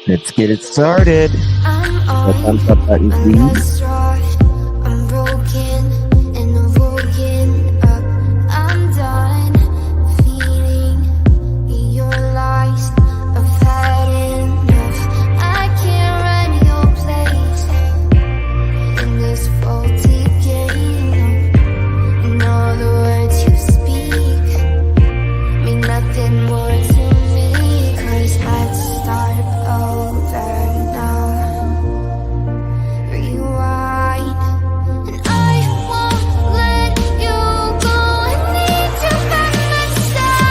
Let's get it started. The thumbs up button, please. I'm broken and I'm woken up. I'm done feeling your lies. I've had enough. I can't run your place in this faulty game. And all the words you speak mean nothing more to me. 'Cause let's start over now. Rewind. And I won't let you go. I need you by my side.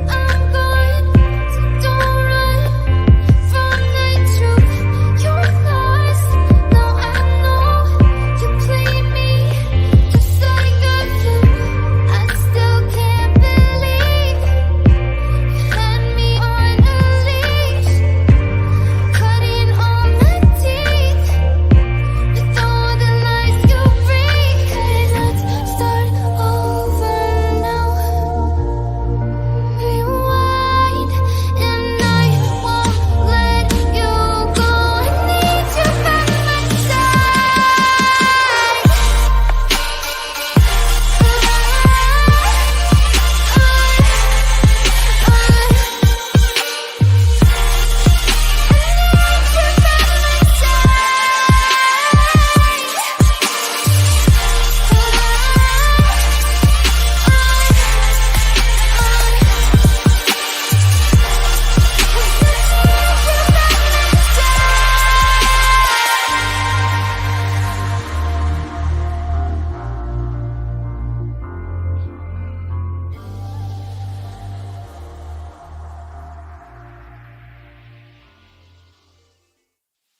I'm gone, so don't run from the truth. You're lost, now I know you played me just like a flute. I still can't believe you had me on a leash, cutting all my teeth with all the lies you bring. 'Cause let's start over now. Rewind, and I won't let you go. I need you by my side.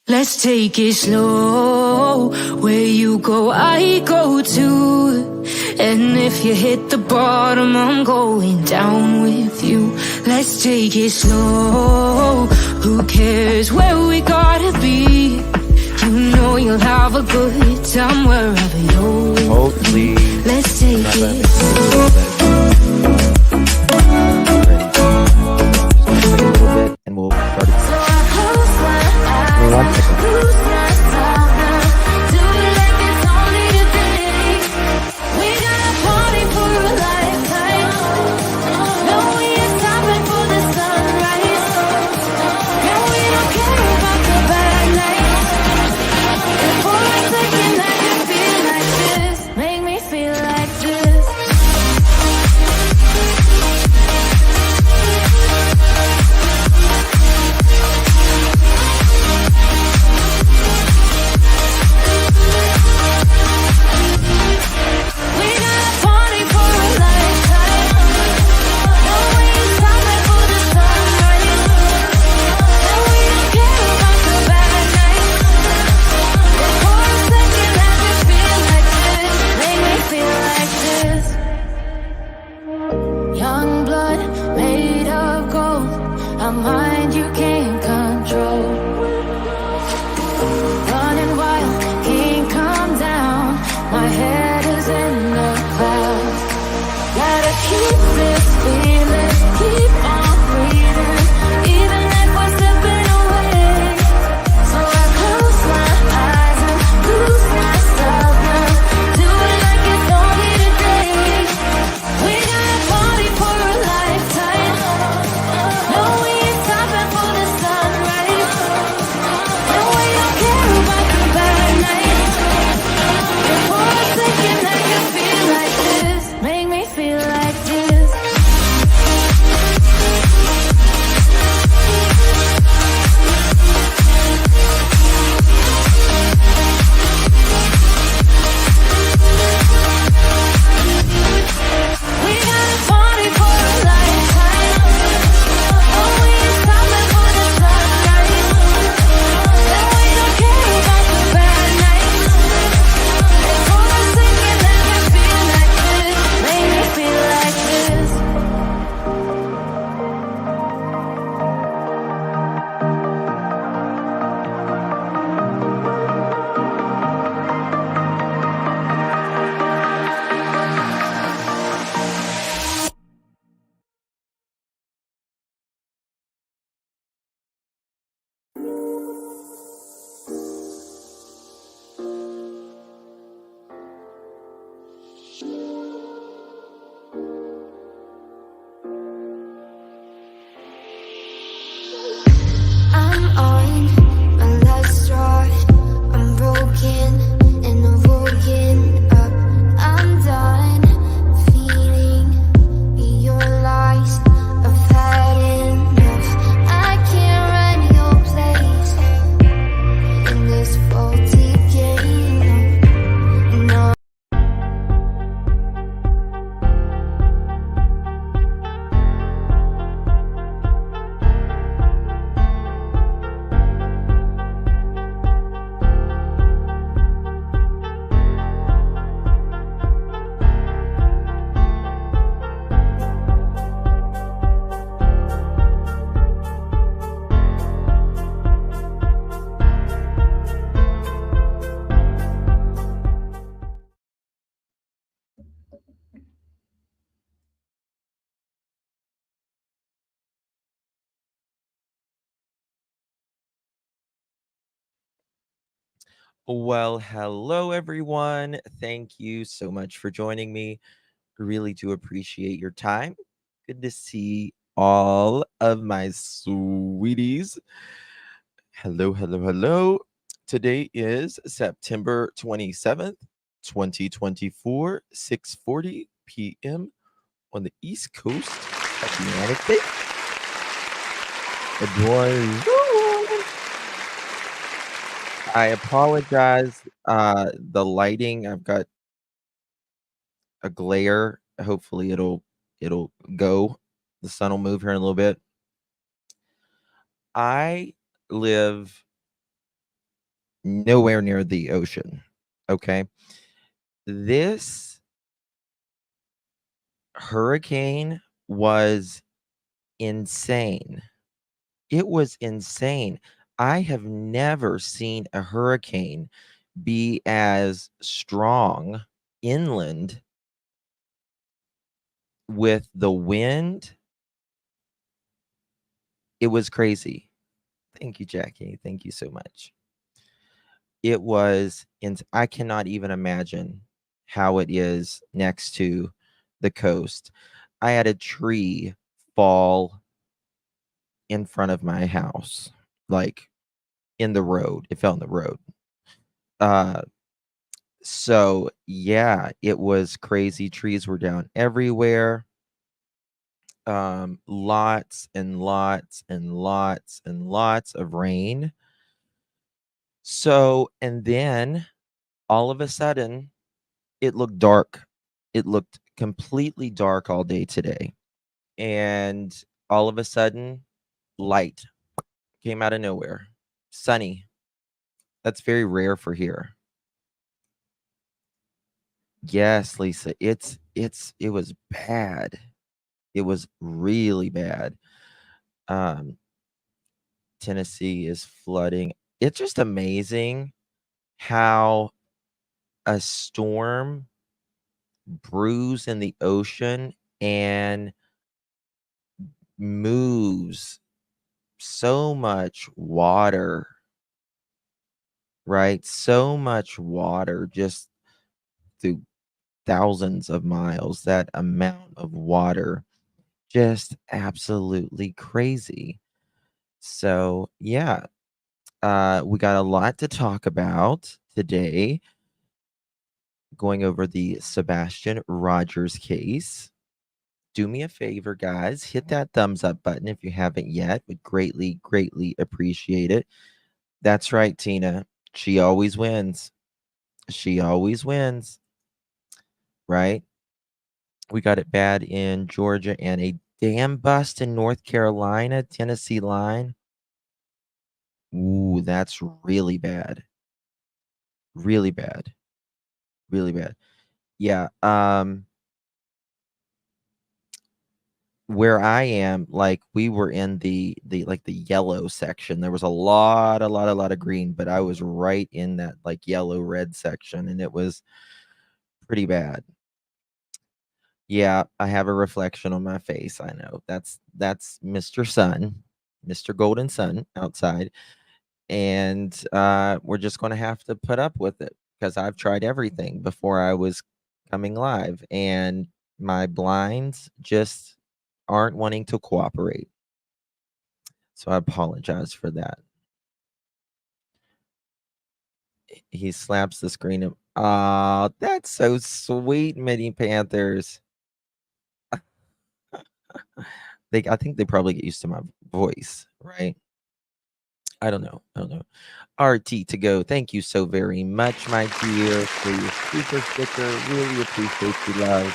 Let's take it slow. Where you go, I go too. And if you hit the bottom, I'm going down with you. Let's take it slow. Who cares where we gotta be? You know you'll have a good time wherever you're with Hopefully. me. Let's take it slow. And we'll start it. So I close my eyes, Give me 1 second. lose myself now. Do it like it's only today. We got a party for a lifetime. No, we ain't stopping for the sunrise. Girl, we don't care about the bad nights. And for a second I can feel like this. Make me feel like this. on my last straw. I'm broken and I'm woken up. I'm done feeling your lies. I've had enough. I can't run your place in this faulty game. No. Well, hello everyone. Thank you so much for joining me. Really do appreciate your time. Good to see all of my sweeties. Hello, hello, hello. Today is September 27th, 2024, 6:40 p.m. on the East Coast of the United States. I apologize. The lighting, I've got a glare. Hopefully it'll go. The sun will move here in a little bit. I live nowhere near the ocean. Okay. This hurricane was insane. It was insane. I have never seen a hurricane be as strong inland with the wind. It was crazy. Thank you, Jackie. Thank you so much. It was, I cannot even imagine how it is next to the coast. I had a tree fall in front of my house, like in the road. It fell in the road. So yeah, it was crazy. Trees were down everywhere. Lots and lots and lots and lots of rain. So, and then all of a sudden, it looked dark. It looked completely dark all day today. And all of a sudden, light came out of nowhere. Sunny. That's very rare for here. Yes, Lisa. It was bad. It was really bad. Tennessee is flooding. It's just amazing how a storm brews in the ocean and moves so much water, right? So much water just through thousands of miles. That amount of water, just absolutely crazy. So, yeah, we got a lot to talk about today, going over the Sebastian Rogers case. Do me a favor, guys. Hit that thumbs up button if you haven't yet. Would greatly, greatly appreciate it. That's right, Tina. She always wins. She always wins. Right? We got it bad in Georgia and a dam bust in North Carolina, Tennessee line. Ooh, that's really bad. Really bad. Really bad. Yeah. Where I am, like, we were in the yellow section. There was a lot of green, but I was right in that, like, yellow red section, and it was pretty bad. Yeah, I have a reflection on my face. I know. That's Mr. Sun, Mr. Golden Sun outside, and we're just going to have to put up with it because I've tried everything before I was coming live, and my blinds just aren't wanting to cooperate. So I apologize for that. He slaps the screen. Ah, that's so sweet, Mini Panthers. I think they probably get used to my voice, right? I don't know. I don't know. RT to go. Thank you so very much, my dear, for your super sticker. Really appreciate you, love.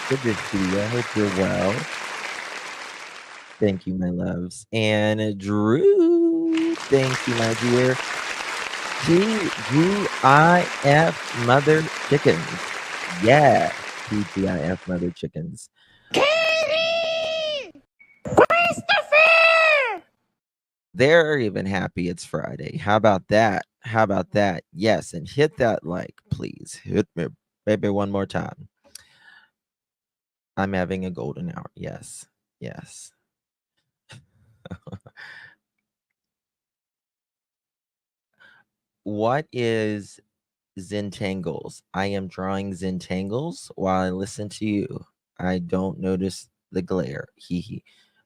Good to see you. I hope you're well. Thank you, my loves. And Drew, thank you, my dear. TGIF Mother Chickens. Yeah, TGIF Mother Chickens. They're even happy it's Friday. How about that? How about that? Yes, and hit that like, please. Hit me, baby, one more time. I'm having a golden hour. Yes, yes. What is Zentangles? I am drawing Zentangles while I listen to you. I don't notice the glare. Hee hee.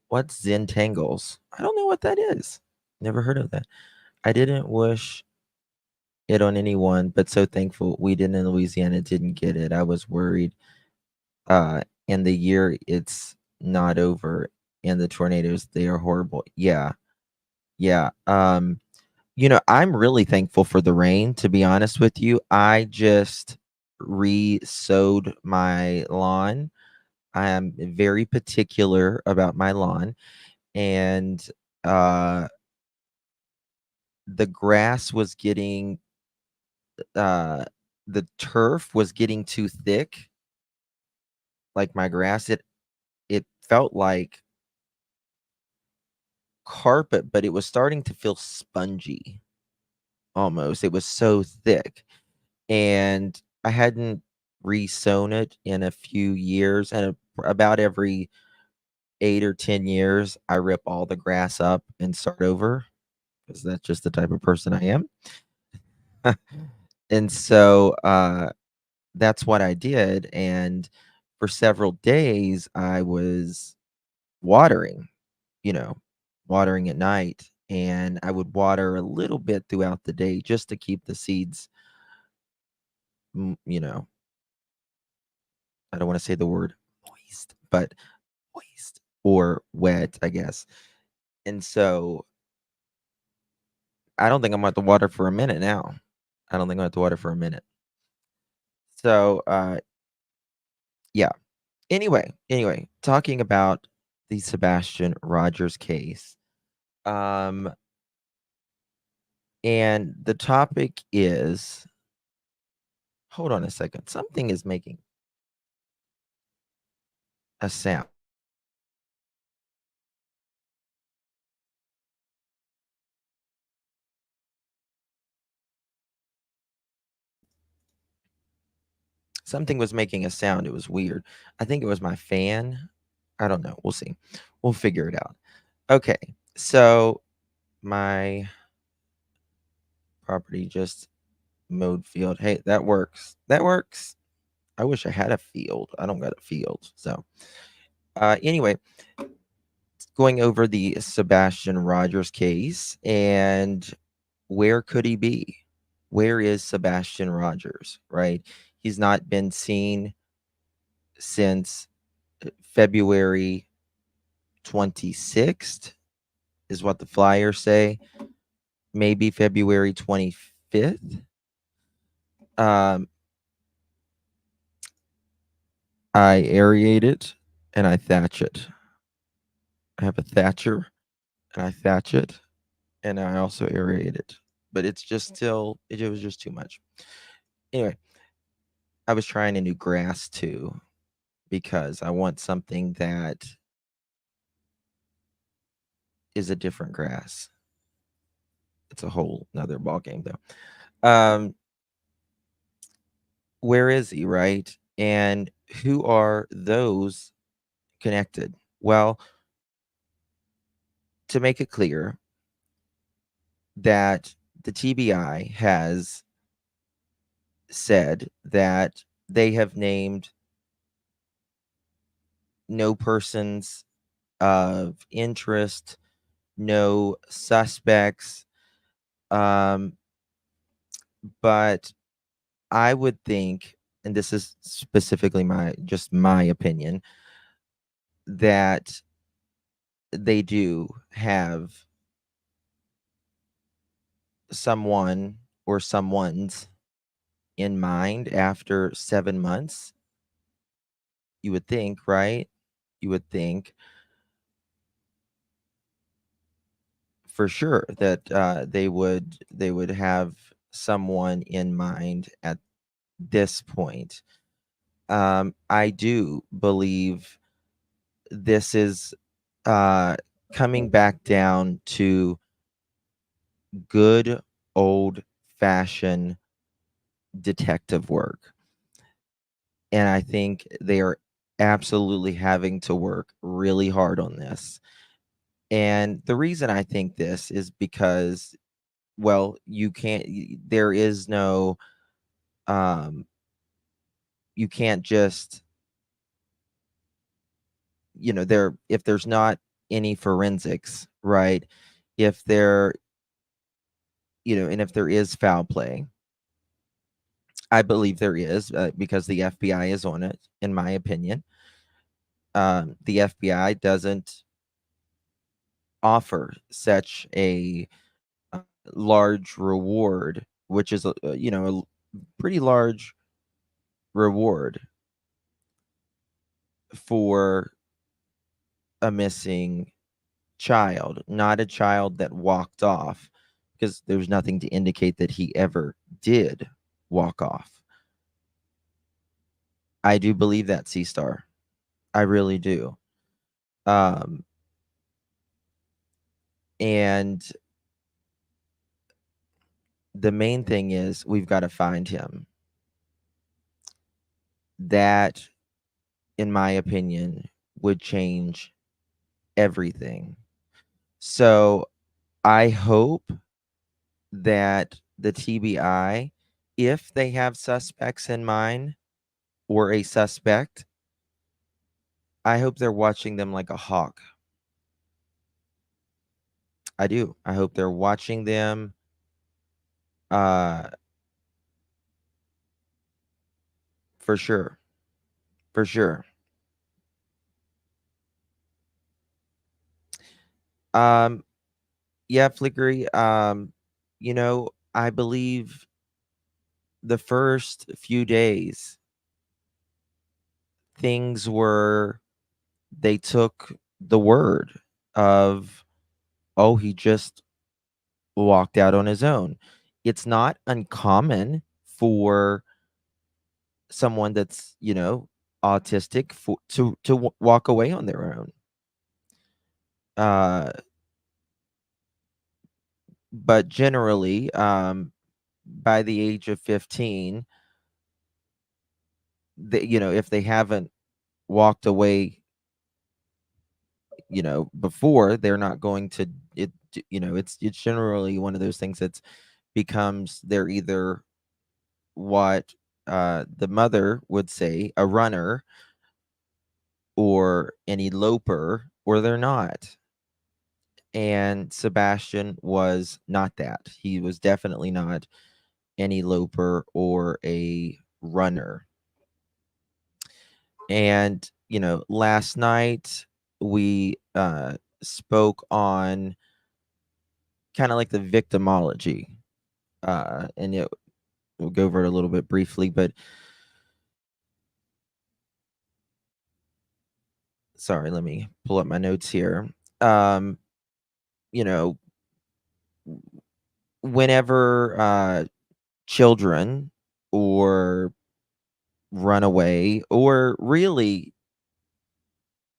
What's Zentangles? I don't know what that is. Never heard of that. I didn't wish it on anyone, but so thankful we didn't in Louisiana didn't get it. I was worried. In the year it's not over, and the tornadoes, they are horrible. Yeah. Yeah. I'm really thankful for the rain, to be honest with you. I just re-sowed my lawn. I am very particular about my lawn, and uh the grass was getting uh the turf was getting too thick, like my grass. It felt like carpet, but it was starting to feel spongy almost. It was so thick. And I hadn't re-sown it in a few years. And about every 8 or 10 years, I rip all the grass up and start over because that's just the type of person I am. And so that's what I did. And for several days, I was watering, you know, watering at night. And I would water a little bit throughout the day just to keep the seeds, mm, you know, I don't want to say the word moist, but moist or wet, I guess. And so I don't think I'm at the water for a minute now. I don't think I'm at the water for a minute. So yeah. Anyway, talking about the Sebastian Rogers case. Um and the topic is, hold on a second. Something is making a sound. Something was making a sound. It was weird. I think it was my fan. I don't know. We'll see. We'll figure it out. Okay. So my property just mowed field. Hey, that works. That works. I wish I had a field. I don't got a field. So anyway, going over the Sebastian Rogers case, and where could he be? Where is Sebastian Rogers? Right? He's not been seen since February 26th, is what the flyers say. Maybe February 25th. Um, I aerate it and I thatch it. I have a thatcher and I thatch it and I also aerate it. But it's just still, it was just too much. Anyway, I was trying a new grass too because I want something that is a different grass. It's a whole another ball game though. Where is he, right? And who are those connected? Well, to make it clear that the TBI has said that they have named no persons of interest, no suspects. Um, but I would think, and this is specifically my opinion, that they do have someone or someone's in mind after 7 months. You would think, right? You would think for sure that they would have someone in mind at this point. I do believe this is uh, coming back down to good old fashioned detective work. And I think they are absolutely having to work really hard on this. And the reason I think this is because, well, there is no, um, you can't just, if there's not any forensics, right? If there, and if there is foul play, I believe there is, because the FBI is on it, in my opinion. The FBI doesn't offer such a large reward, which is a pretty large reward for a missing child, not a child that walked off, because there's nothing to indicate that he ever did walk off. I do believe that, C Star. I really do. Um, and the main thing is we've got to find him. That, in my opinion, would change everything. So I hope that the TBI, if they have suspects in mind or a suspect, I hope they're watching them like a hawk. I do. I hope they're watching them uh for sure. For sure. Um yeah, Flickery, I believe the first few days things were they took the word of, oh, he just walked out on his own. It's not uncommon for someone that's, autistic walk away on their own. Uh, but generally, by the age of 15, if they haven't walked away, before, they're not going to it's generally one of those things that's becomes they're either what the mother would say, a runner or an eloper, or they're not. And Sebastian was not that. He was definitely not an eloper or a runner. And, last night we spoke on kind of like the victimology. And we'll go over it a little bit briefly, but sorry, let me pull up my notes here. Um, you know, whenever children or runaway, or really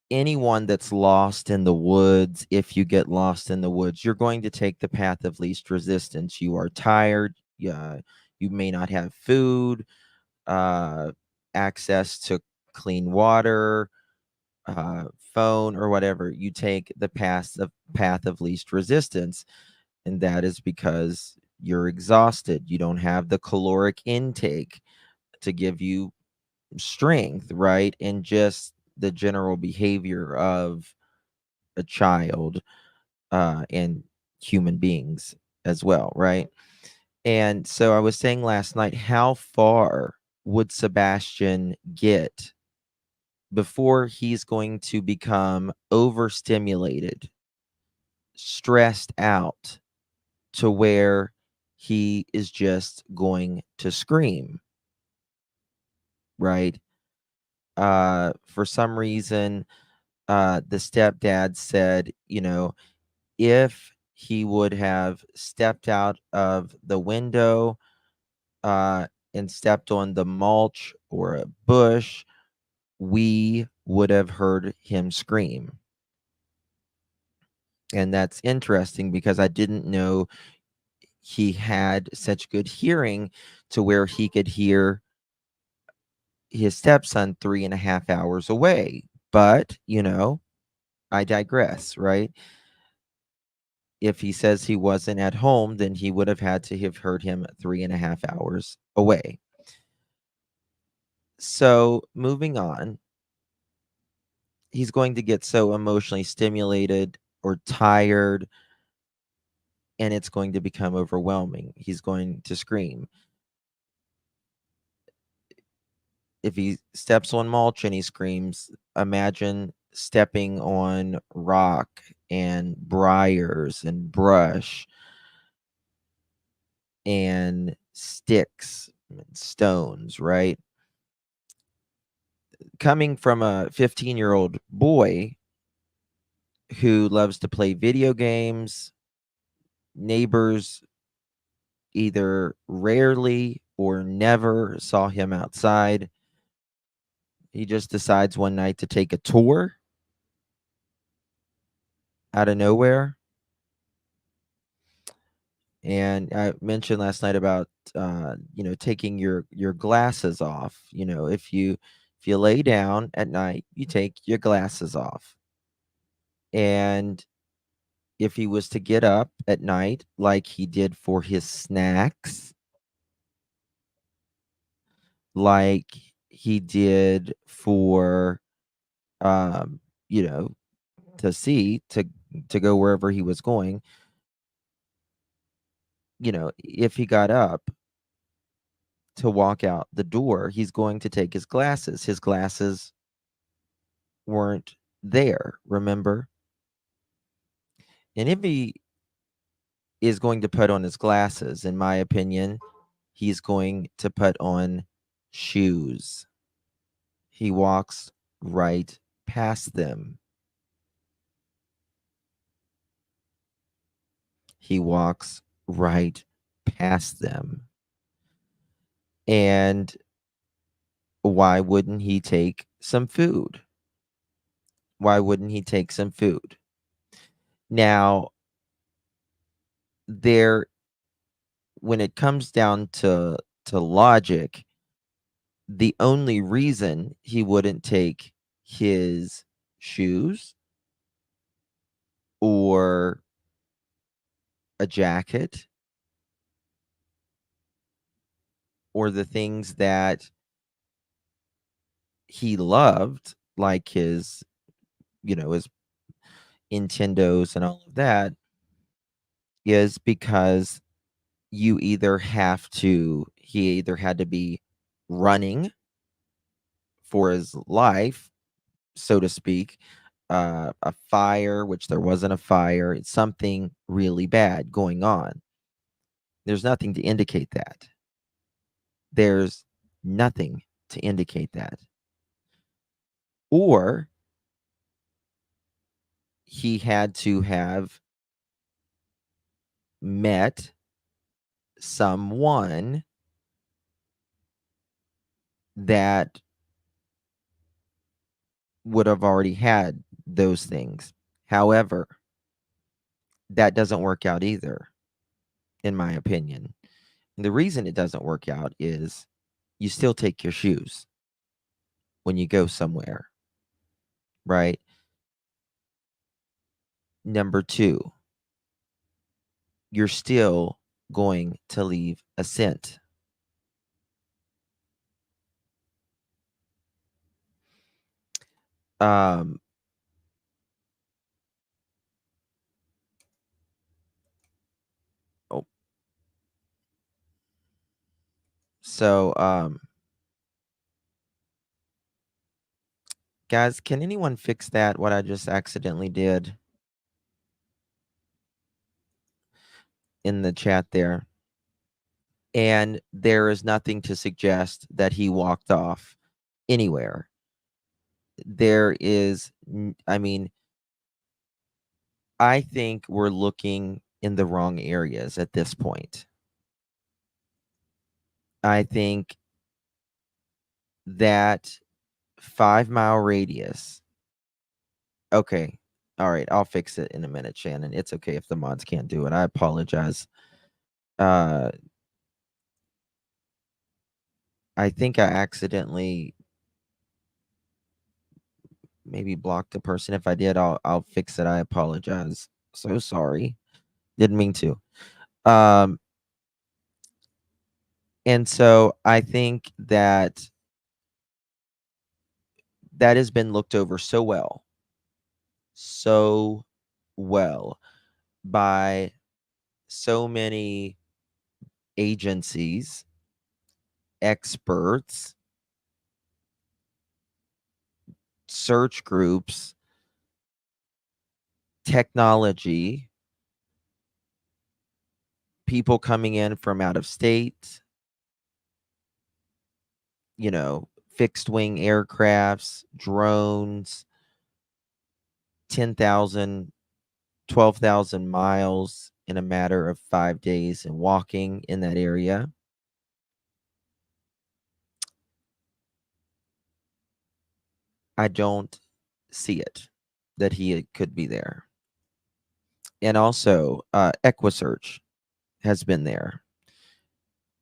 anyone that's lost in the woods, if you get lost in the woods, you're going to take the path of least resistance. You are tired. You may not have food, uh, access to clean water, phone, or whatever. You take the path of least resistance, and that is because you're exhausted. You don't have the caloric intake to give you strength, right? And just the general behavior of a child, and human beings as well, right? And so I was saying last night, how far would Sebastian get before he's going to become overstimulated, stressed out to where he is just going to scream, right? For some reason, the stepdad said, if he would have stepped out of the window uh, and stepped on the mulch or a bush, we would have heard him scream. And that's interesting because I didn't know he had such good hearing to where he could hear his stepson 3.5 hours away. But, I digress, right? If he says he wasn't at home, then he would have had to have heard him 3.5 hours away. So, moving on, he's going to get so emotionally stimulated or tired, and it's going to become overwhelming. He's going to scream. If he steps on mulch and he screams, imagine stepping on rock and briars and brush and sticks and stones, right? Coming from a 15-year-old boy who loves to play video games, neighbors either rarely or never saw him outside. He just decides one night to take a tour out of nowhere. And I mentioned last night about taking your glasses off. If you lay down at night, you take your glasses off. And if he was to get up at night like he did for his snacks, like he did for um, you know, to see to go wherever he was going, if he got up to walk out the door, he's going to take his glasses. His glasses weren't there, remember? And if he is going to put on his glasses, in my opinion, he's going to put on shoes. He walks right past them. He walks right past them. And why wouldn't he take some food? Why wouldn't he take some food? Now, there when it comes down to logic, the only reason he wouldn't take his shoes or a jacket or the things that he loved, like his Nintendos and all of that, is because he either had to be running for his life, so to speak, a fire, which there wasn't a fire, it's something really bad going on. There's nothing to indicate that. There's nothing to indicate that. Or he had to have met someone that would have already had those things. However, that doesn't work out either, in my opinion. And the reason it doesn't work out is you still take your shoes when you go somewhere, right? Number two, you're still going to leave a scent. Um, oh, So, guys, can anyone fix that? What I just accidentally did in the chat there. And there is nothing to suggest that he walked off anywhere. There is, I mean, I think we're looking in the wrong areas at this point. I think that 5 mile radius. Okay. All right. I'll fix it in a minute, Shannon. It's okay if the mods can't do it. I apologize. I think I accidentally maybe blocked the person. If I did, I'll fix it. I apologize. So sorry. Didn't mean to. Um and so I think that that has been looked over so well by so many agencies, experts, search groups, technology, people coming in from out of state, fixed wing aircrafts, drones, 10,000, 12,000 miles in a matter of 5 days and walking in that area. I don't see it that he could be there. And also, EquiSearch has been there.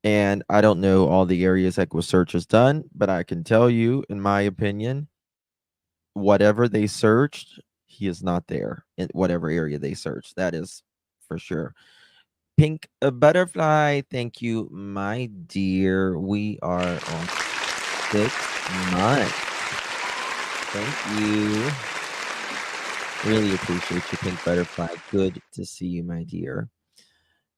And I don't know all the areas EquiSearch has done, but I can tell you, in my opinion, whatever they searched, he is not there in whatever area they searched. That is for sure. Pink butterfly, thank you, my dear. We are on 6 months. Thank you. Really appreciate you, pink butterfly. Good to see you, my dear.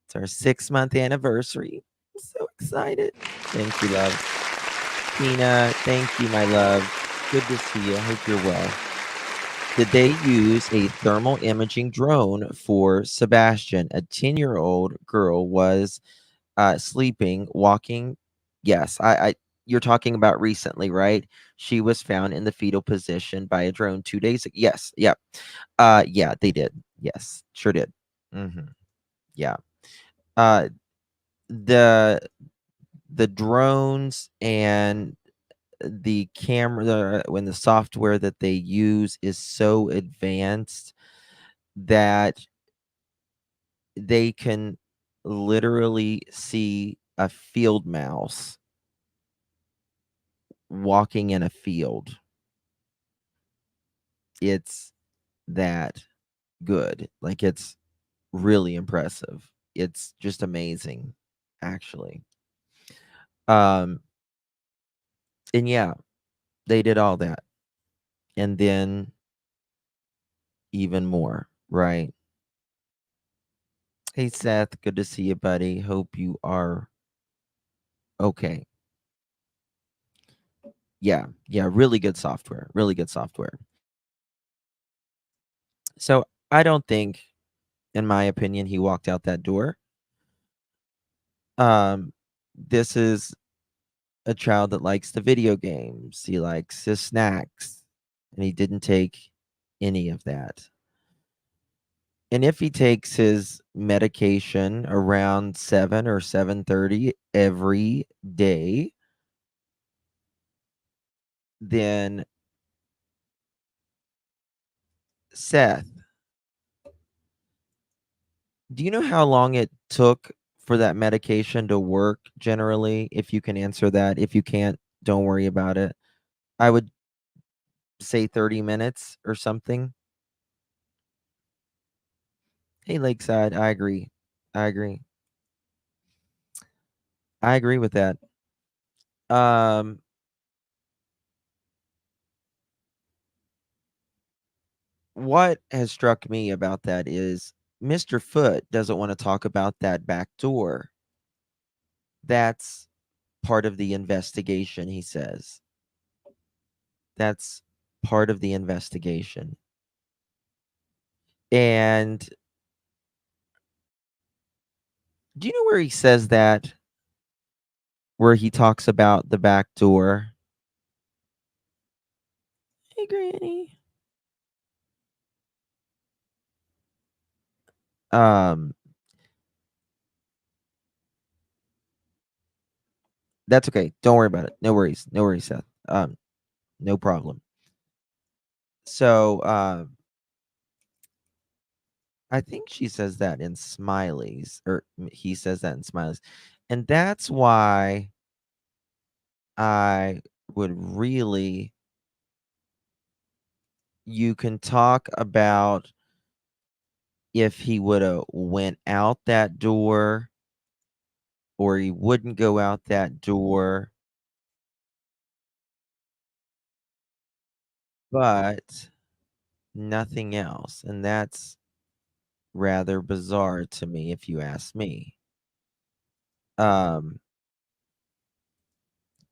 It's our 6-month anniversary. I'm so excited. Thank you, love. Tina, thank you, my love. Good to see you. I hope you're well. Did they use a thermal imaging drone for Sebastian? A 10-year-old girl was sleeping, walking. Yes, I you're talking about recently, right? She was found in the fetal position by a drone 2 days ago. Yes, yeah. Yeah, they did. Yes, sure did. Yeah. Uh the the drones and the camera, when the software that they use is so advanced that they can literally see a field mouse walking in a field. It's that good. Like, it's really impressive. It's just amazing, actually. Um and yeah, they did all that. And then even more, right? Hey Seth, good to see you, buddy. Hope you are okay. Yeah, really good software. Really good software. So I don't think, in my opinion, he walked out that door. This is a child that likes the video games. He likes his snacks, and he didn't take any of that. And if he takes his medication around 7 or 7:30 every day, then Seth, do you know how long it took for that medication to work generally? If you can answer that. If you can't, don't worry about it. I would say 30 minutes or something. Hey, Lakeside, I agree. I agree. I agree with that. Um, what has struck me about that is Mr. Foot doesn't want to talk about that back door. That's part of the investigation, he says. That's part of the investigation. And do you know where he says that? Where he talks about the back door? Hey, Granny. Um, that's okay. Don't worry about it. No worries. No worries, Seth. No problem. So, I think she says that in Smileys, or he says that in Smileys. And that's why I would really, you can talk about if he would have went out that door or he wouldn't go out that door, but nothing else. And that's rather bizarre to me, if you ask me. Um,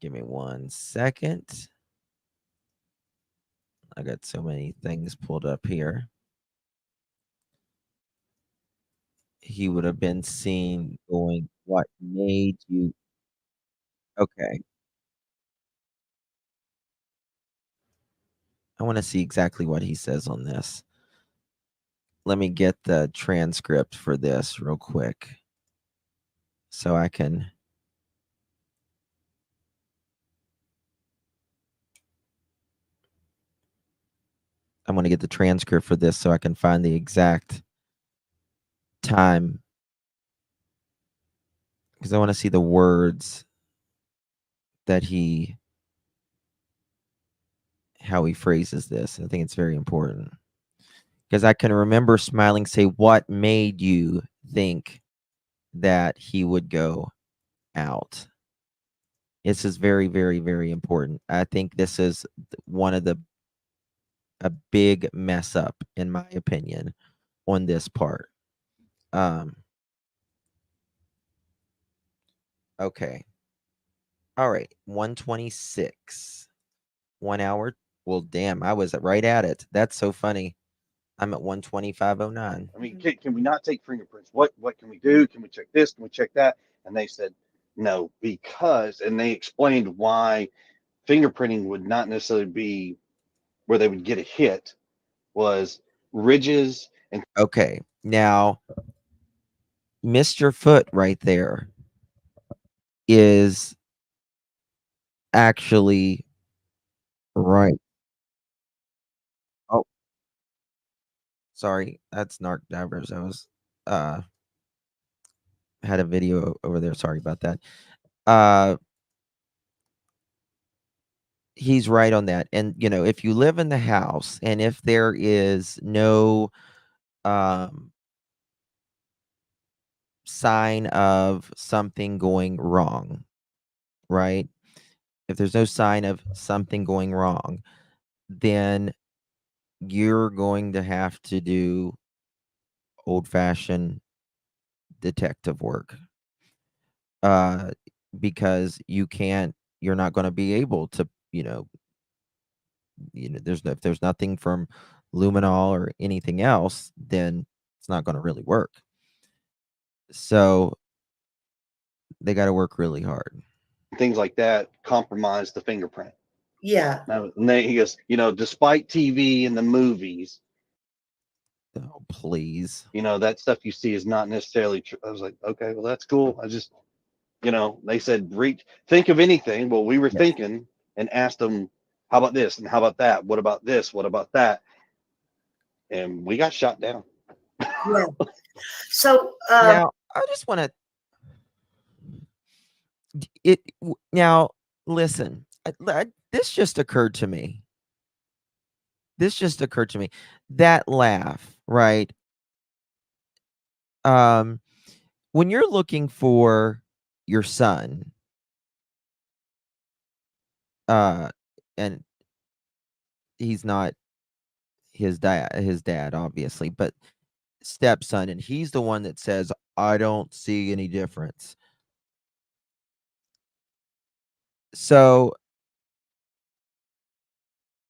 give me 1 second. I got so many things pulled up here. He would have been seen going, "What made you?" Okay. I wanna see exactly what he says on this. Let me get the transcript for this real quick so I can I'm gonna get the transcript for this so I can find the exact time, because I wanna see the words that he how he phrases this. I think it's very important. Because I can remember Smiling say, "What made you think that he would go out?" This is very, very, very important. I think this is one of the a big mess up, in my opinion, on this part. Um, okay. All right. 126. 1 hour. Well, damn, I was right at it. That's so funny. I'm at 125.09. I mean, can we not take fingerprints? What can we do? Can we check this? Can we check that? And they said no, because, and they explained why fingerprinting would not necessarily be where they would get a hit, was ridges and Okay. Now, Mr. Foot right there is actually right. Oh, sorry. That's Narc Divers. I was uh had a video over there. Sorry about that. Uh he's right on that. And if you live in the house and if there is no um sign of something going wrong, right? If there's no sign of something going wrong, then you're going to have to do old-fashioned detective work. Uh because you're not going to be able to, if there's nothing from luminol or anything else, then it's not going to really work. So they got to work really hard. things like that compromise the fingerprint. Yeah. Now, and he goes, despite TV and the movies, Oh, please. that stuff you see is not necessarily true. I was like, okay, well, that's cool. I just, they said, think of anything. Well, we were Yes. thinking and asked them, how about this? And how about that? What about this? What about that? And we got shot down. Yeah. So, Now, I just want to now listen. This just occurred to me. That laugh, right? When you're looking for your son, and he's not his dad, obviously, but stepson, and he's the one that says, "I don't see any difference." So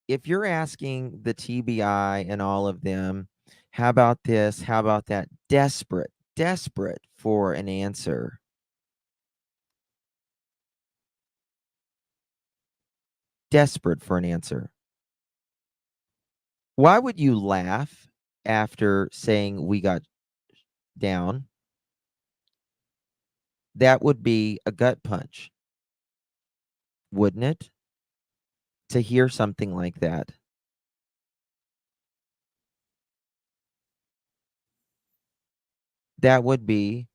if you're asking the TBI and all of them, how about this? How about that? Desperate for an answer. Desperate for an answer. Why would you laugh after saying we got down? That would be a gut punch, wouldn't it? To hear something like that. That would be,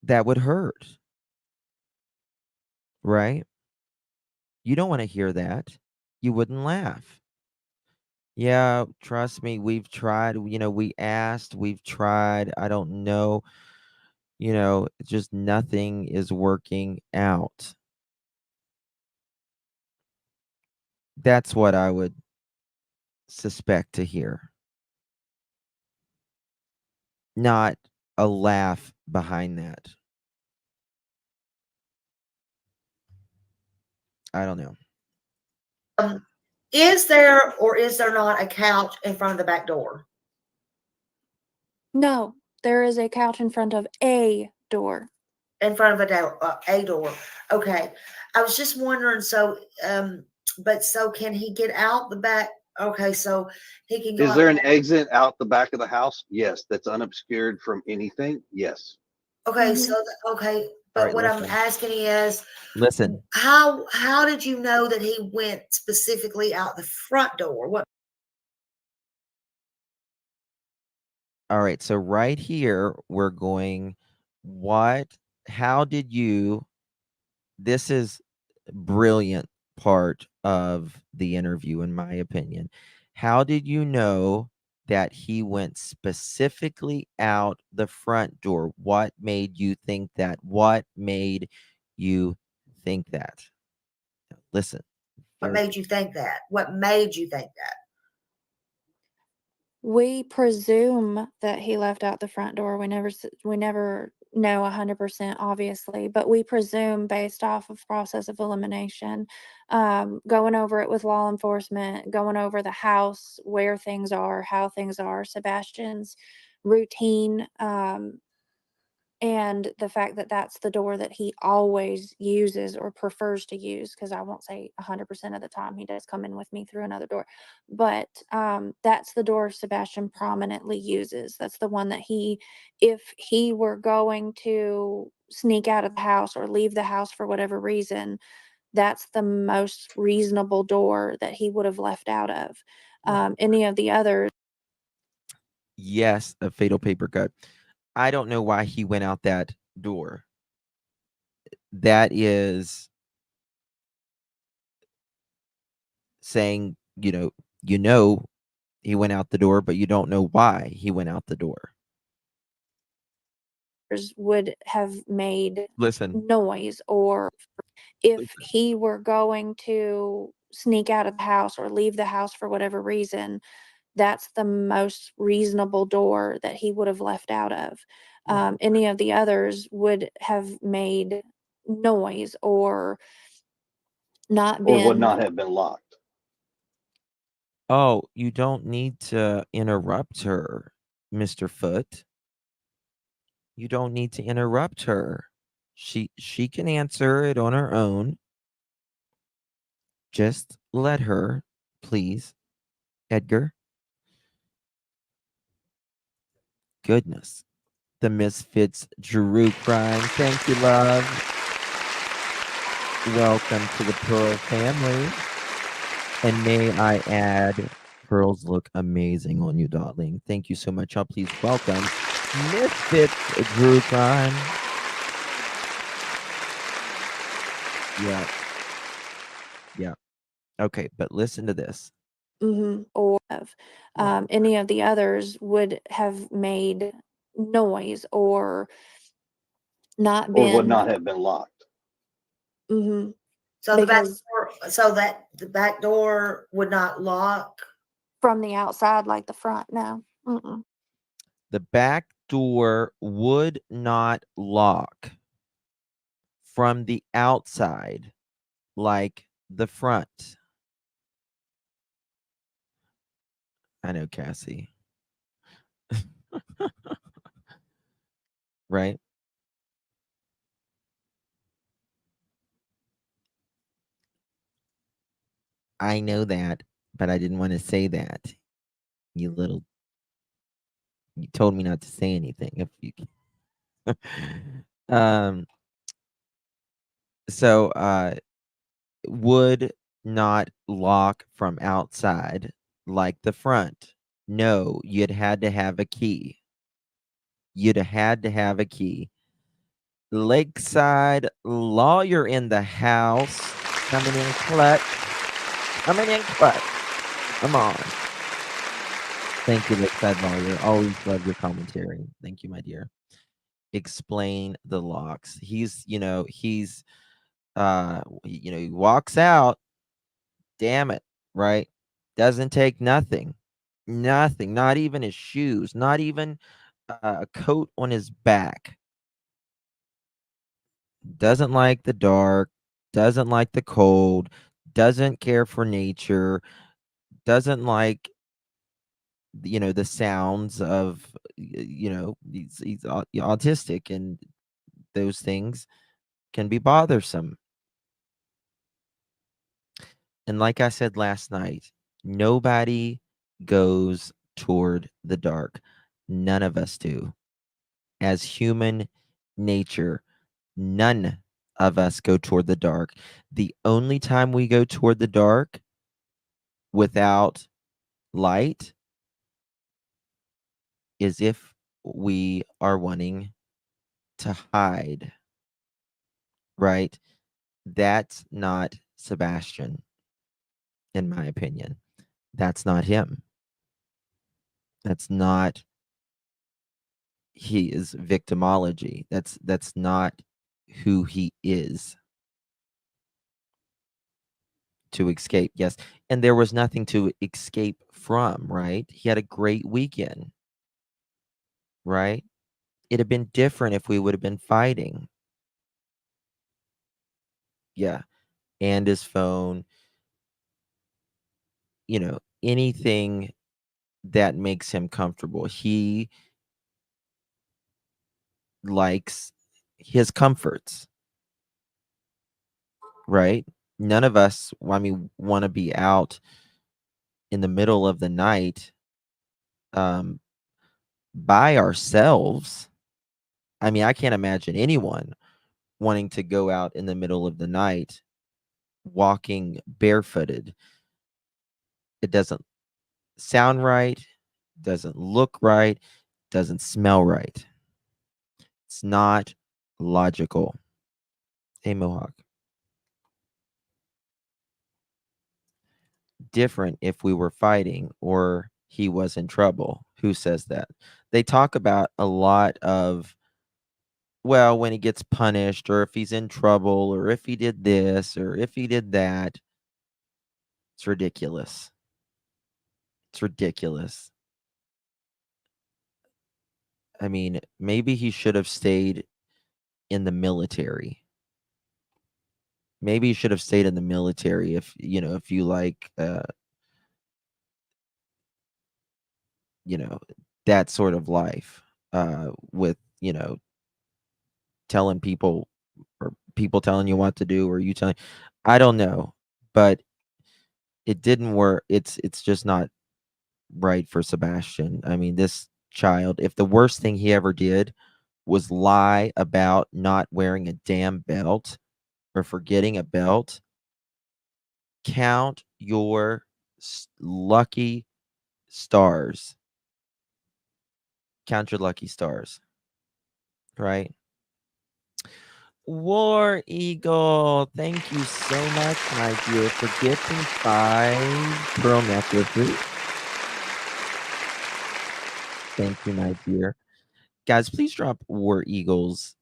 that would hurt, right? You don't want to hear that. You wouldn't laugh. Yeah, trust me, we've tried, we asked, we've tried. I don't know, just nothing is working out. That's what I would suspect to hear. Not a laugh behind that. I don't know. Is there or is there not a couch in front of the back door? No, there is a couch in front of a door. In front of a door. Okay. I was just wondering, so, but so can he get out the back? Okay, so he can go Is out. there an exit out the back of the house? Yes. That's unobscured from anything? Yes. Okay, Mhm. so, okay, All but right, what I'm listen. asking is, Listen. how did you know that he went specifically out the front door? What All right, so right here we're going, how did you, this is brilliant part of the interview in my opinion. How did you know that he went specifically out the front door? What made you think that? What made you think that? Listen. made you think that? What made you think that? We presume that he left out the front door. We never know 100%, obviously, but we presume based off of process of elimination, going over it with law enforcement, going over the house, where things are, how things are, Sebastian's routine, and the fact that that's the door that he always uses or prefers to use, because I won't say 100% of the time he does come in with me through another door, but that's the door Sebastian prominently uses. That's the one that if he were going to sneak out of the house or leave the house for whatever reason, that's the most reasonable door that he would have left out of. Any of the others. Yes, a fatal paper cut. I don't know why he went out that door. That is saying, he went out the door, but you don't know why he went out the door. Would have made Listen. noise, or if Listen. he were going to sneak out of the house or leave the house for whatever reason, that's the most reasonable door that he would have left out of. Any of the others would have made noise or not Or would been. not have been locked. Oh, you don't need to interrupt her, Mr. Foot. You don't need to interrupt her. She can answer it on her own. Just let her, please. Edgar. Goodness. The Misfits Drew crime. Thank you, love. Welcome to the Pearl family. And may I add, pearls look amazing on you, darling. Thank you so much. Y'all please welcome Misfits Drew crime. Yeah. Yeah. Okay, but listen to this. Or any of the others would have made noise or not Or would been. not have been locked. Mhm. So the back Because door, so that the back door would not lock. from the outside, like the front, no. Mm-mm. The back door would not lock from the outside like the front. I know, Cassie. Right? I know that, but I didn't want to say that. You little, you told me not to say anything. If you, um, so would not lock from outside like the front. No, you'd had to have a key. You'd have had to have a key. Lakeside lawyer in the house. Coming in clutch. Coming in clutch. Come on. Thank you, Lakeside lawyer. Always love your commentary. Thank you, my dear. Explain the locks. He's, he walks out. Damn it, right? Doesn't take nothing. Nothing. Not even his shoes. Not even a coat on his back. Doesn't like the dark, doesn't like the cold, doesn't care for nature, doesn't like the sounds of he's autistic, and those things can be bothersome. And like I said last night, nobody goes toward the dark. None of us do. As human nature, none of us go toward the dark. The only time we go toward the dark without light is if we are wanting to hide, right? That's not Sebastian, in my opinion. That's not him. That's not his victimology. That's not who he is. To escape, yes. And there was nothing to escape from, right? He had a great weekend, right? It'd have been different if we would have been fighting. Yeah. And his phone, anything that makes him comfortable. He likes his comforts, right? None of us, want to be out in the middle of the night um, by ourselves. I can't imagine anyone wanting to go out in the middle of the night walking barefooted. It doesn't sound right, doesn't look right, doesn't smell right. It's not logical. Hey, Mohawk. Different if we were fighting or he was in trouble. Who says that? They talk about a lot of, well, when he gets punished, or if he's in trouble, or if he did this, or if he did that. It's ridiculous. It's ridiculous. Maybe he should have stayed in the military. Maybe he should have stayed in the military if you like that sort of life, with telling people, or people telling you what to do, or you telling, I don't know, but it didn't work. It's just not right for Sebastian. This child, if the worst thing he ever did was lie about not wearing a damn belt or forgetting a belt, count your lucky stars. Count your lucky stars, right? War Eagle, thank you so much, my dear, for gifting 5 pearl necklaces. Thank you, my dear. Guys, please drop War Eagle's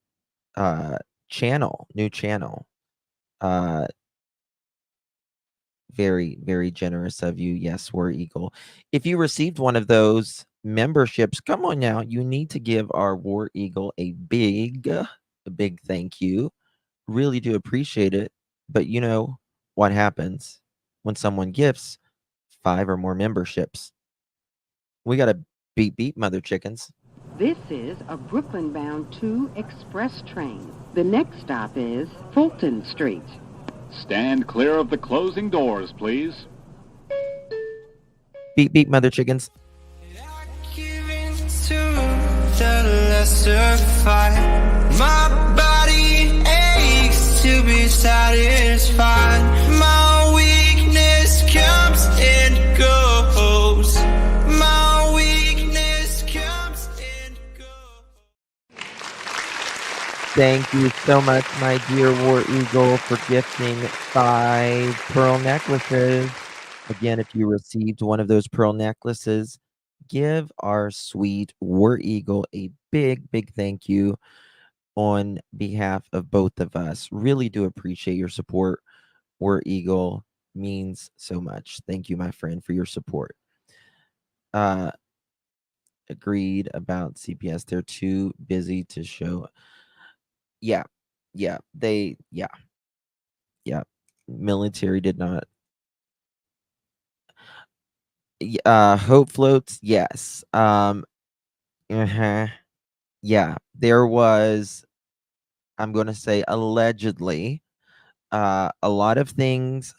new channel. Very, very generous of you. Yes, War Eagle. If you received one of those memberships, come on now. You need to give our War Eagle a big thank you, Really do appreciate it. But you know what happens when someone gifts 5 or more memberships? We got to beep beep, mother chickens. This is a Brooklyn-bound 2 express train. The next stop is Fulton Street. Stand clear of the closing doors, please. Beep beep, mother chickens. My body aches to be satisfied. My weakness comes and goes. My weakness comes and goes. Thank you so much, my dear War Eagle, for gifting 5 pearl necklaces. Again, if you received one of those pearl necklaces, give our sweet War Eagle a big, big thank you on behalf of both of us. Really do appreciate your support. War Eagle means so much. Thank you, my friend, for your support. Agreed about CPS. They're too busy to show. Yeah. Military did not. Hope floats, yes. Uh-huh. Yeah, there was, I'm gonna say allegedly, a lot of things,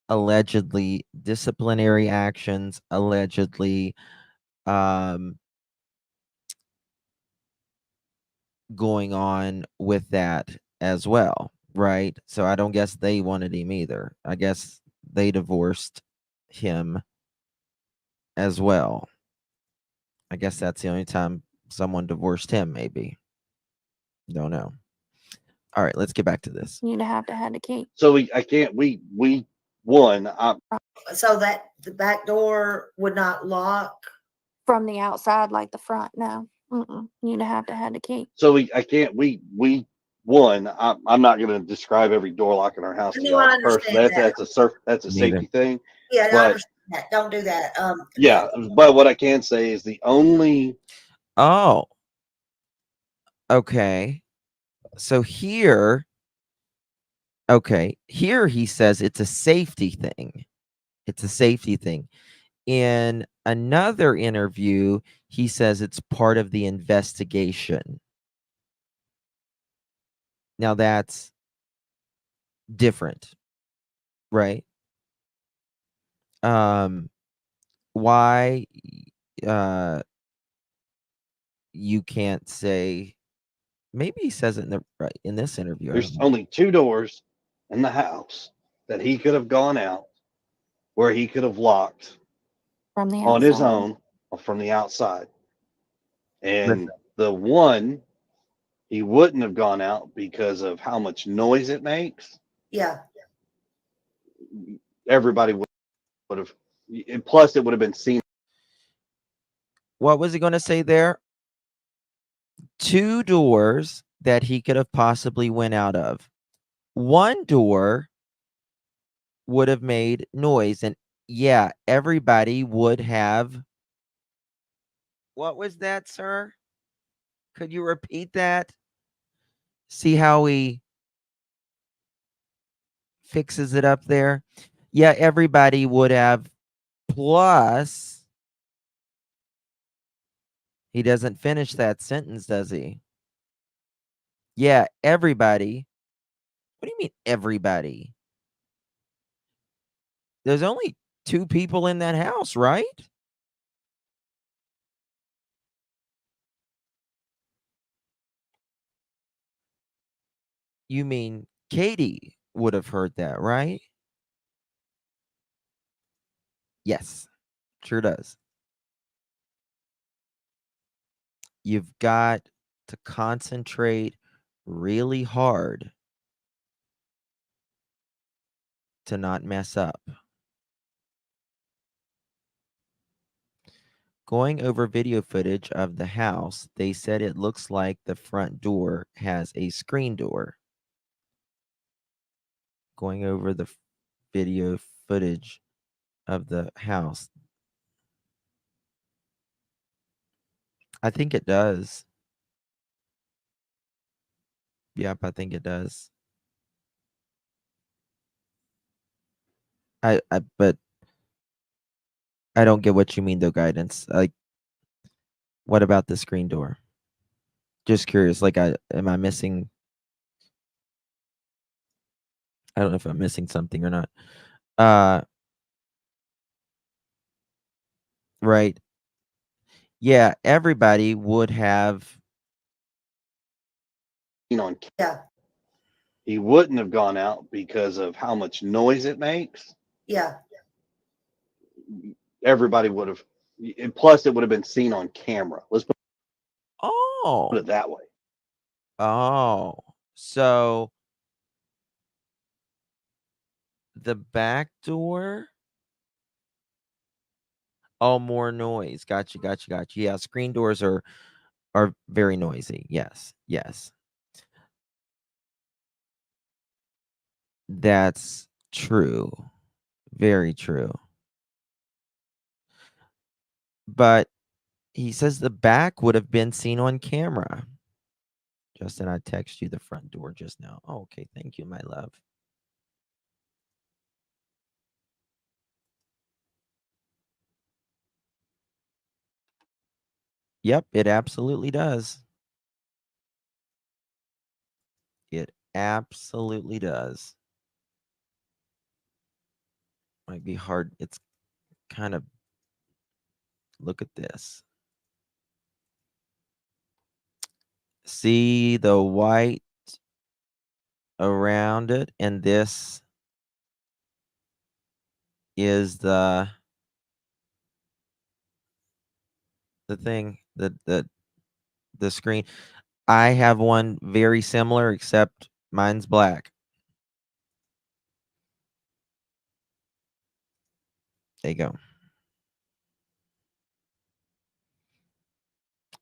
allegedly, disciplinary actions, allegedly, going on with that as well, right? So I don't guess they wanted him either. I guess they divorced him as well. I guess that's the only time someone divorced him, maybe. Don't know. All right, let's get back to this. You'd have to had a key. So I can't. We won. So that the back door would not lock. From the outside, like the front, no. You'd have to had a key. So I can't. We won. I'm not going to describe every door lock in our house to No, I y'all. understand that. That's a Me neither. safety thing. Yeah, I But understand that. Don't do that. yeah, but what I can say is the only Oh, okay. So here, okay, here he says it's a safety thing. It's a safety thing. In another interview, he says it's part of the investigation. Now that's different, right? Why you can't say, maybe he says it in the right in this interview. I there's don't know. only 2 doors in the house that he could have gone out where he could have locked From the on his outside. own or from the outside. Listen, And the one he wouldn't have gone out because of how much noise it makes. yeah. Everybody would have, and plus it would have been seen. what was he going to say there? 2 doors that he could have possibly went out of. One door would have made noise, and yeah, everybody would have. What was that, sir? Could you repeat that? See how he fixes it up there? Yeah, everybody would have. Plus, he doesn't finish that sentence, does he? Yeah, everybody. What do you mean, everybody? There's only 2 people in that house, right? You mean Katie would have heard that, right? Yes, sure does. You've got to concentrate really hard to not mess up. Going over video footage of the house, they said it looks like the front door has a screen door. Going over the video footage of the house. I think it does. Yep, I think it does. But I don't get what you mean though, guidance. Like, what about the screen door? Just curious. Like, am I missing? I don't know if I'm missing something or not. Right. Yeah, everybody would have. On Yeah, he wouldn't have gone out because of how much noise it makes. yeah, Everybody would have. Plus, it would have been seen on camera. Let's put Oh, it that way. oh. So the back door. Oh, more noise. Gotcha, gotcha, gotcha. Yeah, screen doors are very noisy. Yes, yes. That's true. Very true. But he says the back would have been seen on camera. Justin, I text you the front door just now. Oh, okay, thank you, my love. Yep, it absolutely does. It absolutely does. Might be hard. It's kind of, look at this. See the white around it, and this is the thing, the screen. I have one very similar, except mine's black. There you go.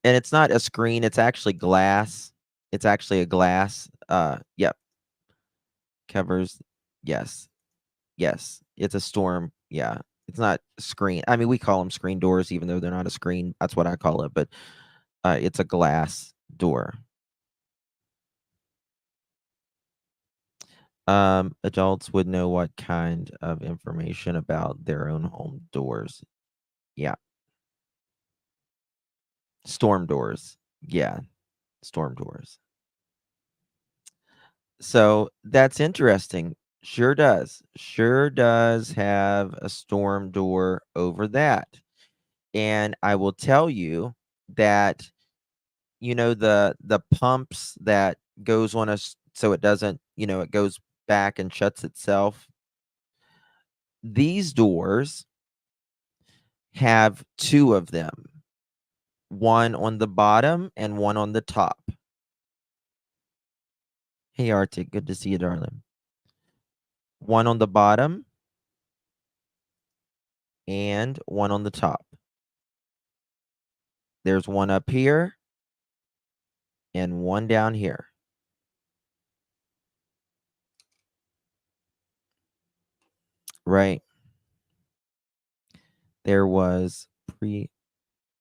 And it's not a screen, it's actually glass. It's actually a glass. Yep. Covers. Yes. Yes. It's a storm. Yeah. It's not a screen. I mean, we call them screen doors, even though they're not a screen. That's what I call it. But it's a glass door. Adults would know what kind of information about their own home doors. Yeah. Storm doors. Yeah. Storm doors. So that's interesting. Sure does. Sure does have a storm door over that. And I will tell you that, the pumps that goes on us so it doesn't, it goes back and shuts itself. These doors have two of them, one on the bottom and one on the top. Hey, Arctic, good to see you, darling. One on the bottom and one on the top. There's one up here and one down here. Right. There was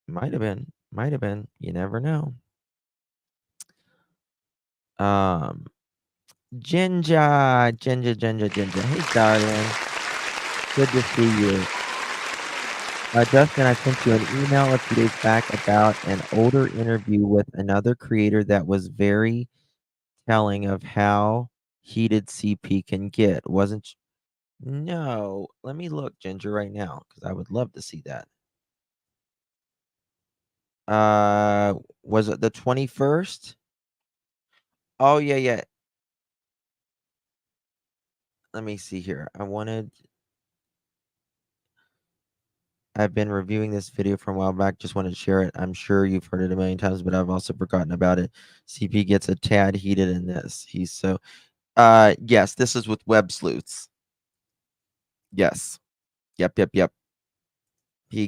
might have been, you never know. Ginger. Hey, darling. Good to see you. Dustin, I sent you an email a few days back about an older interview with another creator that was very telling of how heated CP can get. Wasn't No, let me look, Ginger, right now, because I would love to see that. Was it the 21st? Oh, yeah, yeah. Let me see here. I've been reviewing this video from a while back. Just wanted to share it. I'm sure you've heard it a million times, but I've also forgotten about it. CP gets a tad heated in this. Yes, this is with web sleuths. Yes. Yep. He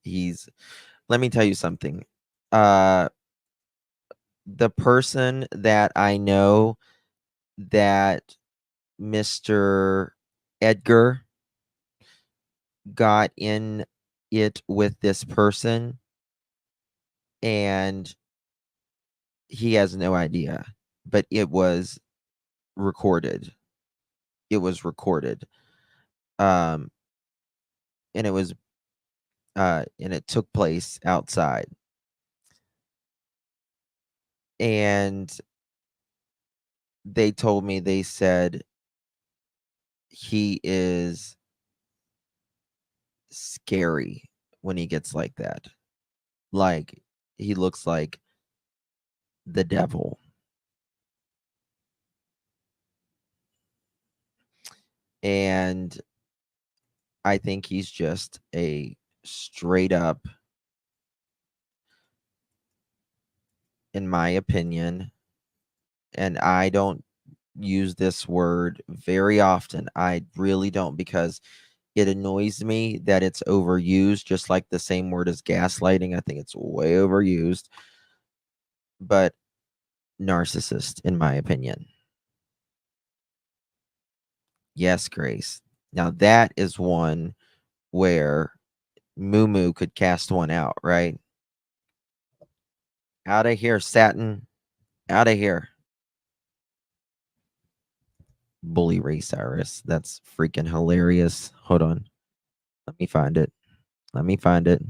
is, let me tell you something. The person that I know that Mr. Edgar got in it with this person, and he has no idea, but it was recorded. it was recorded. Um, and it was and it took place outside. And they told me, they said he is scary when he gets like that. Like, he looks like the devil. And I think he's just a straight up, in my opinion, and I don't use this word very often. I really don't, because it annoys me that it's overused, just like the same word as gaslighting. I think it's way overused. But narcissist, in my opinion. Yes, Grace. Now that is one where Moo Moo could cast one out, right? Out of here, Satin. Out of here. Bully Ray Cyrus. That's freaking hilarious. Hold on. Let me find it. Let me find it.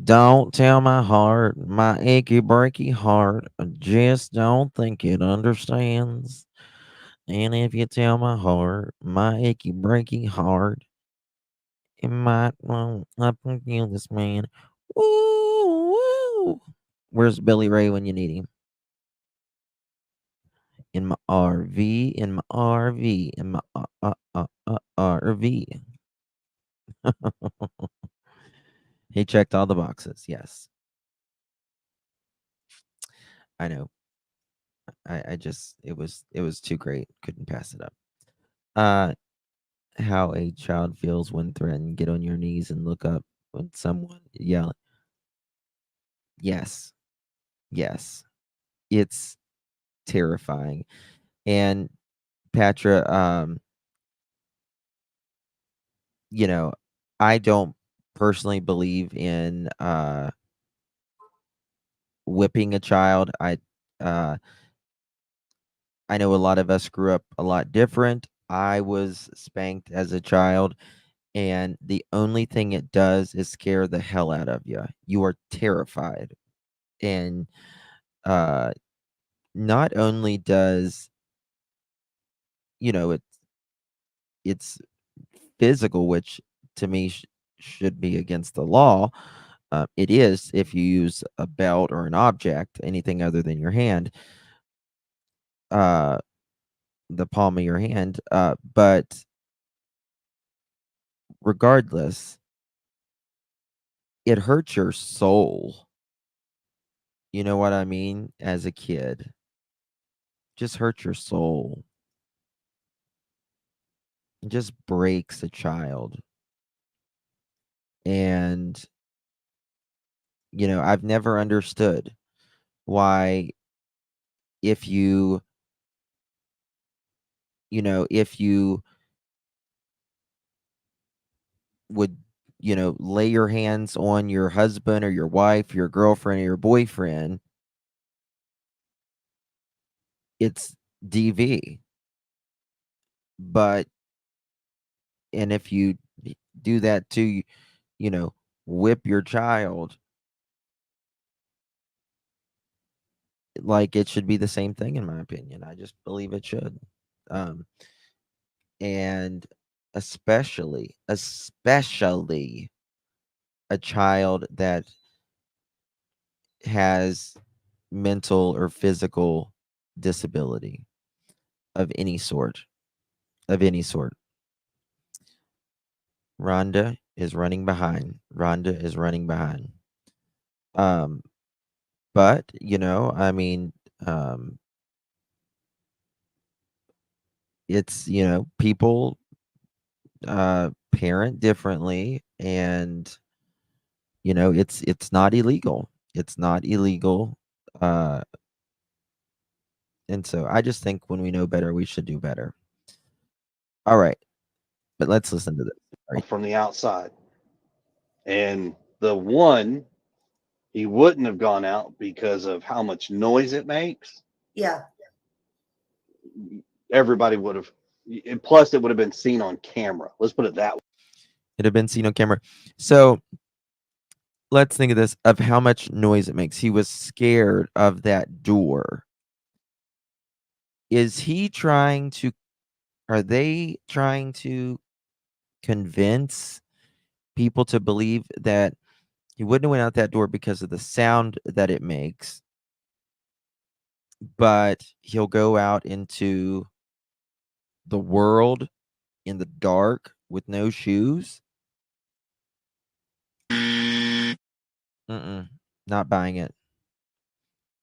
Don't tell my heart, my achy breaky heart. I just don't think it understands. And if you tell my heart, my achy breaky heart, it might won't up and kill this man. Woo, woo. Where's Billy Ray when you need him? In my RV, in my RV, in my RV. He checked all the boxes. Yes, I know. I just, it was too great. Couldn't pass it up. Uh, how a child feels when threatened. Get on your knees and look up when someone yell. Yes, yes, it's terrifying. And Patra, you know, I don't personally believe in whipping a child. Uh I know a lot of us grew up a lot different. I was spanked as a child, and the only thing it does is scare the hell out of you. You are terrified. And uh not only does, it's physical, which to me should be against the law. It is if you use a belt or an object, anything other than your hand, uh, the palm of your hand. But regardless, it hurts your soul. You know what I mean? As a kid, just hurts your soul. It just breaks a child. And, I've never understood why, if you would, lay your hands on your husband or your wife, your girlfriend or your boyfriend, it's DV. But, and if you do that to, whip your child, like, it should be the same thing, in my opinion. I just believe it should. Um, and especially a child that has mental or physical disability of any sort, of any sort. Rhonda is running behind. Rhonda is running behind. Um, but I mean, it's, people parent differently, and it's not illegal. It's not illegal. Uh, and so I just think when we know better, we should do better. All right, but let's listen to this. All right. from the outside. And the one, he wouldn't have gone out because of how much noise it makes. Yeah. everybody would have. Plus, it would have been seen on camera. Let's put it that way. It had been seen on camera. So let's think of this, of how much noise it makes. He was scared of that door. Is he trying to, are they trying to convince people to believe that he wouldn't have went out that door because of the sound that it makes, but he'll go out into the world in the dark with no shoes? Not buying it.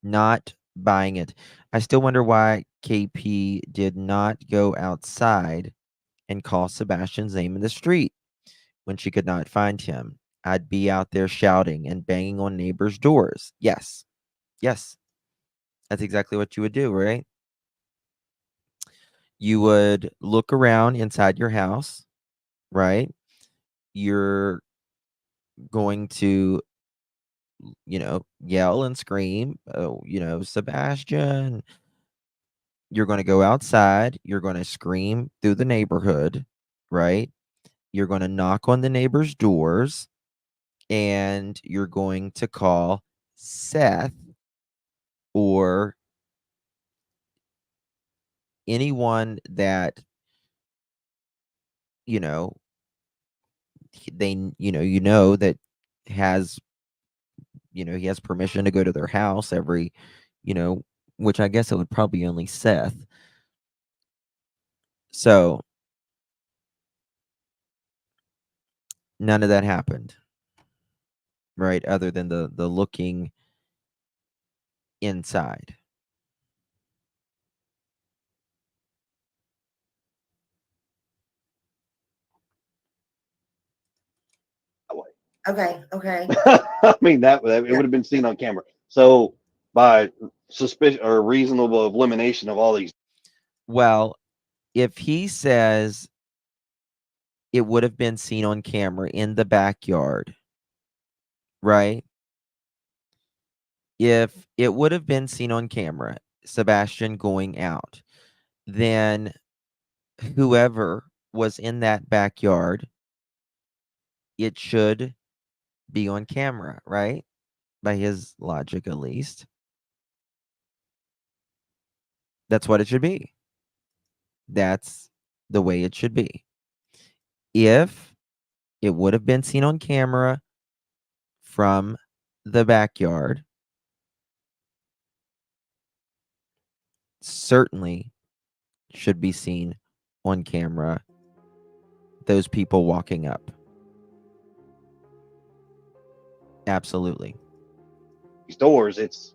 Not buying it. I still wonder why KP did not go outside and call Sebastian's name in the street when she could not find him. I'd be out there shouting and banging on neighbors' doors. Yes. Yes. That's exactly what you would do, right? You would look around inside your house, right? You're going to, yell and scream, Sebastian. You're going to go outside. You're going to scream through the neighborhood, right? You're going to knock on the neighbors' doors, and you're going to call Seth or anyone that, you know, that has, he has permission to go to their house every, you know, which I guess it would probably only Seth. So none of that happened, right? Other than the looking inside. Okay, okay. I mean, it Yeah. would have been seen on camera. So by suspicion or reasonable elimination of all these, Well, if he says it would have been seen on camera in the backyard, right? If it would have been seen on camera, Sebastian going out, then whoever was in that backyard, it should be on camera, right? By his logic, at least. That's what it should be. That's the way it should be. If it would have been seen on camera from the backyard, certainly should be seen on camera, those people walking up. Absolutely. doors, it's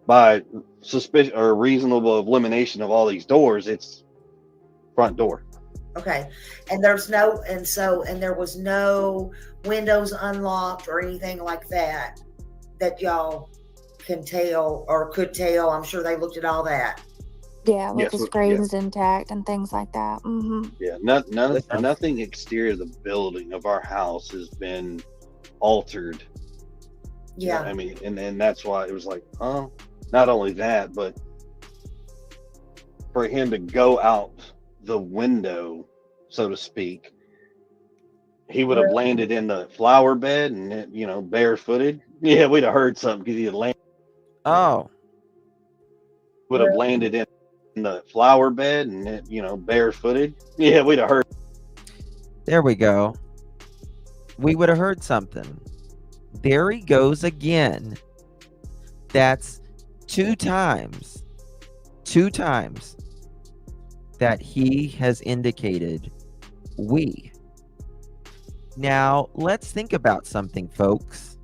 by suspicion or reasonable elimination of all these doors, it's front door. Okay. And there's no, and there was no windows unlocked or anything like that y'all can tell or could tell. I'm sure they looked at all that. Yeah, with Yes, the yeah. screens intact and things like that. Yeah, nothing exterior of the building of our house has been altered. Yeah. I mean, and that's why it was like, oh, not only that, but for him to go out the window, so to speak, he would have landed in the flower bed and, barefooted. Yeah, we'd have heard something because he had landed. Oh. Would have landed in the flower bed and, barefooted. Yeah, we'd have heard. There we go. We would have heard something. There he goes again. That's two times that he has indicated we. Now, let's think about something, folks.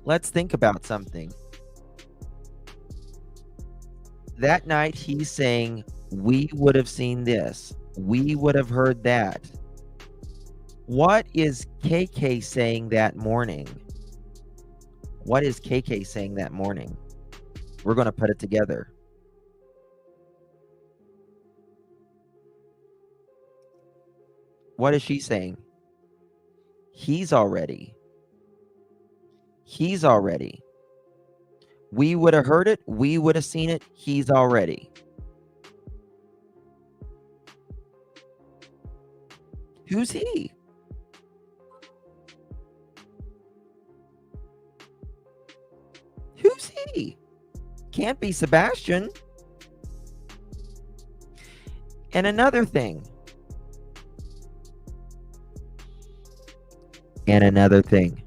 Let's think about something. That night, he's saying, we would have seen this. We would have heard that. What is KK saying that morning? What is KK saying that morning? We're going to put it together. What is she saying? He's already. We would have heard it. We would have seen it. He's already. Who's he? Who's he? Can't be Sebastian. And another thing. And another thing.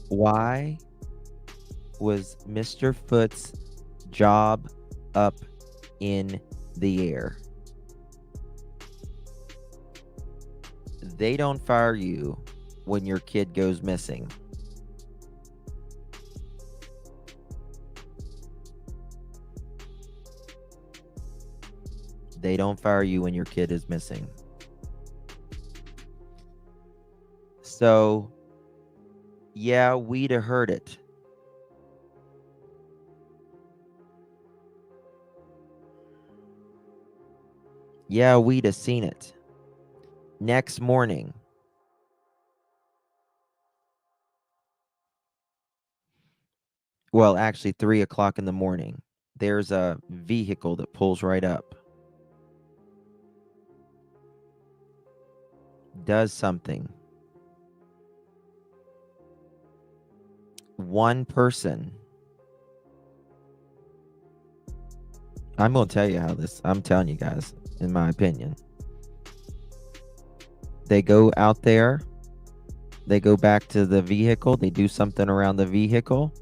Why was Mr. Foot's job up in the air? They don't fire you when your kid goes missing. They don't fire you when your kid is missing. So, yeah, we'd have heard it. Yeah, we'd have seen it. Next morning, well, actually 3 o'clock in the morning, there's a vehicle that pulls right up, does something. One person, I'm going to tell you how this, I'm telling you guys, in my opinion. They go out there, they go back to the vehicle, they do something around the vehicle.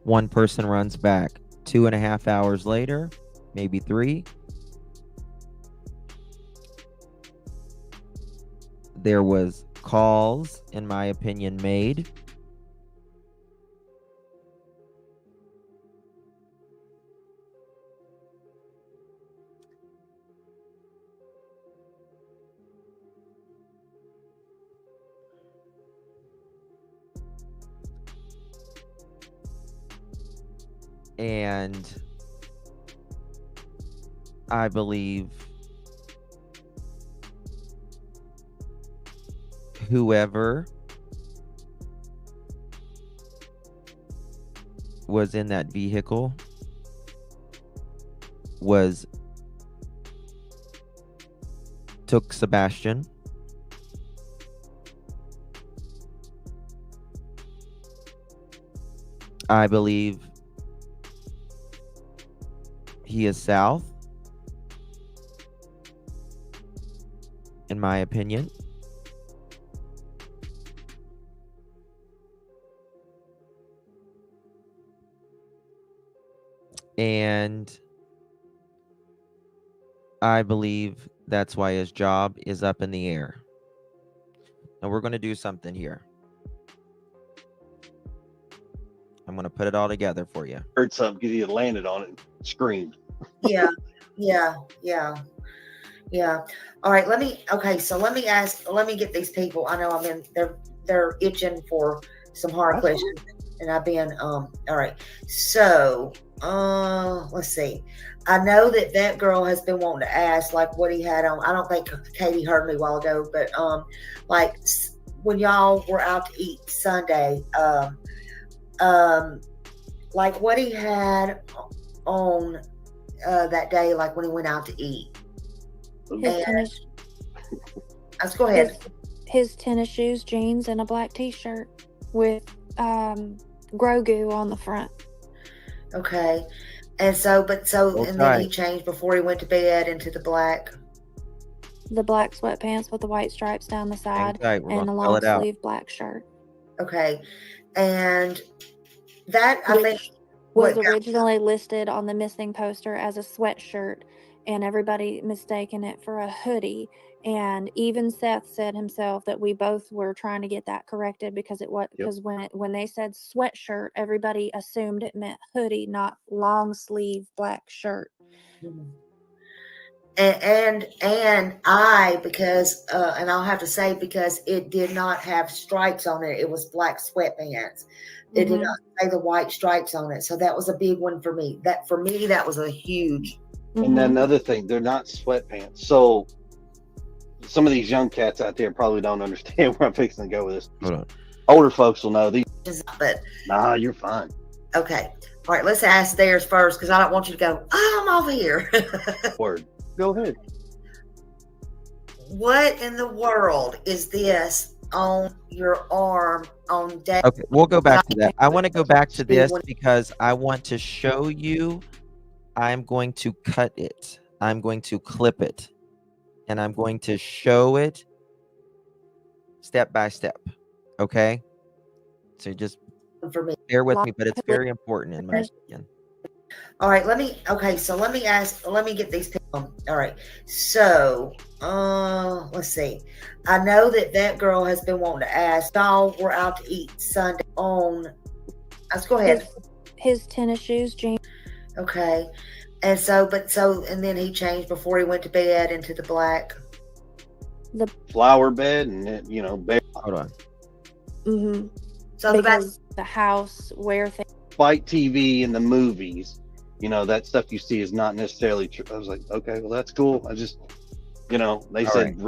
One person runs back 2.5 hours later, maybe 3. There was calls, in my opinion, made. And I believe whoever was in that vehicle took Sebastian, I believe he is south, in my opinion. And I believe that's why his job is up in the air. Now we're going to do something here. I'm going to put it all together for you. Heard something because he had landed on it and screamed. Yeah. All right, let me get these people. I know they're itching for some hard questions. And I've been all right. So let's see. I know that girl has been wanting to ask like what he had on. I don't think Katie heard me a while ago, but like when y'all were out to eat Sunday, like what he had on that day, like when he went out to eat. Let's go ahead. His tennis shoes, jeans, and a black t-shirt with Grogu on the front. Okay. And then he changed before he went to bed into the black sweatpants with the white stripes down the side and the long sleeve black shirt. Okay. And that I think was originally listed on the missing poster as a sweatshirt, and everybody mistaken it for a hoodie. And even Seth said himself that we both were trying to get that corrected because when they said sweatshirt, everybody assumed it meant hoodie, not long sleeve black shirt. Mm-hmm. And I because and I'll have to say because it did not have stripes on it. It was black sweatpants. It did not say the white stripes on it. So that was a big one for me. That was a huge And then Mhm. another thing, they're not sweatpants. So some of these young cats out there probably don't understand where I'm fixing to go with this. Hold on. Older folks will know these. But Nah, you're fine. okay. All right, let's ask theirs first because I don't want you to go, oh, I'm over here. Word. Go ahead. What in the world is this on your arm on day? Okay, we'll go back to that. I want to go back to this When- because I want to show you. I'm going to cut it. I'm going to clip it. And I'm going to show it step by step. Okay? So just For me. bear with me, but it's very important in my opinion. All right, let me get these people. All right. So, let's see. I know that girl has been wanting to ask. Y'all were out to eat Sunday on. Let's go ahead. His tennis shoes, jeans. Okay. And and then he changed before he went to bed into the black. Flower bed and bed. Hold on. Mm-hmm. So Because the house where things. Fight TV and the movies, that stuff you see is not necessarily true. I was like, okay, well that's cool. I just, they said,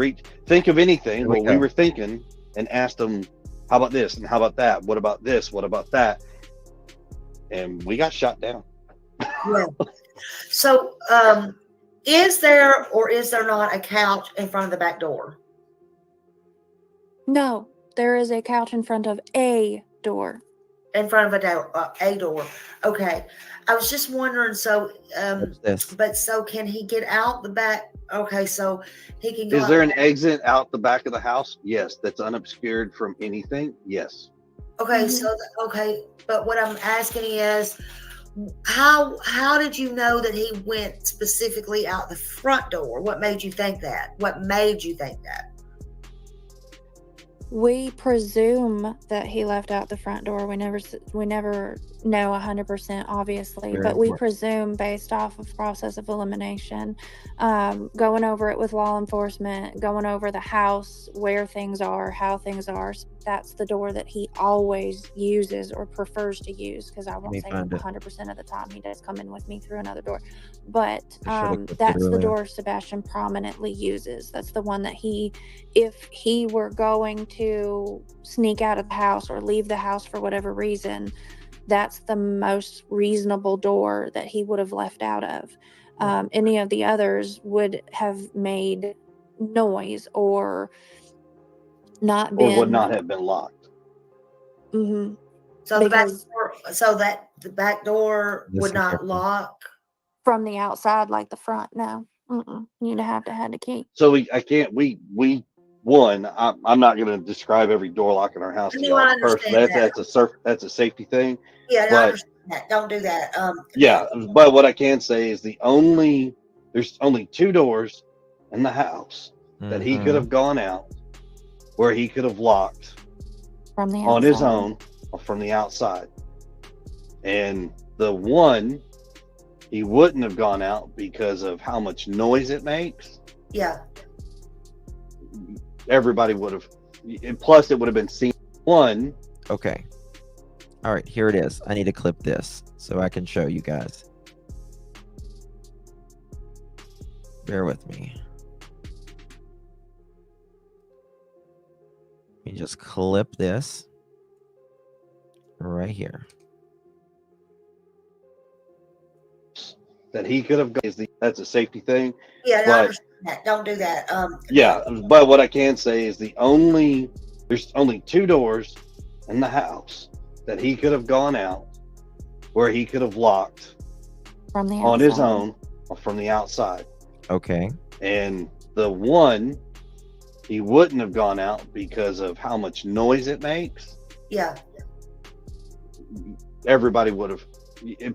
think of anything. Well, we were thinking and asked them, how about this and how about that? What about this? What about that? And we got shot down. yeah. So, is there or is there not a couch in front of the back door? No, there is a couch in front of a door. In front of a door. Okay. I was just wondering. So, What's this? but so can he get out the back? Okay, so he can go. Is there an exit out the back of the house? Yes. That's unobscured from anything. Yes. Okay, so but what I'm asking is, how did you know that he went specifically out the front door? What made you think that? We presume that he left out the front door. We never know 100%, obviously, Very but we important. presume based off of process of elimination, going over it with law enforcement, going over the house, where things are, how things are. That's the door that he always uses or prefers to use, because I won't say 100% of the time he does come in with me through another door, but that's the door Sebastian prominently uses. That's the one that if he were going to sneak out of the house or leave the house for whatever reason, that's the most reasonable door that he would have left out of. Any of the others would have made noise or not been, or would not have been locked. Mm-hmm. So the back door would not lock from the outside like the front. No, you'd have to have a key. So I'm not going to describe every door lock in our house. No, I understand that's a safety thing. Yeah, I understand that. Don't do that. Yeah, but what I can say is there's only two doors in the house that he could have gone out, where he could have locked from the outside. On his own or from the outside. And the one he wouldn't have gone out because of how much noise it makes. Yeah. Everybody would have, plus it would have been seen. One. Okay. All right, here it is. I need to clip this so I can show you guys. Bear with me. Let me just clip this right here. That he could have got that's a safety thing. Yeah, I understand that. Don't do that. Yeah, but what I can say is there's only two doors in the house that he could have gone out, where he could have locked from the outside. On his own or from the outside. Okay. And the one he wouldn't have gone out because of how much noise it makes. Yeah. Everybody would have,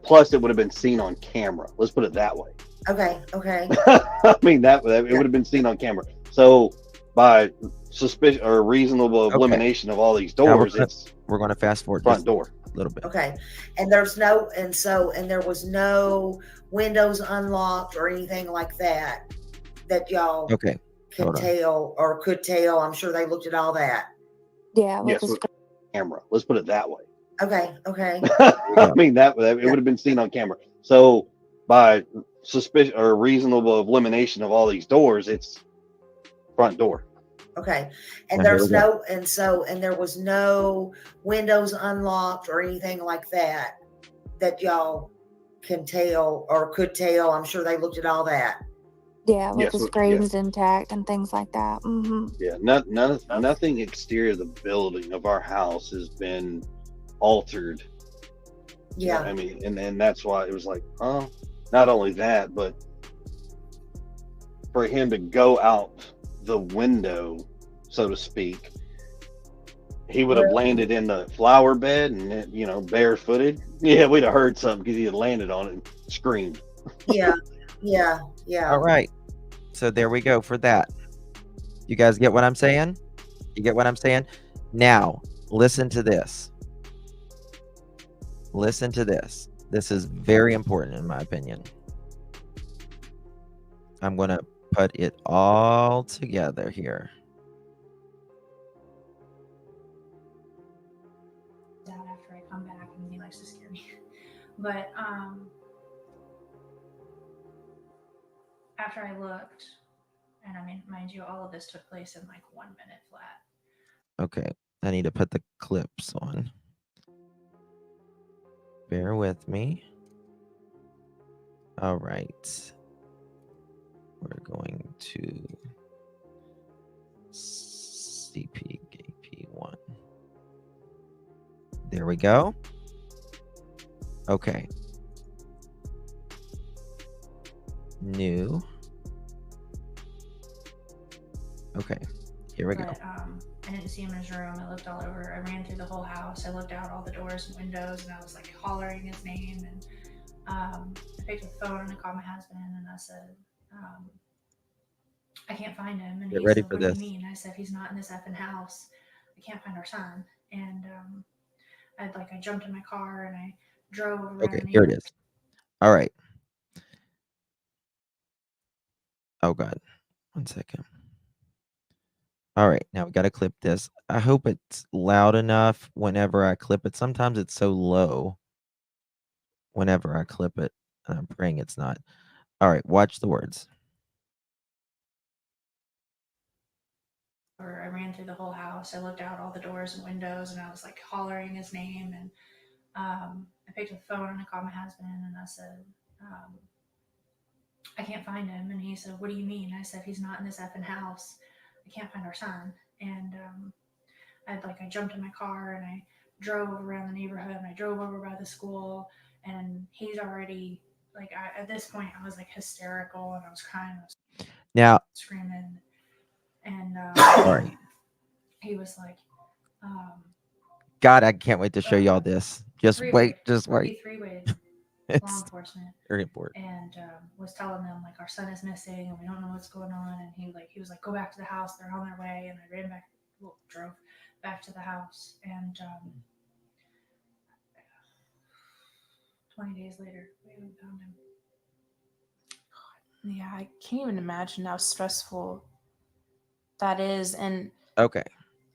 plus it would have been seen on camera. Let's put it that way. Okay. I mean, it would have been seen on camera. So by suspicion or reasonable elimination of all these doors, we're going to fast forward front door a little bit. Okay. And there was no windows unlocked or anything like that y'all can tell or could tell. I'm sure they looked at all that. Yeah. Yes. Camera. Let's put it that way. Okay. I mean, it would have been seen on camera. So by suspicion or reasonable elimination of all these doors, it's front door. Okay. And Now, here we there's go. no, and there was no windows unlocked or anything like that that y'all can tell or could tell. I'm sure they looked at all that. Yeah, with Yes, the yeah, screens intact and things like that. yeah. Nothing exterior of the building of our house has been altered. Yeah. I mean, and that's why it was like, oh, not only that, but for him to go out the window, so to speak, he would have landed in the flower bed and barefooted. Yeah, we'd have heard something because he had landed on it and screamed. Yeah. Yeah. Yeah. All right. So there we go for that. You guys get what I'm saying? You get what I'm saying? Now, listen to this. Listen to this. This is very important in my opinion. I'm going to put it all together here. After I come back, and he likes to scare me. But after I looked, and I mean, mind you, all of this took place in like 1 minute flat. Okay. I need to put the clips on. Bear with me. All right. We're going to CPKP1. There we go. Okay. New. Okay. Here we go. But I didn't see him in his room. I looked all over. I ran through the whole house. I looked out all the doors and windows, and I was like hollering his name. And I picked up the phone and I called my husband, and I said, I can't find him. And Get he ready said, for what do this. you mean? I said, he's not in this effing house. I can't find our son. And I jumped in my car and I drove around. Okay, here it is. All right. Oh God. 1 second. All right, now we got to clip this. I hope it's loud enough whenever I clip it. Sometimes it's so low whenever I clip it. And I'm praying it's not. All right, watch the words. I ran through the whole house. I looked out all the doors and windows, and I was like hollering his name. And I picked up the phone and I called my husband, and I said, I can't find him. And he said, what do you mean? I said, he's not in this effing house. I can't find our son. And I jumped in my car and I drove around the neighborhood, and I drove over by the school, and he's already at this point I was like hysterical, and I was crying, I was Now, screaming, and sorry. he was like, God, I can't wait to show y'all this. Just three-way. wait, just He wait. three-wayed law It's enforcement very important. and was telling them like our son is missing and we don't know what's going on. And he was like, go back to the house, they're on their way. And I ran back, drove back to the house, and 20 days later we haven't found him. Yeah, I can't even imagine how stressful that is. And Okay.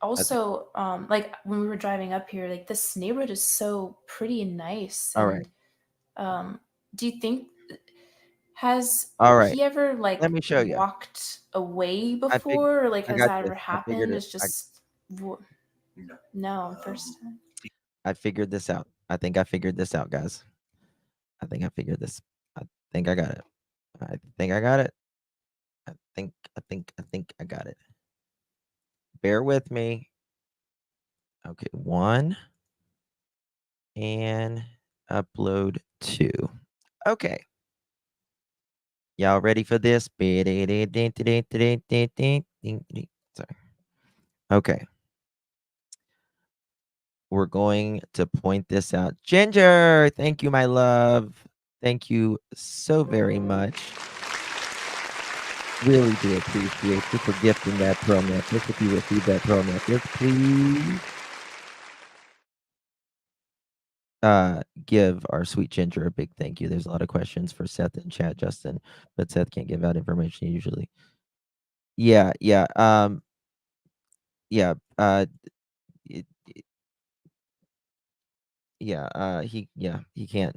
also, like when we were driving up here, like this neighborhood is so pretty and nice. All And do you think All right. he ever like Let me show you. walked away I before? Or like I has got that this. ever I figured happened? it. It's just no, first time. I figured this out. I think I figured this out, guys. I think I figured this. I think I got it. I think I got it. I think I got it. Bear with me. Okay, 1 and upload 2. Okay. Y'all ready for this? Sorry. Okay. We're going to point this out. Ginger, thank you, my love. Thank you so very much. Really do appreciate you for gifting that pearl necklace. If you receive that pearl necklace, please give our sweet Ginger a big thank you. There's a lot of questions for Seth in chat, Justin, but Seth can't give out information usually. Yeah, yeah, yeah, it, yeah, he can't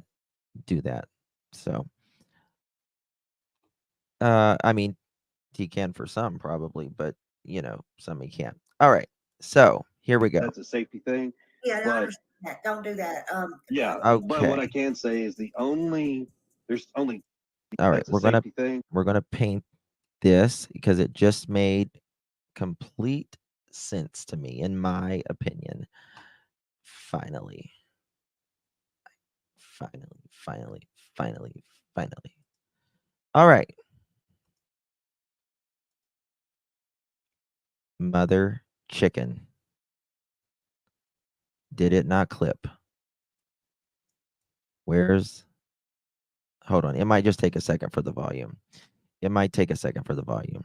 do that. So I mean, he can for some probably, but some he can't. All right. So here we go. That's a safety thing. Yeah, I But understand that. Don't do that. yeah, but what I Okay. can say is there's only All right. that's a safety thing. We're gonna paint this because it just made complete sense to me, in my opinion. Finally. Finally, finally, finally, finally. All right. Mother chicken. Did it not clip? Where's Hold on. It might just take a second for the volume. It might take a second for the volume.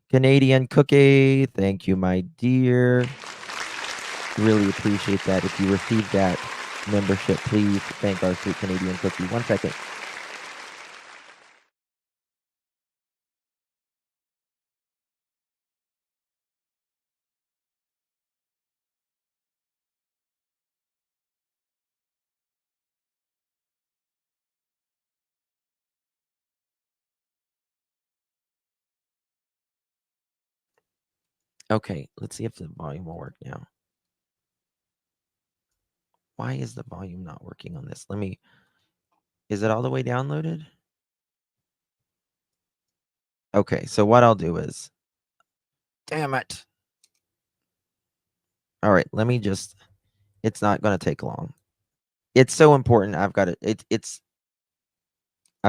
Canadian Cookie, thank you, my dear. Really appreciate that. If you received that membership, please thank our sweet Canadian Cookie. 1 second. Okay, let's see if the volume will work now. Why is the volume not working on this? Is it all the way downloaded? Okay, so what I'll do is, damn it. All right, it's not going to take long. It's so important. I've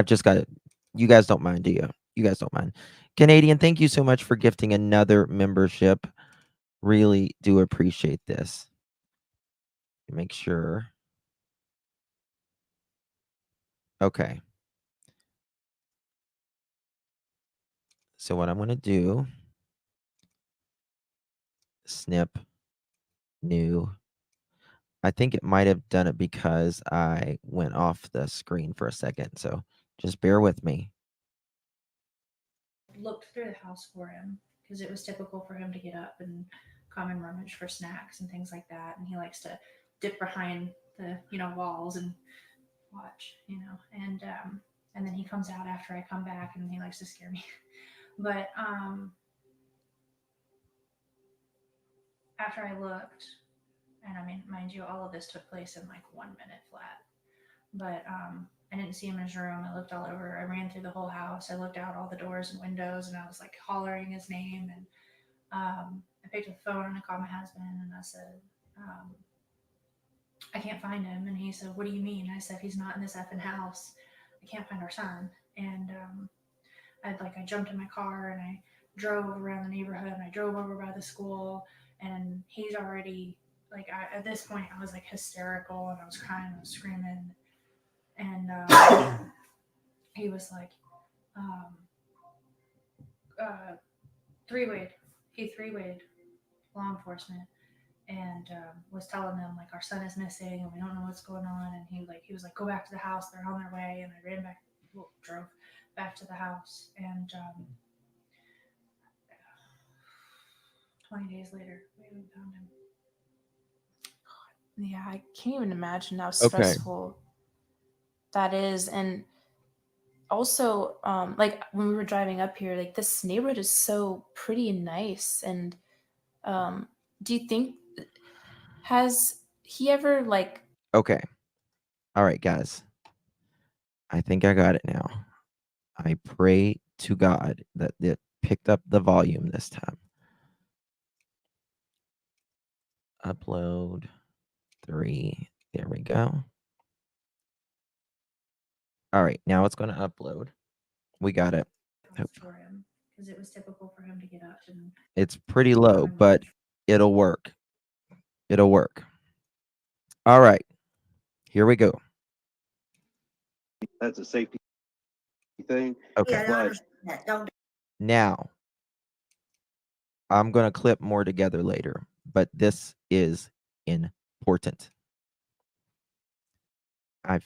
just got it. You guys don't mind, do you? You guys don't mind. Canadian, thank you so much for gifting another membership. Really do appreciate this. Make sure. Okay. So what I'm going to do, snip, new. I think it might have done it because I went off the screen for a second. So just bear with me. Looked through the house for him because it was typical for him to get up and come and rummage for snacks and things like that. And he likes to dip behind the walls and watch, and then he comes out after I come back and he likes to scare me. But after I looked, and I mean, mind you, all of this took place in like 1 minute flat. But I didn't see him in his room. I looked all over. I ran through the whole house. I looked out all the doors and windows, and I was like hollering his name. And I picked up the phone and I called my husband, and I said, I can't find him. And he said, what do you mean? I said, he's not in this effing house. I can't find our son. And I jumped in my car and I drove around the neighborhood and I drove over by the school, and he's already at this point I was like hysterical and I was crying, I was screaming, and he was like, three-wayed. He three-wayed law enforcement and was telling them like our son is missing and we don't know what's going on. And he was like, go back to the house, they're on their way. And I drove back to the house, and 20 days later we found him. Yeah, I can't even imagine how Okay. stressful that is. And also, like when we were driving up here, like this neighborhood is so pretty and nice. And do you think, has he ever like Okay. All right, guys. I think I got it now. I pray to God that it picked up the volume this time. Upload 3. There we go. All right, now it's going to upload. We got it. For him because it was typical for him to get up and It's pretty low, but it'll work. It'll work. All right, here we go. That's a safety thing. Okay. Yeah, I understand that. Don't. Now, I'm going to clip more together later, but this is important. And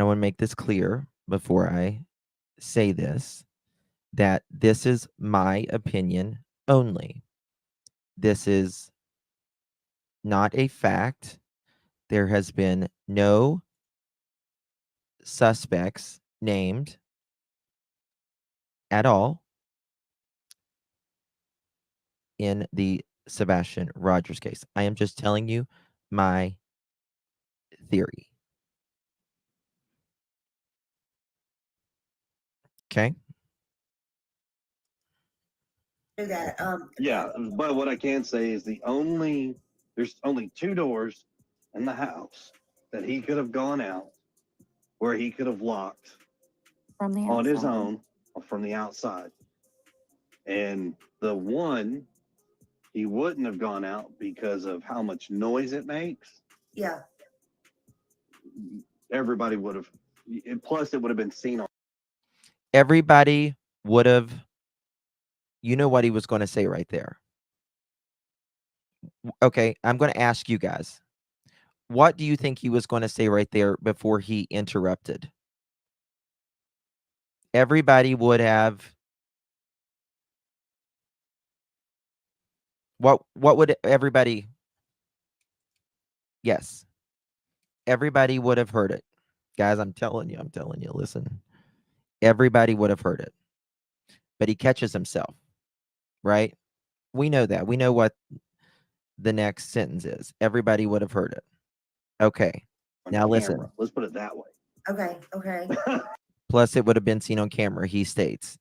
I want to make this clear before I say this, that this is my opinion only. This is not a fact. There has been no suspects named at all in the Sebastian Rogers case. I am just telling you my theory. Okay. Do that. Yeah, but what I can say is there's only two doors in the house that he could have gone out where he could have locked From the on his outside. own or from the outside. And the one he wouldn't have gone out because of how much noise it makes. Yeah. Everybody would have, plus it would have been seen on. Everybody would have, you know what he was going to say right there. Okay, I'm going to ask you guys. What do you think he was going to say right there before he interrupted? Everybody would have. What would everybody? Yes. Everybody would have heard it. Guys, I'm telling you, listen. Everybody would have heard it. But he catches himself, right? We know that. We know what the next sentence is. Everybody would have heard it. Okay. Now listen. Camera. Let's put it that way. Okay. Okay. Plus, it would have been seen on camera, he states.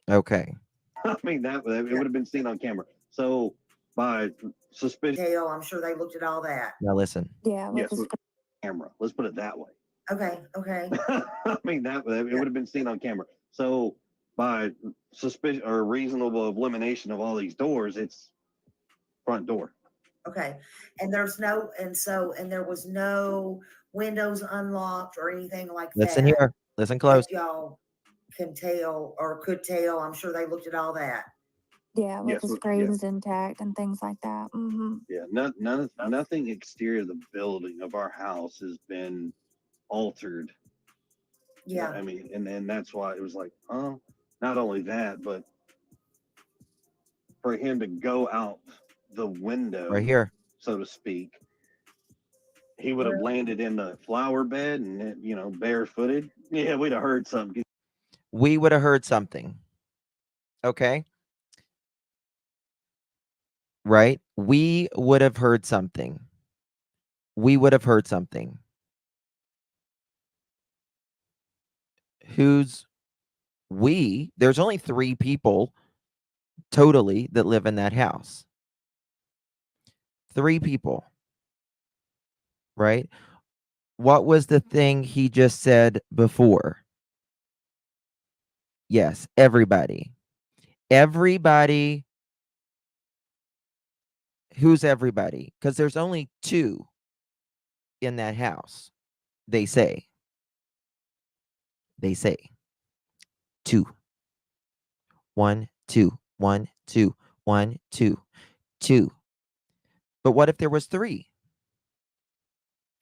Okay. I mean, it would have been seen on camera. So, by suspicion. Tail, I'm sure they looked at all that. Now listen. Yeah. Yes, camera. Let's put it that way. Okay. Okay. I mean, it would have been seen on camera. So, by suspicion or reasonable elimination of all these doors, it's front door. Okay. And there was no windows unlocked or anything like Listen that. here. Listen close. That y'all can tell or could tell. I'm sure they looked at all that. Yeah, with Yes, the screens intact and things like that. Mm-hmm. Yeah, nothing exterior of the building of our house has been altered. Yeah. I mean, and that's why it was like, oh, not only that, but for him to go out the window, Right here. so to speak, he would have landed in the flower bed and, barefooted. Yeah, we'd have heard something. We would have heard something. Okay. Right? We would have heard something. We would have heard something. Who's we? There's only 3 people totally that live in that house. 3 people. Right? What was the thing he just said before? Yes, everybody. Everybody. Who's everybody? Because there's only 2 in that house. They say. They say. 2. 1, 2, 1, 2, 1, 2, 2. But what if there was 3?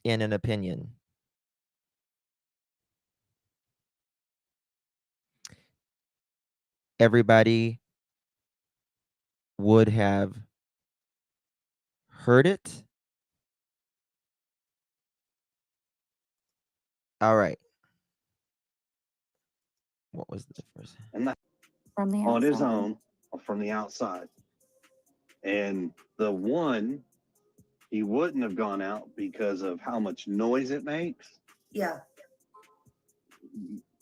In an opinion. Everybody would have heard it. All right. What was the first? And that From the on his outside. own or from the outside. And the one, he wouldn't have gone out because of how much noise it makes. Yeah.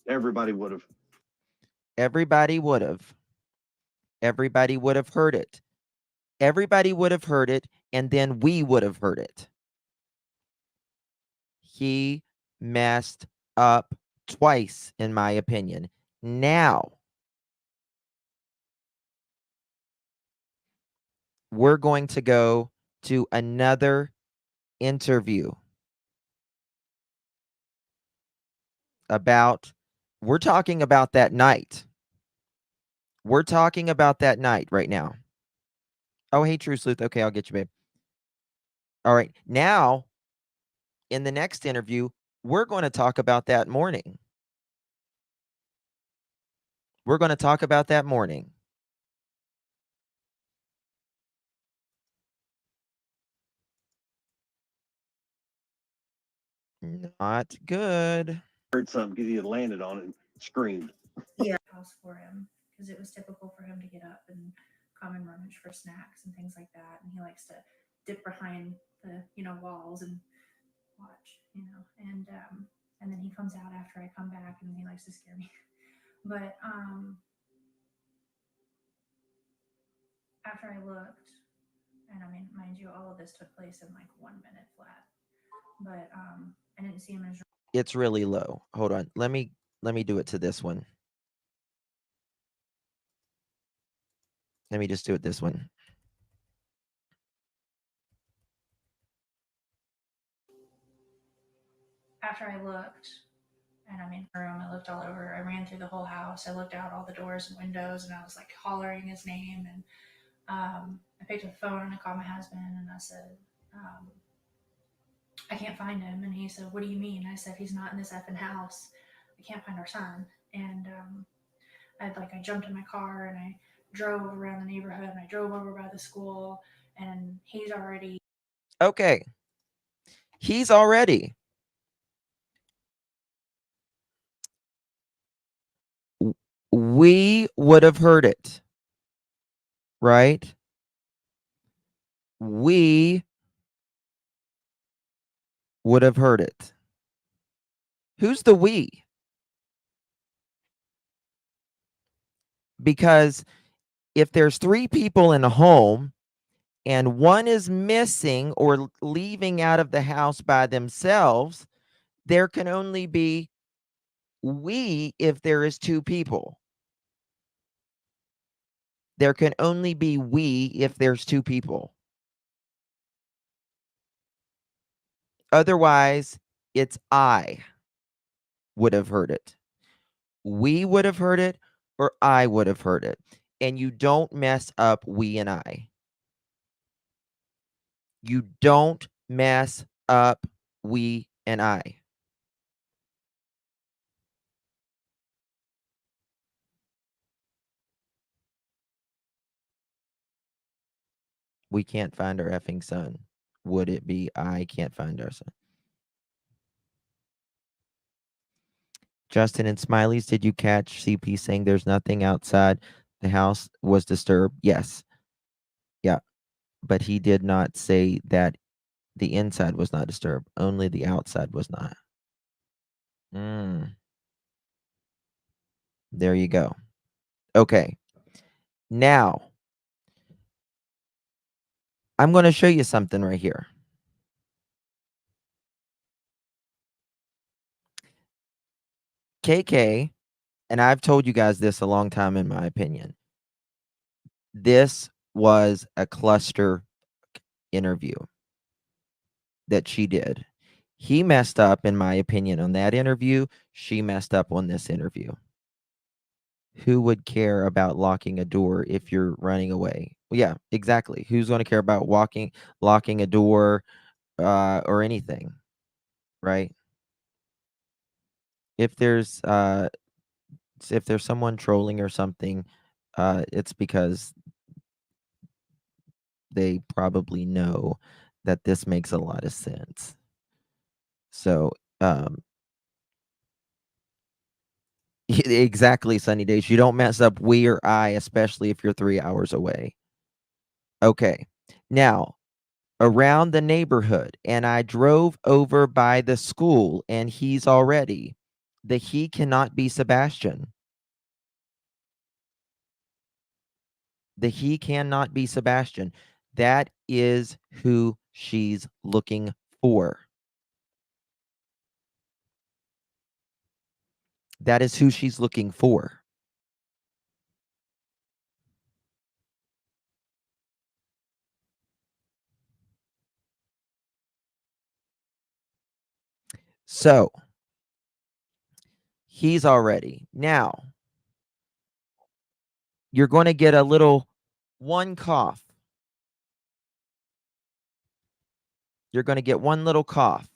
Everybody would have. Everybody would have. Everybody would have heard it. Everybody would have heard it, and then we would have heard it. He messed up twice, in my opinion. Now, we're going to go to another interview we're talking about that night. We're talking about that night right now. Oh, hey, True Sleuth. Okay, I'll get you, babe. All right. Now, in the next interview, we're going to talk about that morning. We're going to talk about that morning. Not good. Heard something because he had landed on it and screamed. House for him because it was typical for him to get up and come and rummage for snacks and things like that. And he likes to dip behind the walls and watch, and then he comes out after I come back and he likes to scare me. But after I looked, and I mean, mind you, all of this took place in like 1 minute flat. But I didn't see him as It's really low. Hold on. Let me do it to this one. Let me just do it this one. after I looked, and I'm in the room, I looked all over. I ran through the whole house. I looked out all the doors and windows, and I was like hollering his name. And I picked up the phone and I called my husband, and I said, I can't find him. And he said, what do you mean? I said, he's not in this effing house. I can't find our son. And I jumped in my car and I drove around the neighborhood and I drove over by the school, and he's already Okay. He's already. We would have heard it. Right? We would have heard it. Who's the we? Because if there's 3 people in a home and one is missing or leaving out of the house by themselves, there can only be we if there is 2 people. There can only be we if there's 2 people. Otherwise, it's I would have heard it. We would have heard it, or I would have heard it. And you don't mess up we and I. You don't mess up we and I. We can't find our effing son. Would it be I can't find our son? Justin and Smileys, did you catch CP saying there's nothing outside the house was disturbed? Yes. Yeah. But he did not say that the inside was not disturbed. Only the outside was not. There you go. Okay. Now, I'm going to show you something right here. KK, and I've told you guys this a long time in my opinion. This was a cluster interview that she did. He messed up, in my opinion, on that interview. She messed up on this interview. Who would care about locking a door if you're running away? Well, yeah, exactly. Who's going to care about locking a door or anything, right? If there's someone trolling or something, it's because they probably know that this makes a lot of sense. So, exactly, Sunny Days. You don't mess up we or I, especially if you're 3 hours away. Okay. Now, around the neighborhood, and I drove over by the school, and he's already. The he cannot be Sebastian. The he cannot be Sebastian. That is who she's looking for. That is who she's looking for. So, he's already. Now, you're going to get a little one cough. You're going to get one little cough.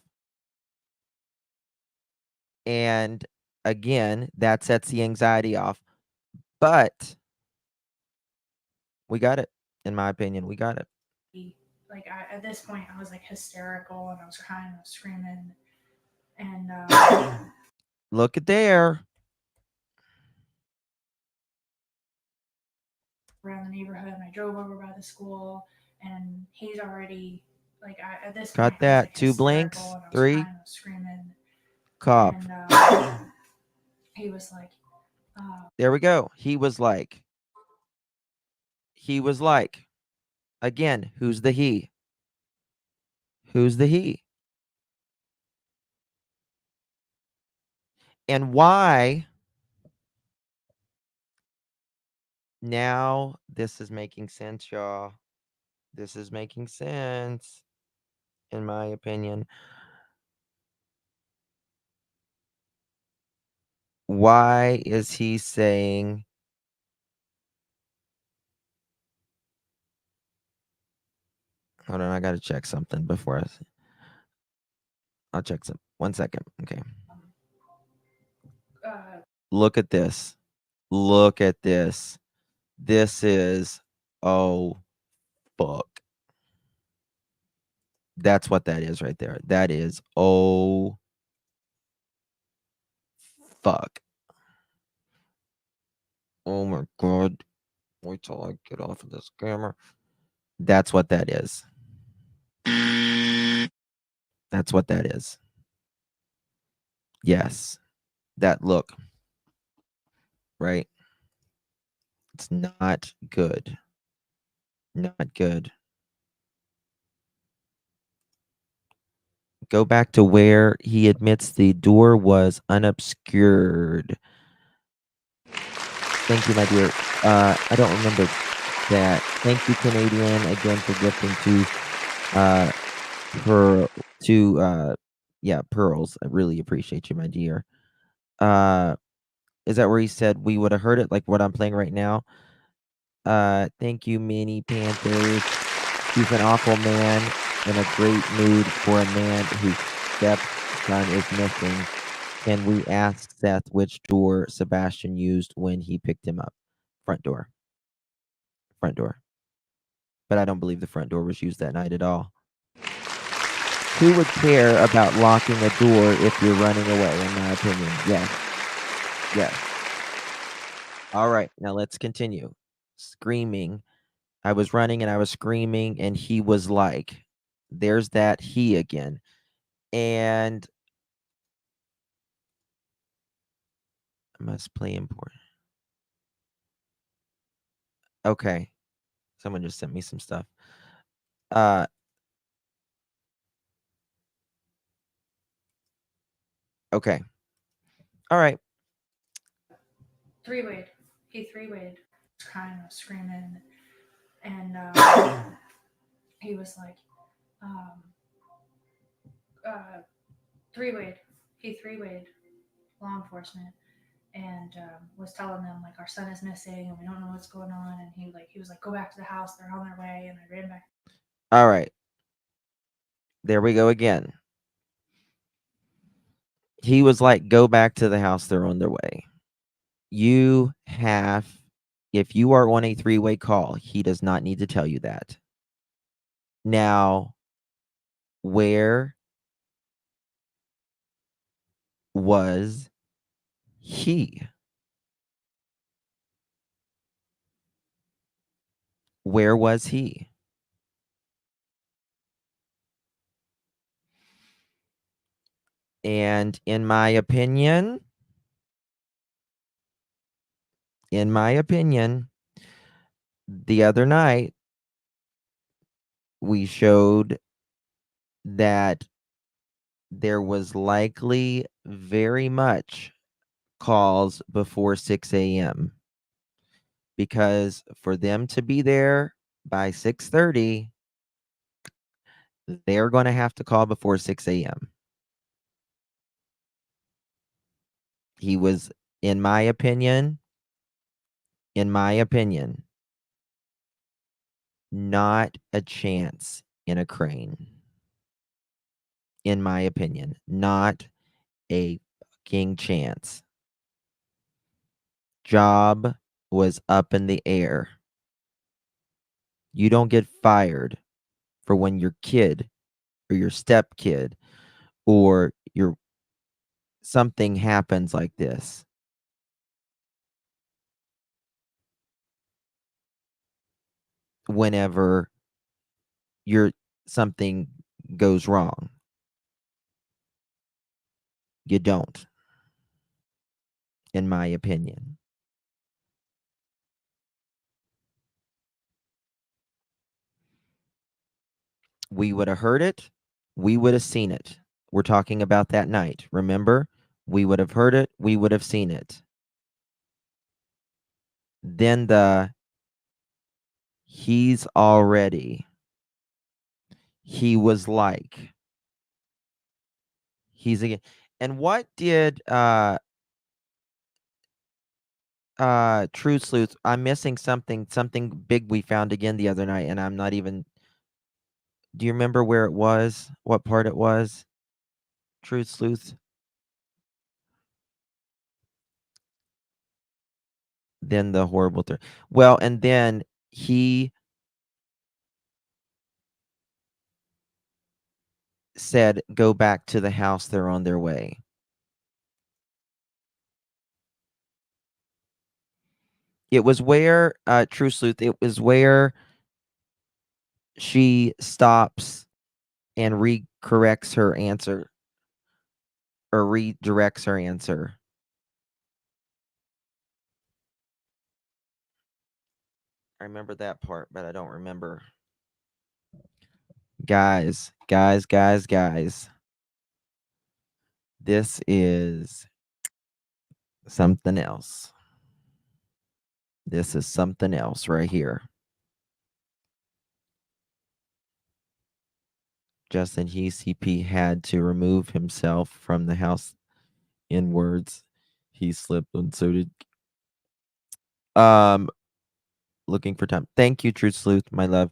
And again, that sets the anxiety off. But we got it. In my opinion, we got it. at this point I was like hysterical and I was crying, I was screaming, and Look at there. around the neighborhood, and I drove over by the school, and he's already like at this Cut point he was that. like 2 hysterical, blinks. and I was 3. crying, I was screaming, Cough. and he was like, There we go. He was like. He was like. Again, who's the he? Who's the he? And why? Now this is making sense, y'all. This is making sense, in my opinion. Why is he saying hold on, I gotta check something before I'll check some 1 second. Okay. Look at this. Look at this. This is oh fuck. That's what that is right there. That is oh fuck. Oh my god. Wait till I get off of this camera. That's what that is. That's what that is. Yes. That look. Right? It's not good. Not good. Go back to where he admits the door was unobscured. Thank you, my dear. I don't remember that. Thank you, Canadian, again for gifting pearls. I really appreciate you, my dear. Is that where he said we would have heard it, like what I'm playing right now? Thank you, Mini Panthers. He's an awful man in a great mood for a man whose stepson is missing. Can we ask Seth which door Sebastian used when he picked him up? Front door. Front door. But I don't believe the front door was used that night at all. Who would care about locking a door if you're running away, in my opinion? Yes. Yes. All right, now let's continue. Screaming. I was running and I was screaming, and he was like, there's that he again. And I must play important. Okay. Someone just sent me some stuff. Okay. All right. three-wayed. He three-wayed, crying, I was screaming, and he was like, three-wayed. He three-wayed law enforcement, and was telling them like our son is missing and we don't know what's going on. And he was like, go back to the house. They're on their way. And I ran back. All right. There we go again. He was like, go back to the house. They're on their way. You have, if you are on a 3-way call, he does not need to tell you that. Now, where was he? Where was he? And in my opinion, the other night, we showed that there was likely very much calls before 6 a.m. because for them to be there by 6:30, they're going to have to call before 6 a.m. He was, in my opinion, not a chance in a crane. In my opinion, not a fucking chance. Job was up in the air. You don't get fired for when your kid or your stepkid or your something happens like this. Whenever something goes wrong. You don't, in my opinion. We would have heard it. We would have seen it. We're talking about that night. Remember? We would have heard it. We would have seen it. Then he was like, he's again. And what did True Sleuth, I'm missing something big we found again the other night, and I'm not even, do you remember where it was? What part it was? True Sleuth? Then the horrible thing. Well, and then he said, go back to the house, they're on their way. It was where, True Sleuth, it was where she stops and recorrects her answer or redirects her answer. I remember that part, but I don't remember. Guys. This is something else. This is something else right here. Justin CP had to remove himself from the house. In words, he slipped, and so did. Looking for time. Thank you, Truth Sleuth, my love.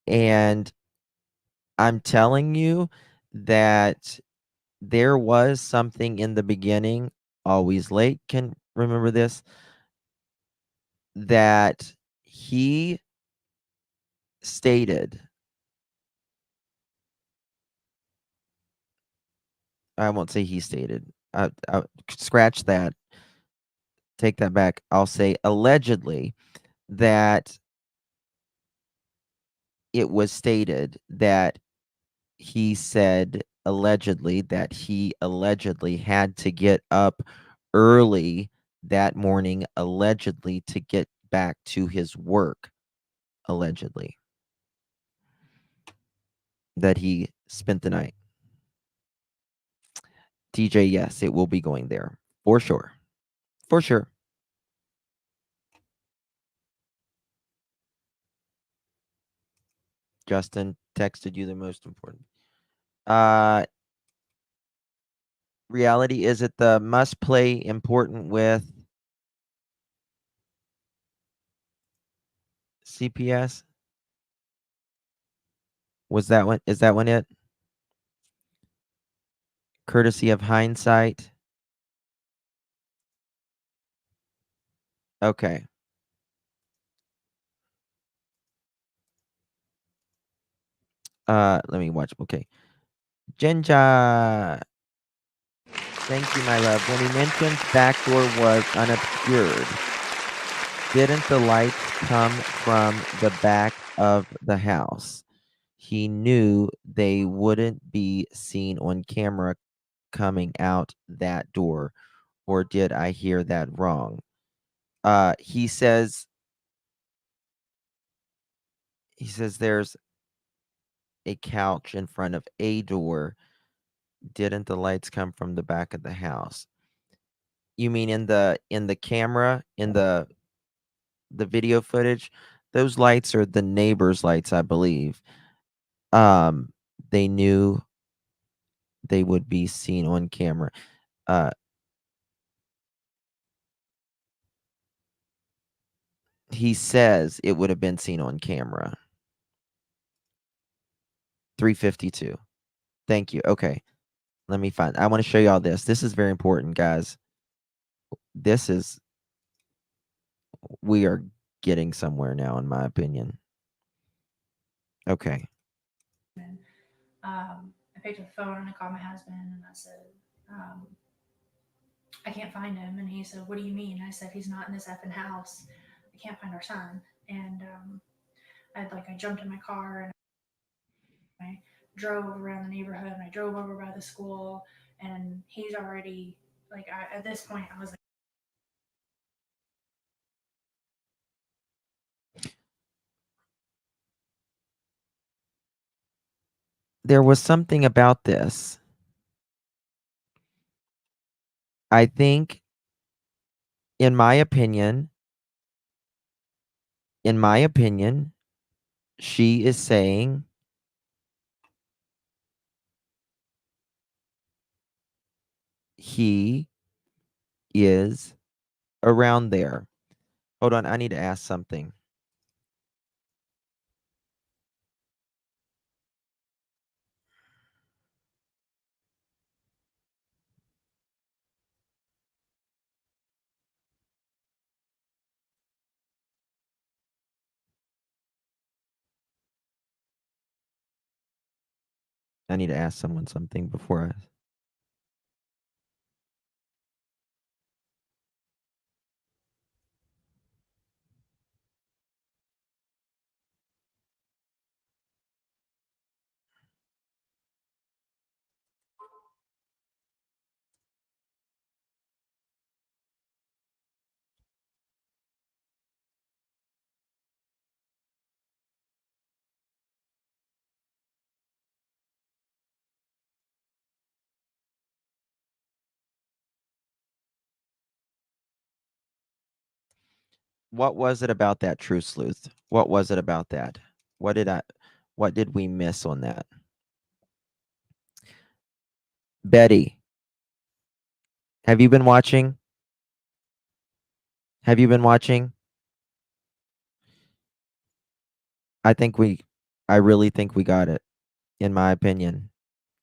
And I'm telling you that there was something in the beginning. Always late. Can remember this. That he stated. I won't say he stated. Scratch that. Take that back. I'll say allegedly that it was stated that he said allegedly that he allegedly had to get up early that morning, allegedly to get back to his work, allegedly. That he spent the night. TJ, yes, it will be going there. For sure. For sure. Justin texted you the most important. Reality, is it the must play important with CPS? Was that one? Is that one it? Courtesy of hindsight. Okay. Let me watch. Okay. Jenja. Thank you, my love. When he mentioned back door was unobscured, didn't the lights come from the back of the house? He knew they wouldn't be seen on camera coming out that door, or did I hear that wrong? He says there's a couch in front of a door. Didn't the lights come from the back of the house? You mean in the camera, in the video footage? Those lights are the neighbor's lights, I believe. They knew they would be seen on camera. He says it would have been seen on camera. 352. Thank you. Okay. Let me find. I want to show you all this. This is very important, guys. We are getting somewhere now, in my opinion. Okay. And I picked up the phone and I called my husband and I said, um, I can't find him. And he said, what do you mean? I said, he's not in this effing house. I can't find our son. And I jumped in my car and I drove around the neighborhood and I drove over by the school and he's already at this point I was like, There was something about this. I think, in my opinion, she is saying he is around there. Hold on, I need to ask something. I need to ask someone something before I. What was it about that, True Sleuth? What was it about that? What did we miss on that? Betty, have you been watching? Have you been watching? I really think we got it, in my opinion.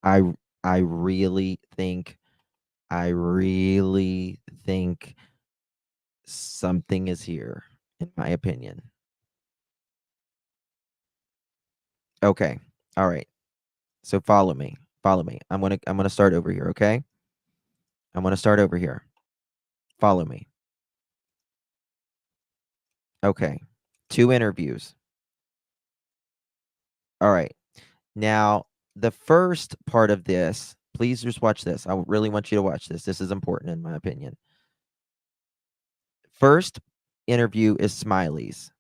I I really think I really think something is here, in my opinion. Okay. All right. So follow me. Follow me. I'm gonna start over here, okay? I'm gonna start over here. Follow me. Okay. 2 interviews. All right. Now, the first part of this, please just watch this. I really want you to watch this. This is important, in my opinion. First interview is Smiley's.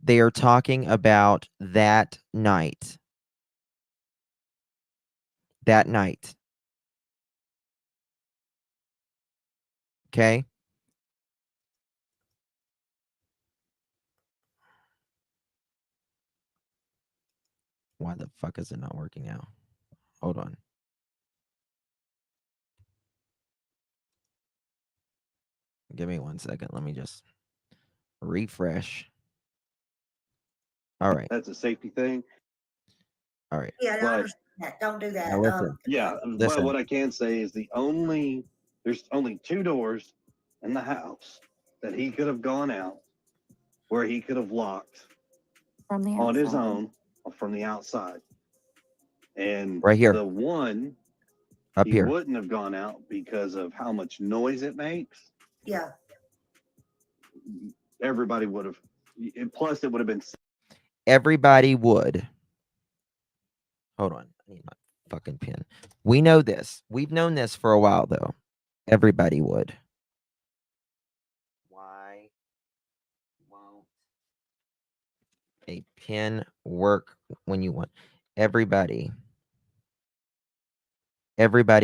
They are talking about that night. That night. Okay? Why the fuck is it not working now? Hold on. Give me 1 second. Let me just refresh. All right. That's a safety thing. All right. Yeah, I But understand that. Don't do that. Now listen. yeah, but Listen. what I can say is there's only 2 doors in the house that he could have gone out where he could have locked From the on his outside. own from the outside. And Right here. the one Up he here. wouldn't have gone out because of how much noise it makes. Yeah. Everybody would have, plus it would have been. Everybody would. Hold on. I need my fucking pen. We know this. We've known this for a while, though. Everybody would. Why won't a pen work when you want? Everybody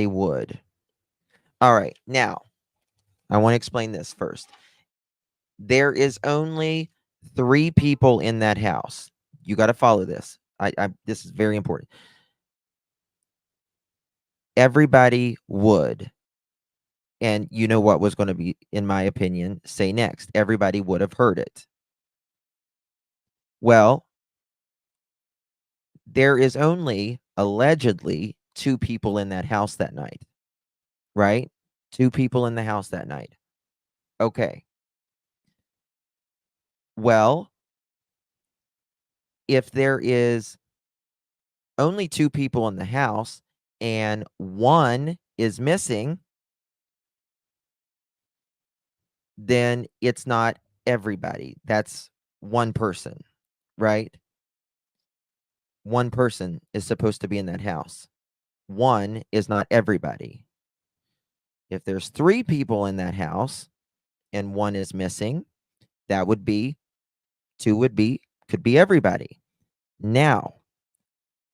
would. All right. Now, I want to explain this first. There is only 3 people in that house. You got to follow this. This is very important. Everybody would. And you know what was going to be, in my opinion, say next. Everybody would have heard it. Well, there is only allegedly 2 people in that house that night, right? 2 people in the house that night. Okay. Well, if there is only 2 people in the house and 1 is missing, then it's not everybody. That's 1 person, right? 1 person is supposed to be in that house. 1 is not everybody. If there's 3 people in that house and 1 is missing, that would be 2 would be could be everybody. Now,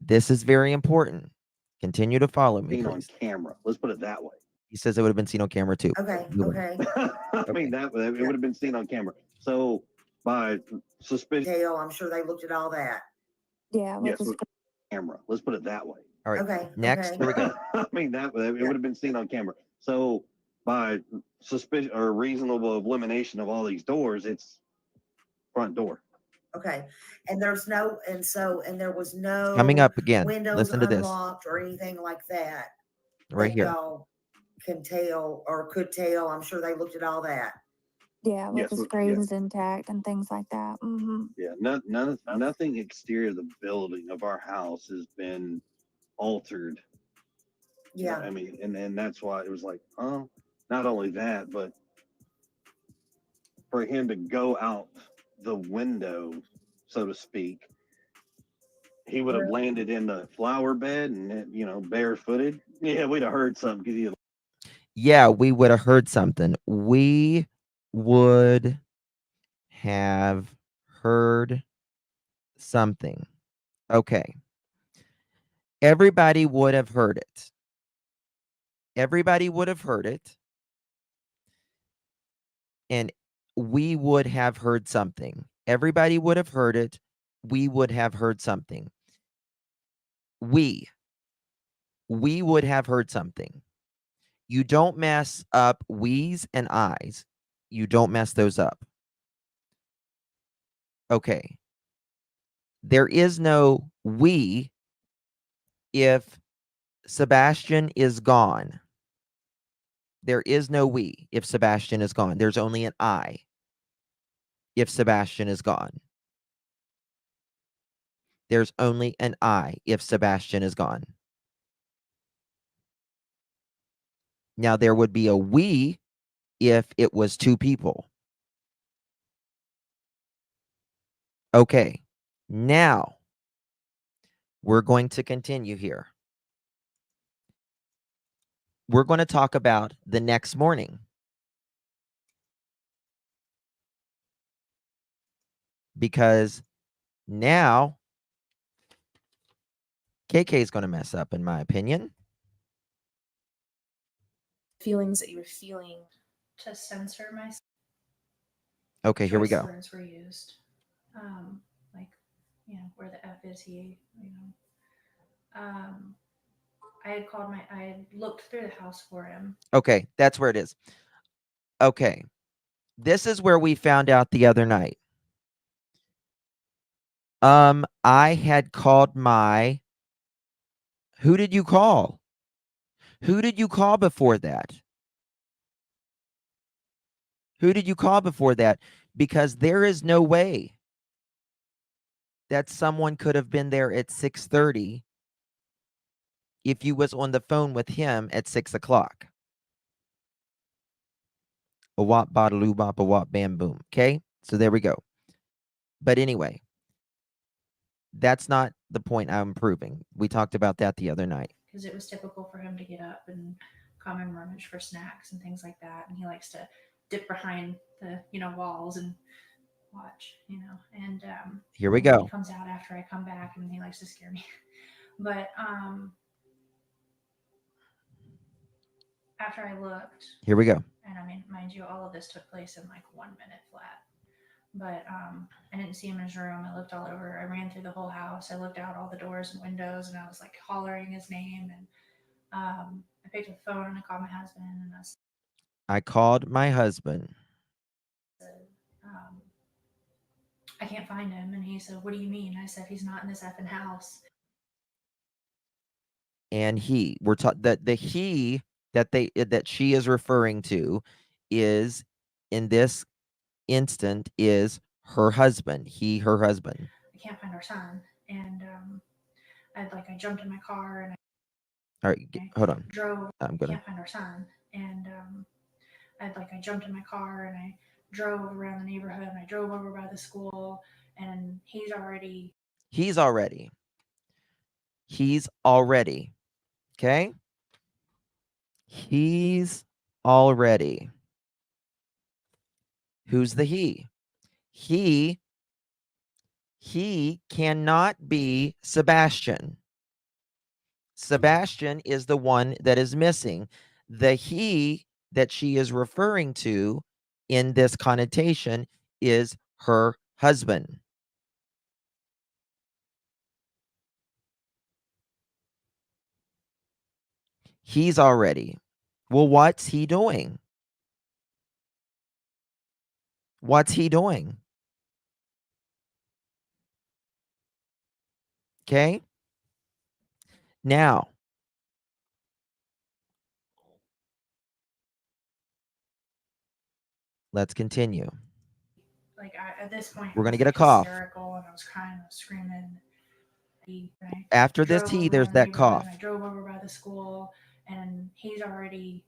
this is very important. Continue to follow me, Seen on please. camera. Let's put it that way. He says it would have been seen on camera too. Okay, Move on. okay. I mean, that it would have been seen on camera. So by suspicion, Tail, I'm sure they looked at all that. Yeah, with yes, the with camera. Let's put it that way. All right. Okay, Next, okay. here we go. I mean, that it would have been seen on camera. So by suspicion or reasonable elimination of all these doors, it's front door. Okay, and there's no, and so, and there was no Coming up again. windows Listen to this unlocked or anything like that right that here. y'all can tell or could tell. I'm sure they looked at all that. yeah, with Yes, the yeah. screens intact and things like that. Yeah, nothing exterior of the building of our house has been altered. Yeah, I mean, and that's why it was like, oh, not only that, but for him to go out the window, so to speak, he would have landed in the flower bed and barefooted. Yeah, we'd have heard something because Yeah, we would have heard something. We would have heard something. Okay. Everybody would have heard it. Everybody would have heard it. And we would have heard something. Everybody would have heard it. We would have heard something. We would have heard something. You don't mess up we's and I's. You don't mess those up. Okay. There is no we if Sebastian is gone. There is no we if Sebastian is gone. There's only an I if Sebastian is gone. There's only an I if Sebastian is gone. Now, there would be a we if it was 2 people. Okay. Now, we're going to continue here. We're going to talk about the next morning. Because now KK is going to mess up, in my opinion. Feelings that you were feeling to censor myself. Okay, here we Choice go. words were used. Like, where the F is he, I had looked through the house for him. Okay, that's where it is. Okay. This is where we found out the other night. I had called my. Who did you call? Who did you call before that? Who did you call before that? Because there is no way that someone could have been there at 6:30 if you was on the phone with him at 6 o'clock. A wop, badaloo, bop, a wop, bam, boom. Okay, so there we go. But anyway, that's not the point I'm proving. We talked about that the other night. Because it was typical for him to get up and come and rummage for snacks and things like that. And he likes to dip behind the, walls and watch, And Here we go. He comes out after I come back and he likes to scare me. But after I looked, here we go. And I mean, mind you, all of this took place in like 1 minute flat. But I didn't see him in his room. I looked all over. I ran through the whole house. I looked out all the doors and windows, and I was like hollering his name. And I picked up the phone and I called my husband. And I called my husband. Said, I can't find him. And he said, "What do you mean?" I said, "He's not in this effing house." And we're taught that the he that she is referring to is in this instant is her husband. Her husband. I can't find our son. And I jumped in my car and All right, hold on. drove. I'm gonna. Can't find our son, and I jumped in my car and I drove around the neighborhood and I drove over by the school, and he's already. He's already. He's already. Okay. He's already. Who's the he? He cannot be Sebastian. Sebastian is the one that is missing. The he that she is referring to in this connotation is her husband. He's already. Well, what's he doing? What's he doing? Okay. Now, let's continue. At this point, We're I going to was get a cough. hysterical and I was crying, I was screaming. After this he, there's that cough. I drove over by the school, and he's already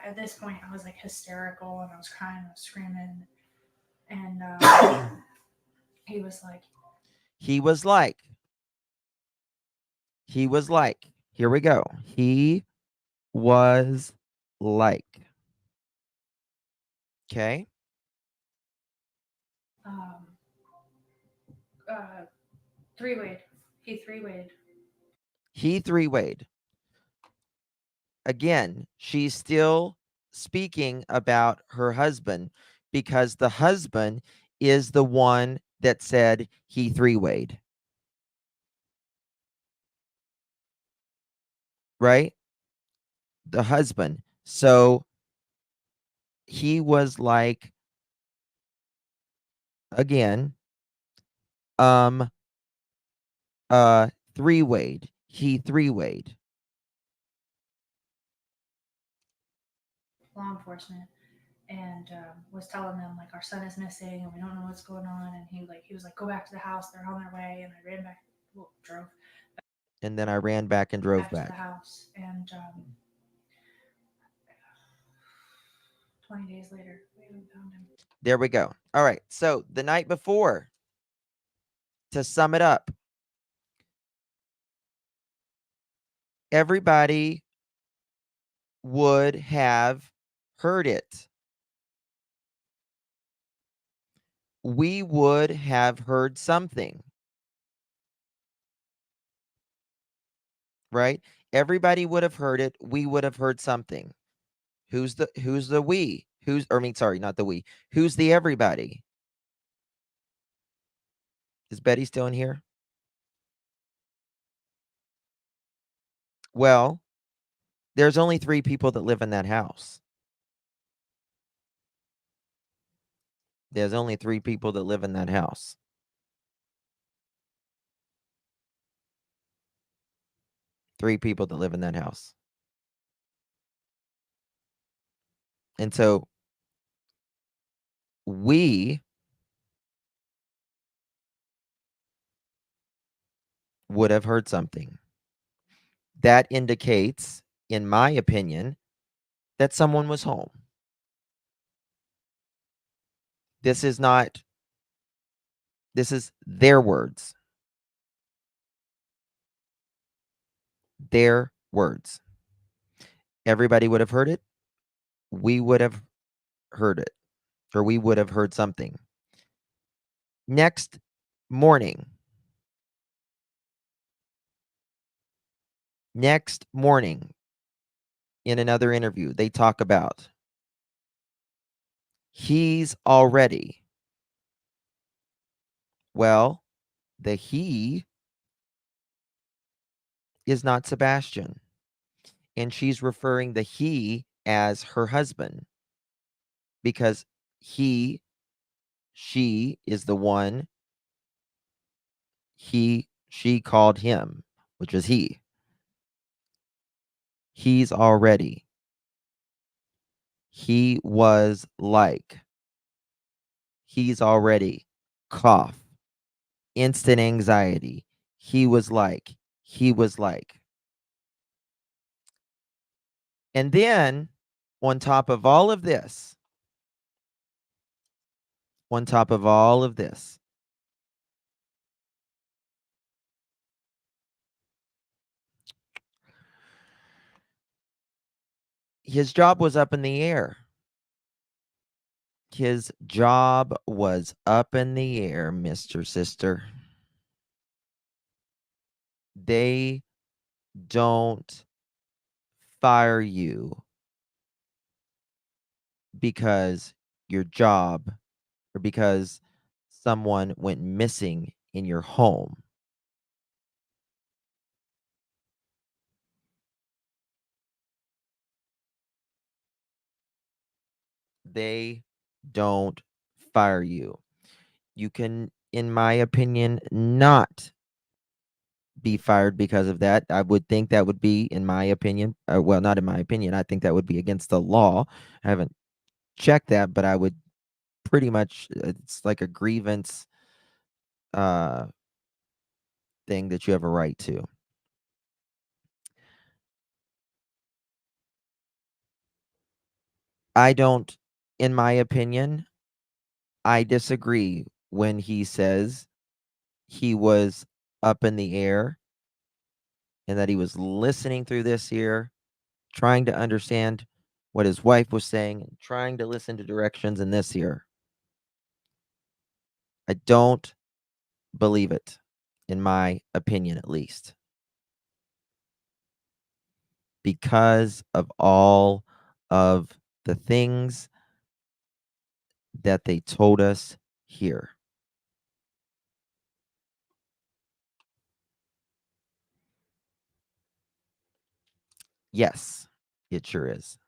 at this point, I was hysterical and I was crying, I was screaming, and he was like, He was like. Here we go. He was like. Okay. three-wayed. He three-wayed. He three-wayed. Again, she's still speaking about her husband because the husband is the one that said he three-wayed. Right? The husband. So he was like, again, three-wayed. He three-wayed. Law enforcement, and was telling them our son is missing and we don't know what's going on, and he was like, go back to the house, they're on their way, and I ran back, drove. And then I ran back and drove back to back. the house, and 20 days later, we found him. There we go. All right. So the night before, to sum it up, everybody would have heard it. We would have heard something. Right? Everybody would have heard it. We would have heard something. Who's the we? Sorry, not the we. Who's the everybody? Is Betty still in here? Well, there's only 3 people that live in that house. There's only 3 people that live in that house. Three people that live in that house. And so we would have heard something. That indicates, in my opinion, that someone was home. This is their words. Their words. Everybody would have heard it. We would have heard it, or we would have heard something. Next morning, in another interview, they talk about he's already. Well, the he is not Sebastian. And she's referring the he as her husband because she is the one she called him, which was he. He's already. He was like. He's already. Cough. Instant anxiety. He was like. he was like. And then on top of all of this, his job was up in the air. His job was up in the air, Mr. Sister. They don't fire you because your job or because someone went missing in your home. They don't fire you. You can, in my opinion, not be fired because of that. I would think that would be, in my opinion, well, not in my opinion, I think that would be against the law. I haven't checked that, but I would pretty much, it's like a grievance uh, thing that you have a right to. I don't, in my opinion, I disagree when he says he was up in the air and that he was listening through this here, trying to understand what his wife was saying, and trying to listen to directions in this here. I don't believe it, in my opinion, at least, because of all of the things that they told us here. Yes, it sure is.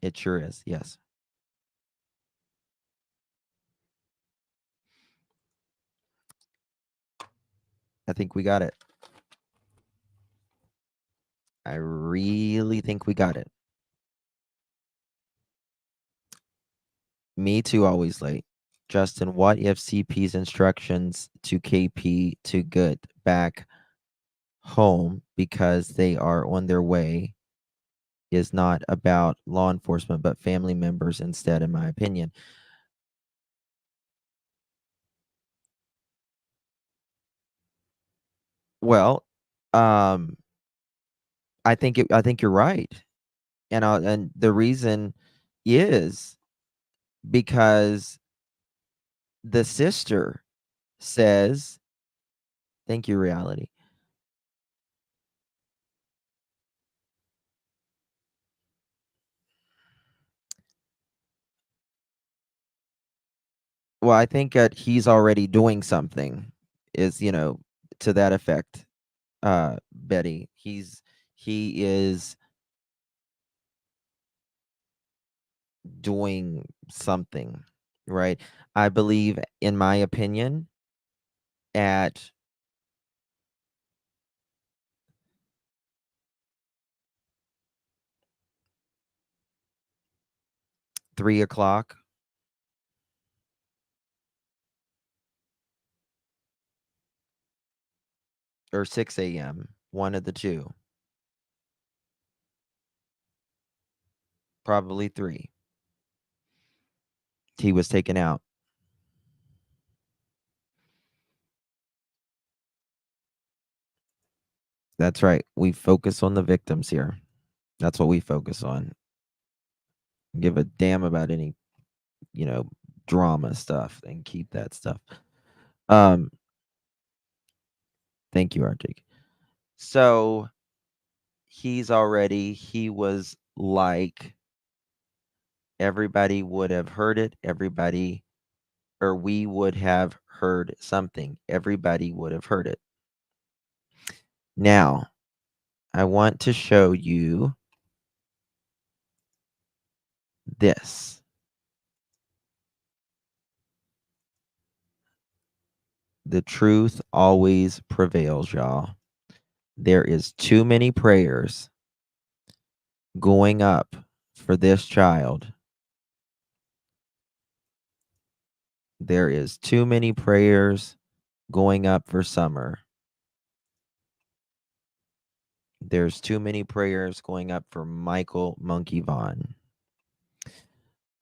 It sure is. Yes. I think we got it. I really think we got it. Me too, always late. Justin, what if CP's instructions to KP to get back home because they are on their way is not about law enforcement but family members instead, in my opinion? Well, um, I think you're right, and the reason is because the sister says, "Thank you, reality." Well, I think that he's already doing something, is to that effect. Betty, he is doing something, right? I believe, in my opinion, at 3 o'clock or 6 a.m., one of the two, probably three, he was taken out. That's right. We focus on the victims here. That's what we focus on. Give a damn about any, you know, drama stuff and keep that stuff. Um, thank you, Arctic. So he was like, everybody would have heard it. Everybody, or we would have heard something. Everybody would have heard it. Now, I want to show you this. The truth always prevails, y'all. There is too many prayers going up for this child. There is too many prayers going up for Summer. There's too many prayers going up for Michael Monkey Vaughn.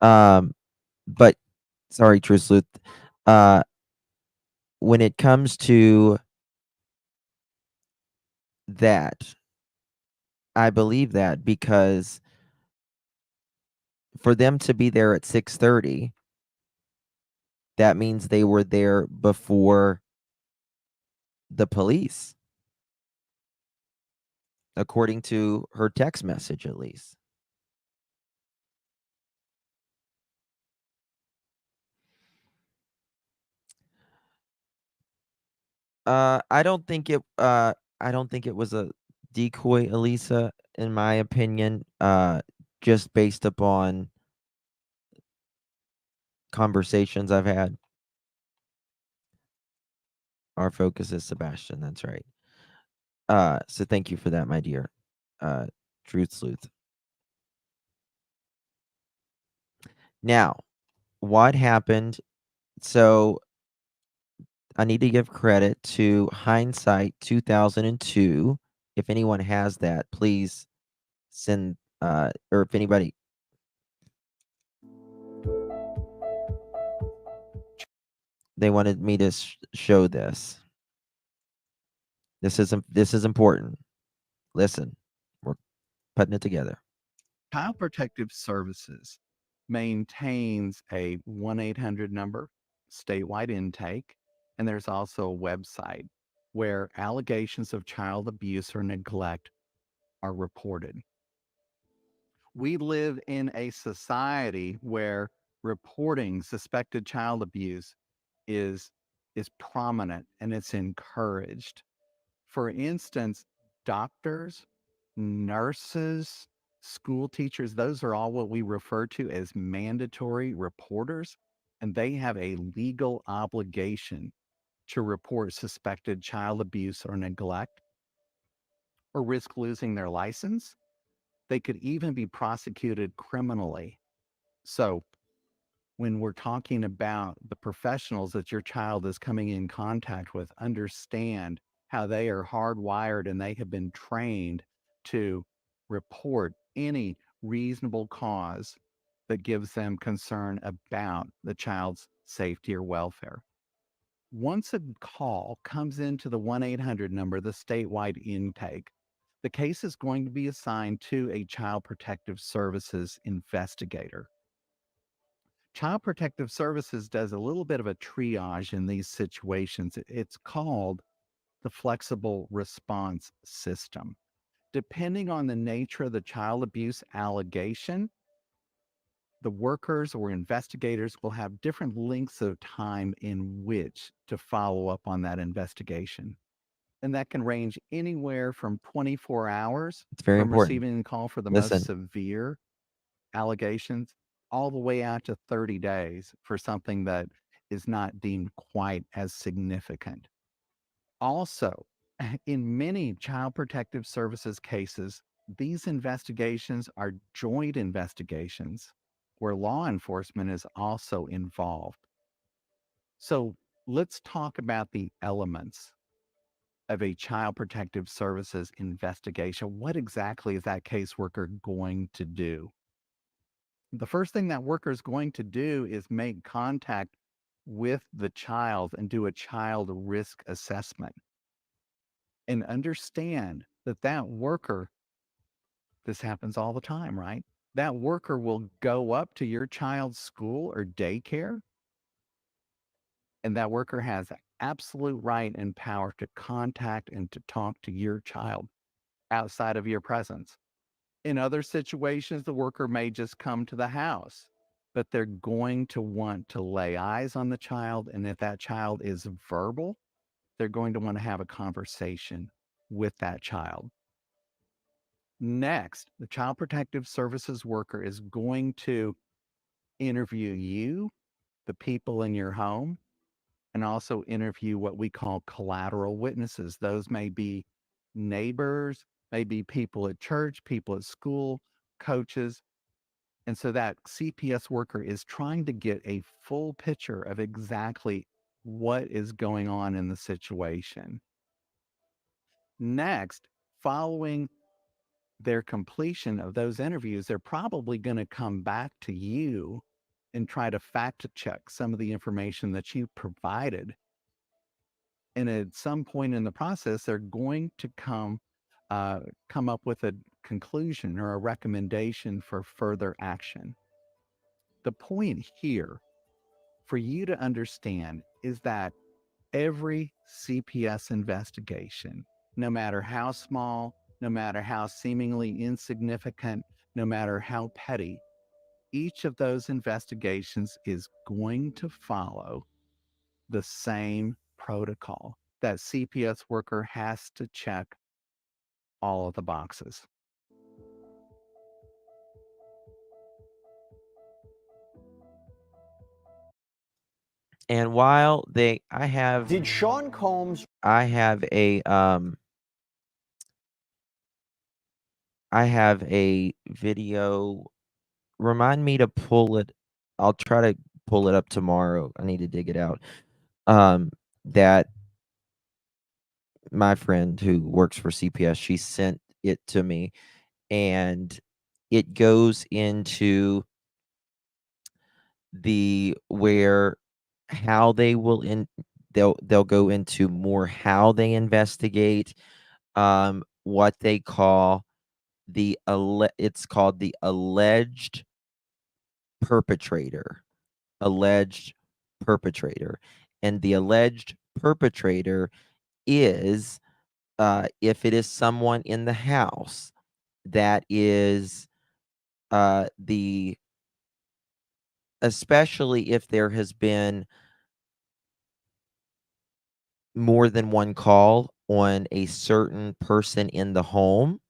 But sorry, True Sleuth. When it comes to that, I believe that because for them to be there at 6:30, that means they were there before the police, according to her text message, at least. I don't think it. I don't think it was a decoy, Elisa. In my opinion, just based upon conversations I've had. Our focus is Sebastian. That's right. So thank you for that, my dear. Truth Sleuth. Now, what happened? So I need to give credit to Hindsight 2002. If anyone has that, please send, or if anybody. They wanted me to show this. This is important. Listen, we're putting it together. Child Protective Services maintains a 1-800 number, statewide intake, and there's also a website where allegations of child abuse or neglect are reported. We live in a society where reporting suspected child abuse is prominent and it's encouraged. For instance, doctors, nurses, school teachers, those are all what we refer to as mandatory reporters, and they have a legal obligation to report suspected child abuse or neglect or risk losing their license. They could even be prosecuted criminally. So, when we're talking about the professionals that your child is coming in contact with, understand how they are hardwired and they have been trained to report any reasonable cause that gives them concern about the child's safety or welfare. Once a call comes into the 1-800 number, the statewide intake, the case is going to be assigned to a Child Protective Services investigator. Child Protective Services does a little bit of a triage in these situations. It's called the flexible response system. Depending on the nature of the child abuse allegation, the workers or investigators will have different lengths of time in which to follow up on that investigation. And that can range anywhere from 24 hours It's very from important. receiving a call for the Listen. most severe allegations all the way out to 30 days for something that is not deemed quite as significant. Also, in many Child Protective Services cases, these investigations are joint investigations where law enforcement is also involved. So let's talk about the elements of a Child Protective Services investigation. What exactly is that caseworker going to do? The first thing that worker is going to do is make contact with the child and do a child risk assessment and understand that that worker, this happens all the time, right? That worker will go up to your child's school or daycare, and that worker has absolute right and power to contact and to talk to your child outside of your presence. In other situations, the worker may just come to the house, but they're going to want to lay eyes on the child. And if that child is verbal, they're going to want to have a conversation with that child. Next, the Child Protective Services worker is going to interview you, the people in your home, and also interview what we call collateral witnesses. Those may be neighbors, maybe people at church, people at school, coaches. And so that CPS worker is trying to get a full picture of exactly what is going on in the situation. Next, following their completion of those interviews, they're probably going to come back to you and try to fact check some of the information that you provided. And at some point in the process, they're going to come up with a conclusion or a recommendation for further action. The point here for you to understand is that every CPS investigation, no matter how small, no matter how seemingly insignificant, no matter how petty, each of those investigations is going to follow the same protocol. That CPS worker has to check all of the boxes. And while I have Did Sean Combs I have a video. Remind me to pull it. I'll try to pull it up tomorrow. I need to dig it out. That my friend who works for CPS, she sent it to me, and it goes into the where how they will they'll go into more how they investigate, what they call it's called the alleged perpetrator. Alleged perpetrator. And the alleged perpetrator is, if it is someone in the house that is the especially if there has been more than one call on a certain person in the home,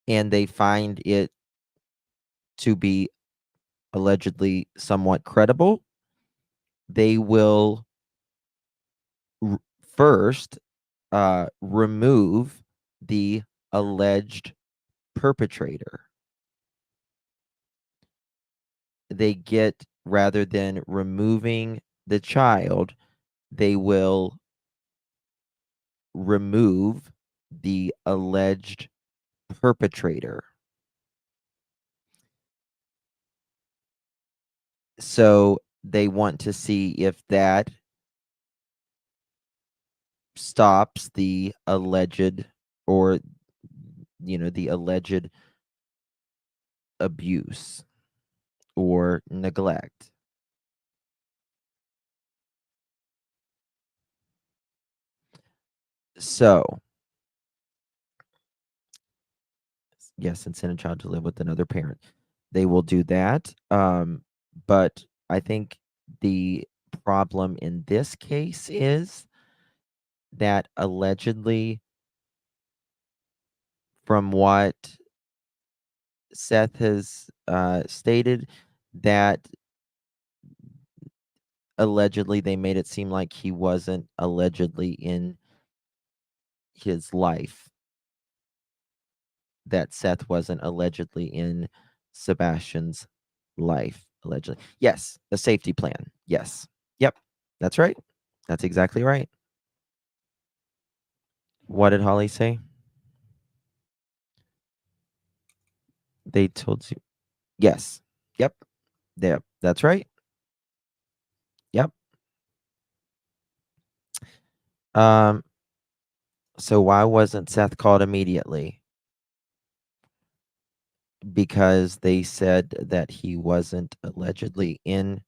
and they find it to be allegedly somewhat credible, they will first remove the alleged perpetrator. They get, rather than removing the child, they will remove the alleged perpetrator. So they want to see if that stops the alleged, or the alleged abuse or neglect. So, yes, and send a child to live with another parent. They will do that. But I think the problem in this case is that allegedly, from what Seth has stated, that allegedly they made it seem like he wasn't allegedly in his life, that Seth wasn't allegedly in Sebastian's life, allegedly. Yes, a safety plan. Yes. Yep. That's right. That's exactly right. What did Holly say? They told you. Yes. Yep. Yep. That's right. Yep. So why wasn't Seth called immediately? Because they said that he wasn't allegedly in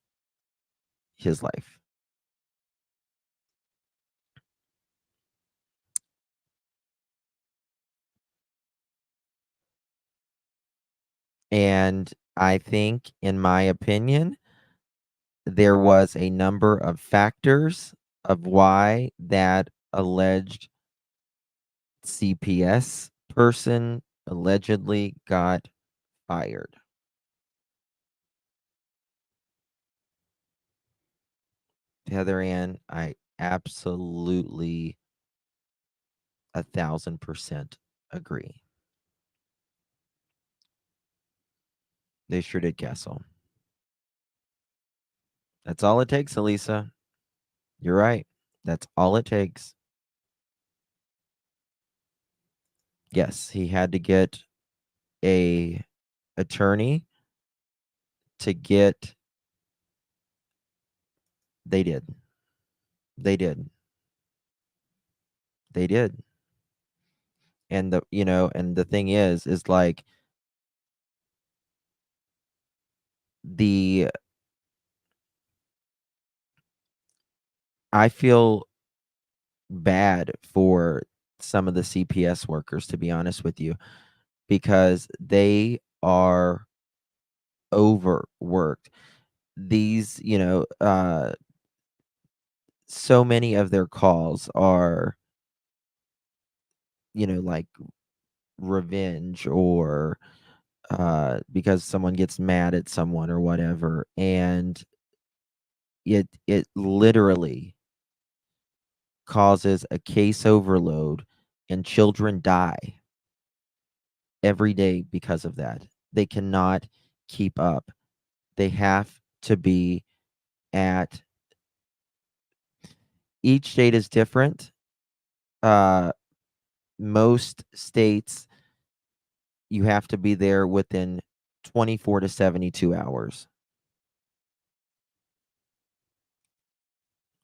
his life. And I think, in my opinion, there was a number of factors of why that alleged CPS person allegedly got fired. Heather Ann, I absolutely 1,000% agree. They sure did, Castle. That's all it takes, Elisa. You're right. That's all it takes. Yes, he had to get a attorney to get. They did. They did. They did. And the thing is like the I feel bad for some of the CPS workers, to be honest with you, because they are overworked. These, so many of their calls are, like revenge or because someone gets mad at someone or whatever, and it literally causes a case overload, and children die every day because of that. They cannot keep up. They have to be at each state is different. Uh Most states you have to be there within 24 to 72 hours.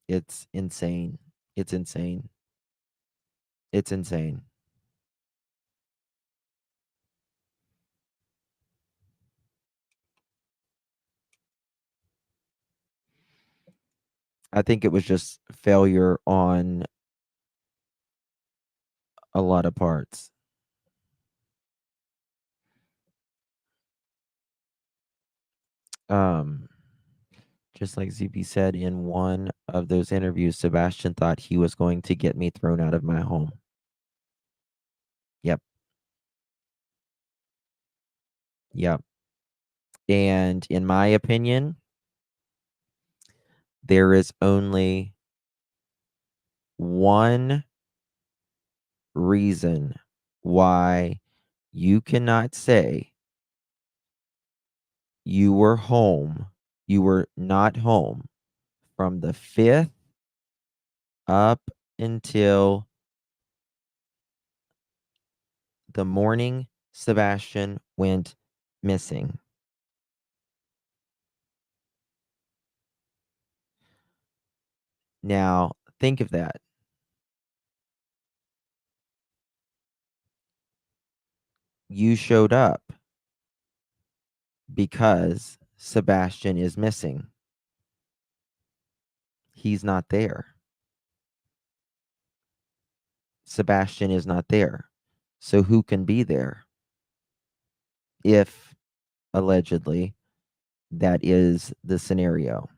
It's insane. It's insane. It's insane. I think it was just failure on a lot of parts. Um, just like ZP said in one of those interviews, Sebastian thought he was going to get me thrown out of my home. Yep. Yep. And in my opinion, there is only one reason why you cannot say you were home, you were not home from the 5th up until the morning Sebastian went missing. Now, think of that. You showed up because Sebastian is missing. He's not there. Sebastian is not there. So who can be there if allegedly that is the scenario?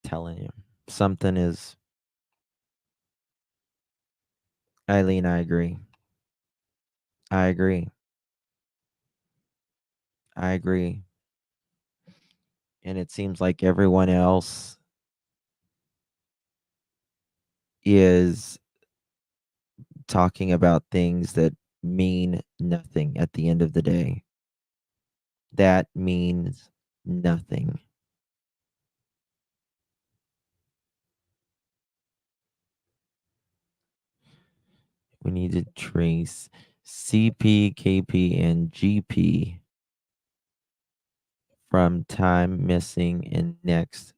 Telling you. Something is. Eileen, I agree. I agree. I agree. And it seems like everyone else is talking about things that mean nothing at the end of the day. That means nothing. We need to trace CP, KP, and GP from time missing and next.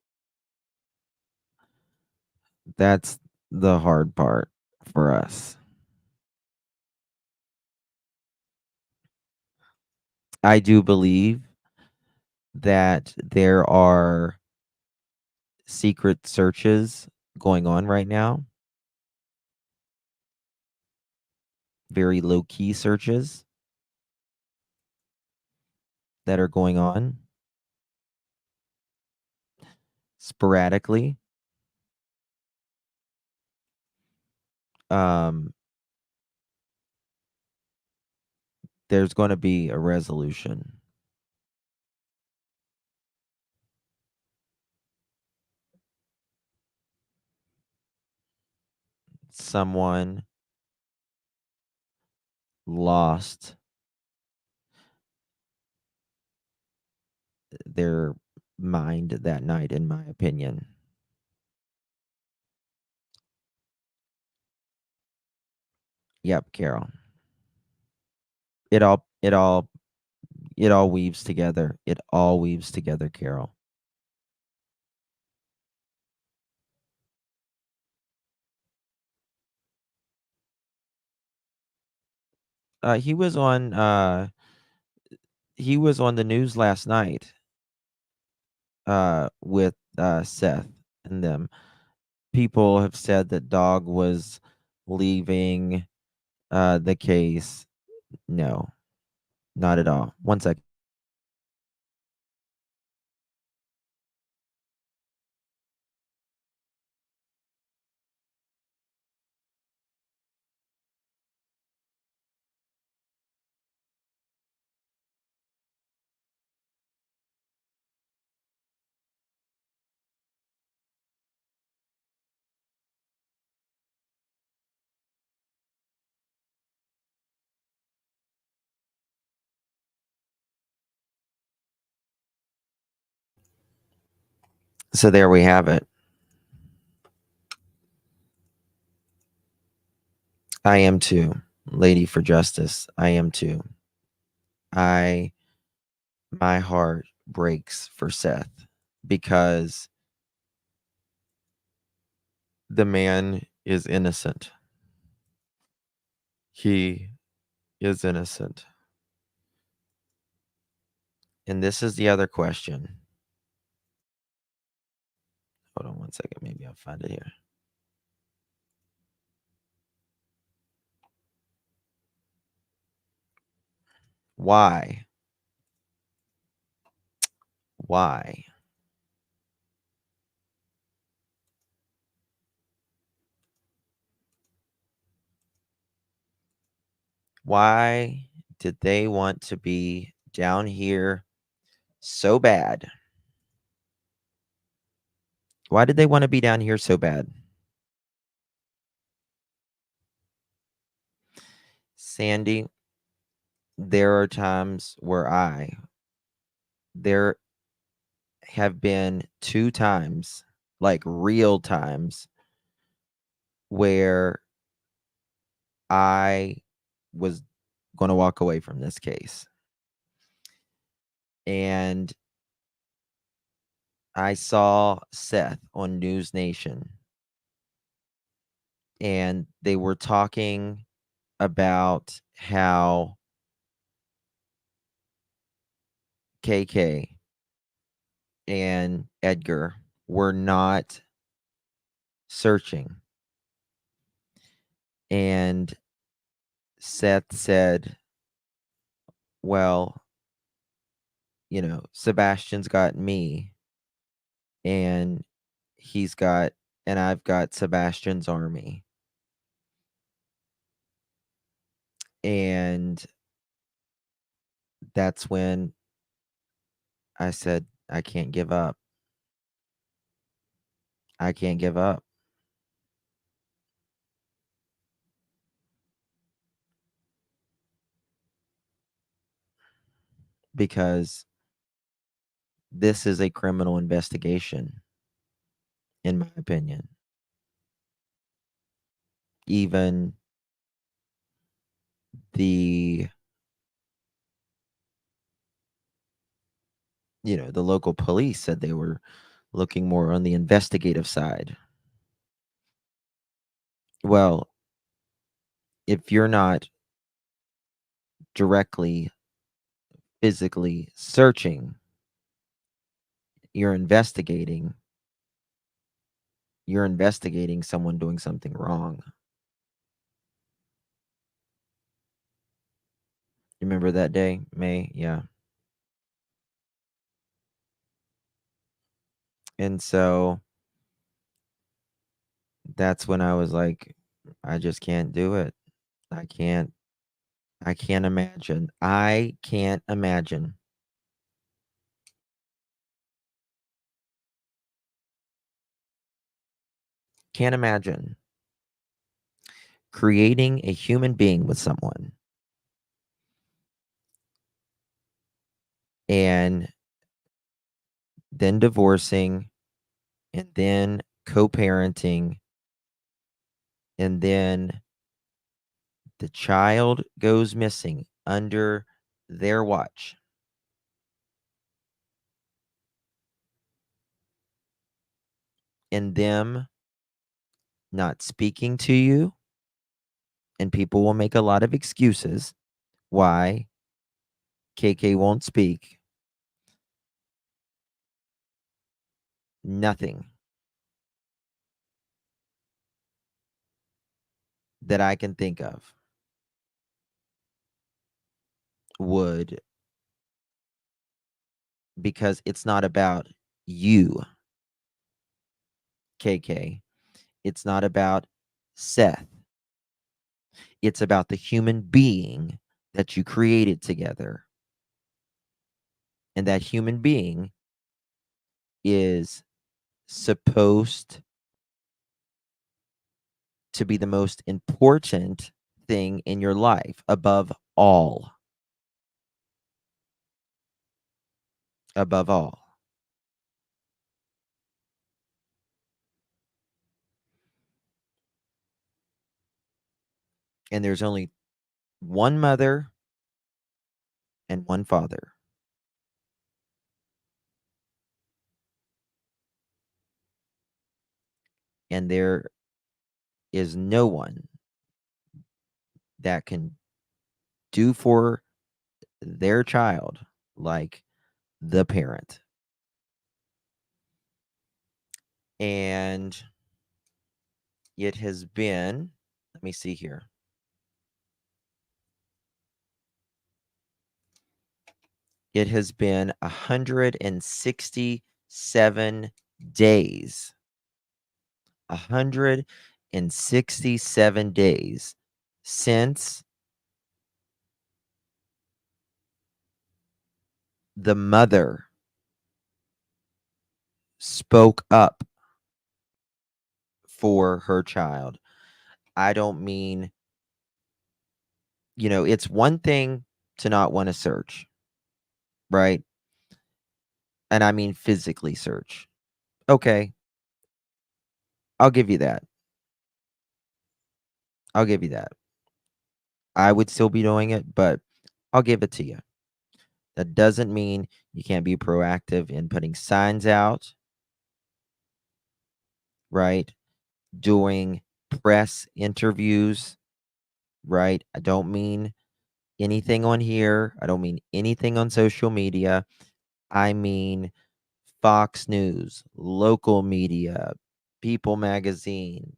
That's the hard part for us. I do believe that there are secret searches going on right now, very low key searches that are going on sporadically. Um, there's going to be a resolution. someone lost their mind that night, in my opinion. Yep, Carol. It all it all it all weaves together. It all weaves together, Carol. He was on the news last night with Seth and them. People have said that Dog was leaving the case. No, not at all. One second. So there we have it. I am too. Lady for Justice. I am too. My heart breaks for Seth because the man is innocent. He is innocent. And this is the other question. Hold on one second. Maybe I'll find it here. Why? Why? Why did they want to be down here so bad? Why did they want to be down here so bad? Sandy, there are times where there have been 2 times, like real times, where I was going to walk away from this case. And I saw Seth on News Nation, and they were talking about how KK and Edgar were not searching. And Seth said, well, Sebastian's got me, and I've got Sebastian's army. And that's when I said, I can't give up. I can't give up. Because this is a criminal investigation, in my opinion. Even the the local police said they were looking more on the investigative side. Well, if you're not directly physically searching, you're investigating someone doing something wrong. Remember that day, May? Yeah. And so that's when I was like, I just can't do it. I can't imagine. I can't imagine. Can't imagine creating a human being with someone and then divorcing and then co-parenting, and then the child goes missing under their watch. And them not speaking to you, and people will make a lot of excuses why KK won't speak. Nothing that I can think of would, because it's not about you, KK. It's not about Seth. It's about the human being that you created together. And that human being is supposed to be the most important thing in your life above all. Above all. And there's only one mother and one father. And there is no one that can do for their child like the parent. And it has been, let me see here. It has been 167 days. 167 days since the mother spoke up for her child. I don't mean, it's one thing to not want to search, right? And I mean physically search. Okay. I'll give you that. I'll give you that. I would still be doing it, but I'll give it to you. That doesn't mean you can't be proactive in putting signs out, right? Doing press interviews, right? I don't mean anything on here. I don't mean anything on social media. I mean Fox News, local media, People Magazine,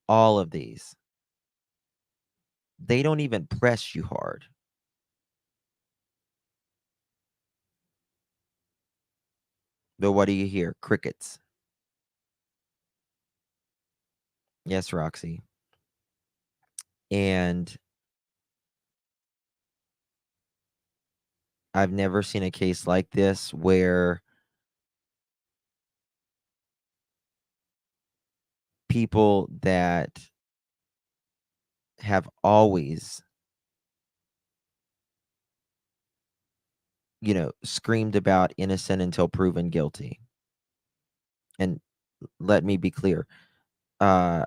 all of these. They don't even press you hard. But what do you hear? Crickets. Yes, Roxy. And I've never seen a case like this where people that have always, screamed about innocent until proven guilty. And let me be clear. On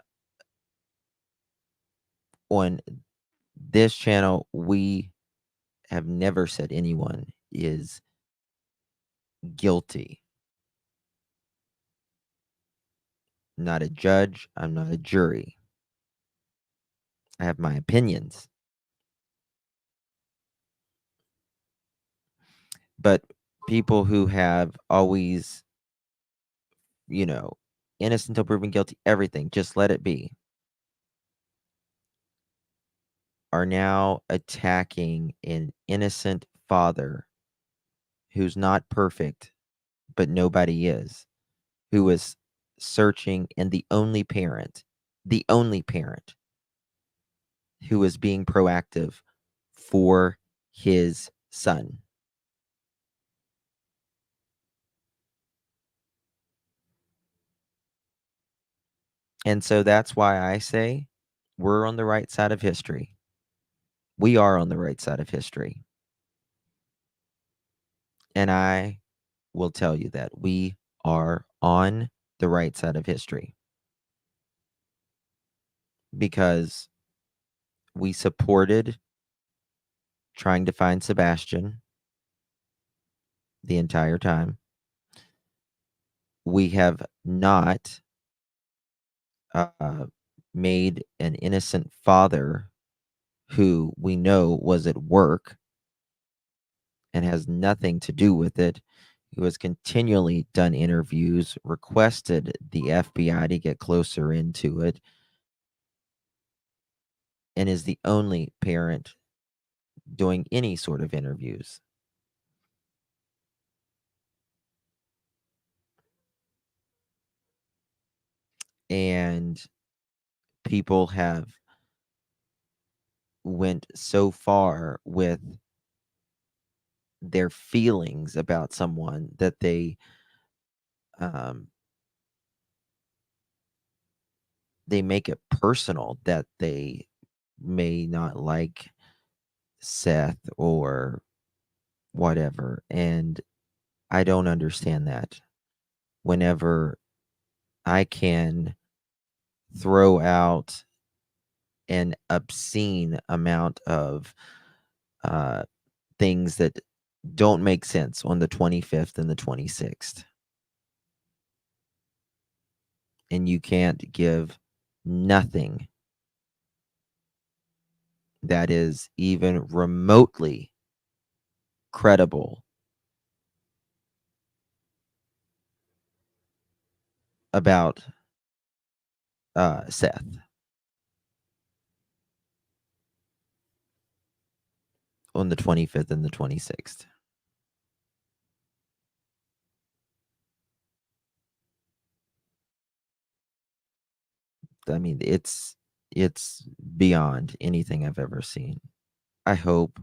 this channel, we have never said anyone is guilty. I'm not a judge. I'm not a jury. I have my opinions. But people who have always, innocent until proven guilty, everything, just let it be, are now attacking an innocent father who's not perfect, but nobody is, who is searching, and the only parent who is being proactive for his son. And so that's why I say we're on the right side of history. We are on the right side of history. And I will tell you that we are on the right side of history because we supported trying to find Sebastian the entire time. We have not made an innocent father who we know was at work and has nothing to do with it, who has continually done interviews, requested the FBI to get closer into it, and is the only parent doing any sort of interviews. And people have went so far with their feelings about someone that um, they make it personal that they may not like Seth or whatever. And I don't understand that. Whenever I can throw out an obscene amount of things that don't make sense on the 25th and the 26th, and you can't give nothing that is even remotely credible about Seth on the 25th and the 26th. I mean, it's beyond anything I've ever seen. I hope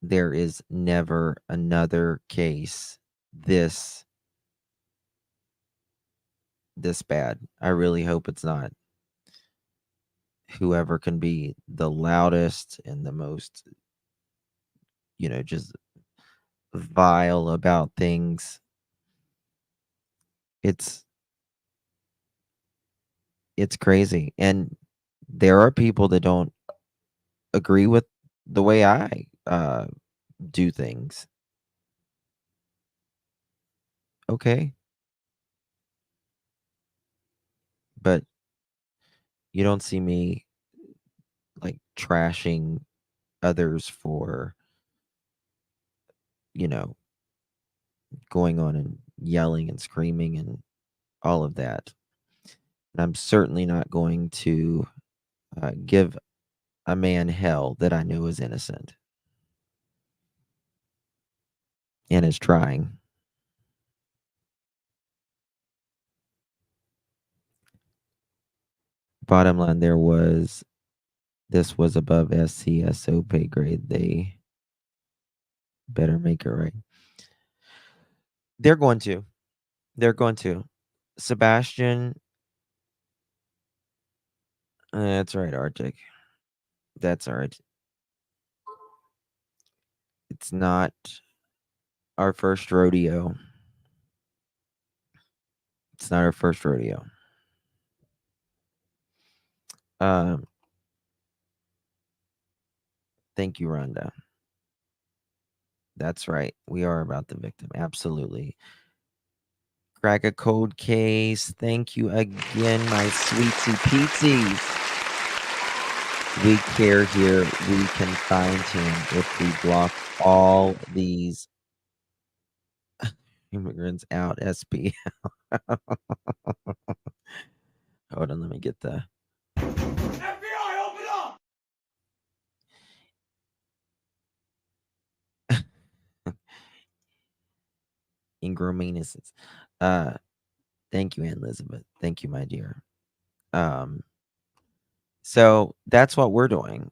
there is never another case this bad. I really hope it's not. Whoever can be the loudest and the most, just vile about things. It's crazy. And there are people that don't agree with the way I do things. Okay. But you don't see me like trashing others for, going on and yelling and screaming and all of that. And I'm certainly not going to give a man hell that I know is innocent and is trying. Bottom line, this was above SCSO pay grade. They better make it right. They're going to. Sebastian, that's right, Arctic. That's all right. It's not our first rodeo. It's not our first rodeo. Um, thank you, Rhonda. That's right. We are about the victim. Absolutely. Crack a code case. Thank you again, my sweetie peetsies. We care here. We can find him if we block all these immigrants out. SB. Hold on, let me get the FBI. Open up. Ingram innocence. Thank you, Aunt Elizabeth. Thank you, my dear. So that's what we're doing.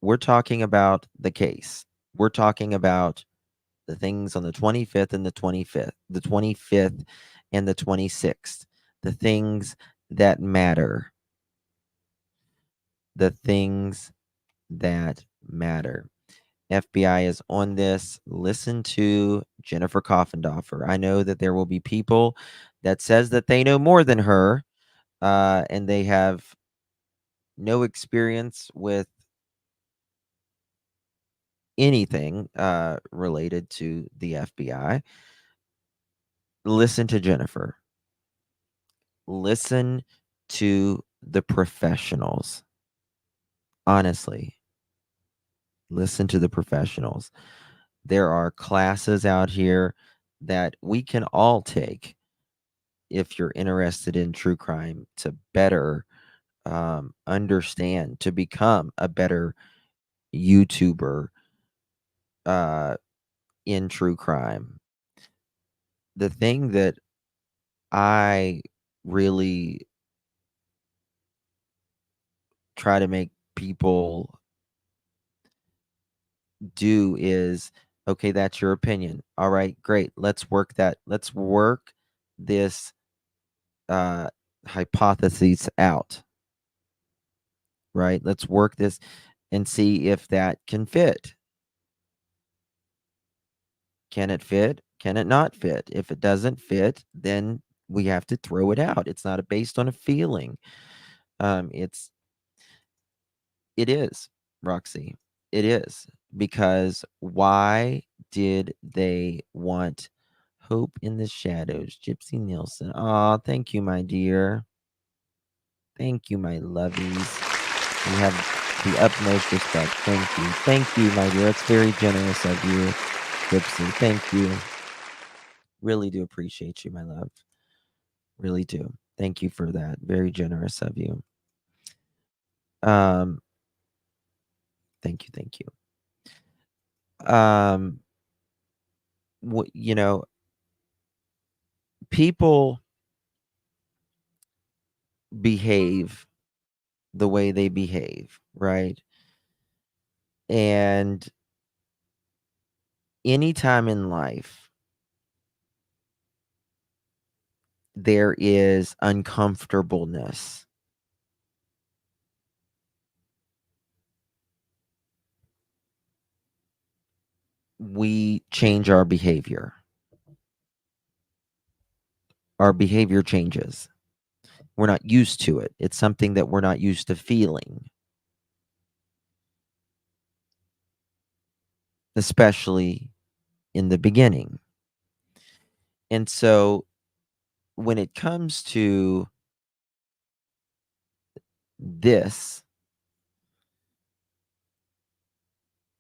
We're talking about the case. We're talking about the things on the 25th and the 25th, the 25th and the 26th, the things that matter. the things that matter. FBI is on this. Listen to Jennifer Coffendoffer. I know that there will be people that says that they know more than her, and they have no experience with anything related to the FBI. Listen to Jennifer. Listen to the professionals. Honestly, listen to the professionals. There are classes out here that we can all take if you're interested in true crime to better understand, to become a better YouTuber in true crime. The thing that I really try to make people do is, okay, that's your opinion. All right, great. Let's work that. Let's work this hypothesis out. Right? Let's work this and see if that can fit. Can it fit? Can it not fit? If it doesn't fit, then we have to throw it out. It's not based on a feeling. It is, Roxy. It is, because why did they want hope in the shadows? Gypsy Nielsen. Aw, thank you, my dear. Thank you, my lovies. You have the utmost respect. Thank you. Thank you, my dear. It's very generous of you, Gypsy. Thank you. Really do appreciate you, my love. Really do. Thank you for that. Very generous of you. Thank you. Thank you. You know, people behave the way they behave, right? And anytime in life there is uncomfortableness, we change our behavior. Our behavior changes. We're not used to it. It's something that we're not used to feeling, especially in the beginning. And so when it comes to this,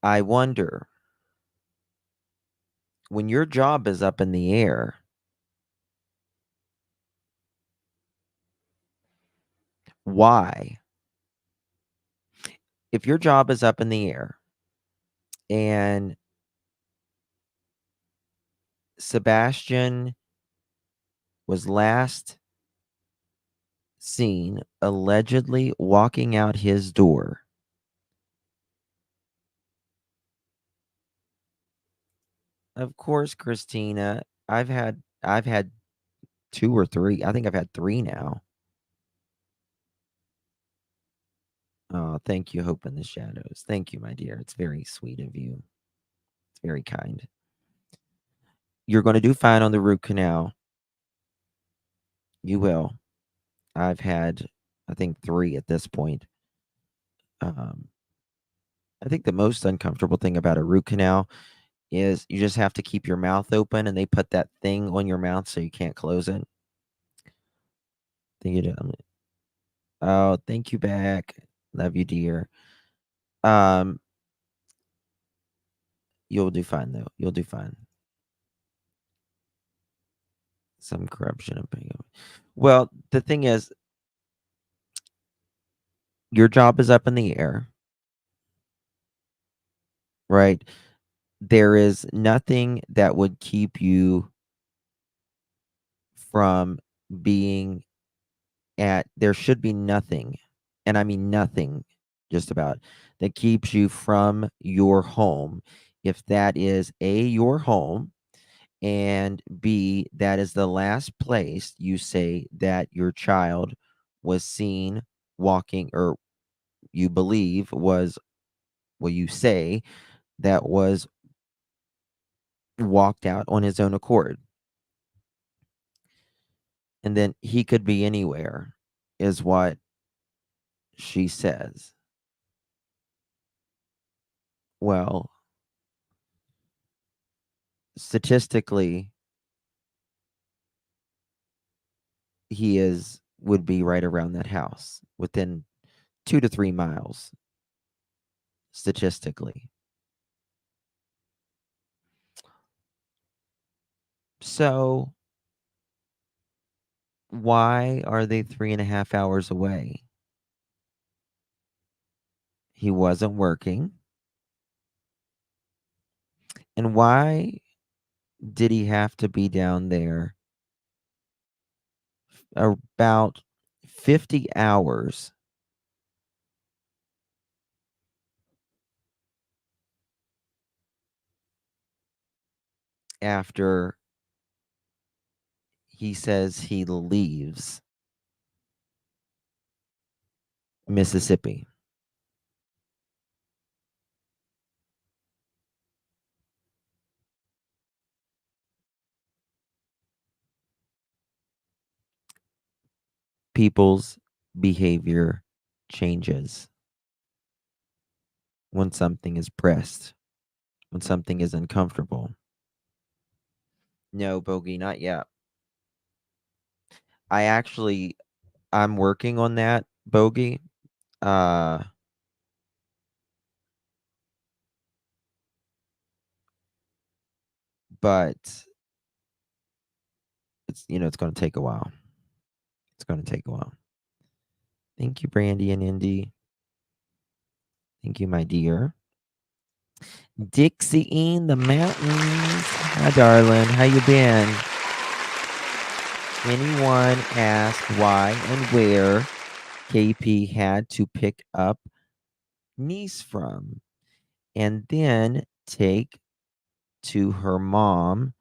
I wonder, when your job is up in the air, why? If your job is up in the air and Sebastian was last seen allegedly walking out his door, of course, Christina, I've had 2 or 3. I think I've had 3 now. Oh, thank you, Hope in the Shadows. Thank you, my dear. It's very sweet of you. It's very kind. You're going to do fine on the root canal. You will. I've had, I think, 3 at this point. I think the most uncomfortable thing about a root canal is you just have to keep your mouth open, and they put that thing on your mouth so you can't close it. Think you do. Oh, thank you back. Love you, dear. You'll do fine though. You'll do fine. Some corruption of paying. Well, the thing is, your job is up in the air, right? There is nothing that would keep you from being there should be nothing, and I mean nothing, just about, that keeps you from your home. If that is A, your home, and B, that is the last place you say that your child was seen walking or you believe was, well, you say that was walked out on his own accord. And then he could be anywhere, is what she says. Well, statistically, would be right around that house, within 2 to 3 miles, statistically. So why are they 3.5 hours away? He wasn't working. And why did he have to be down there about 50 hours after he says he leaves Mississippi? People's behavior changes when something is pressed, when something is uncomfortable. No, Bogey, not yet. I'm working on that, Bogey. Uh but it's going to take a while. It's going to take a while. Thank you, Brandy and Indy. Thank you, my dear. Dixie in the mountains. Hi, darling. How you been? Anyone ask why and where KP had to pick up niece from and then take to her mom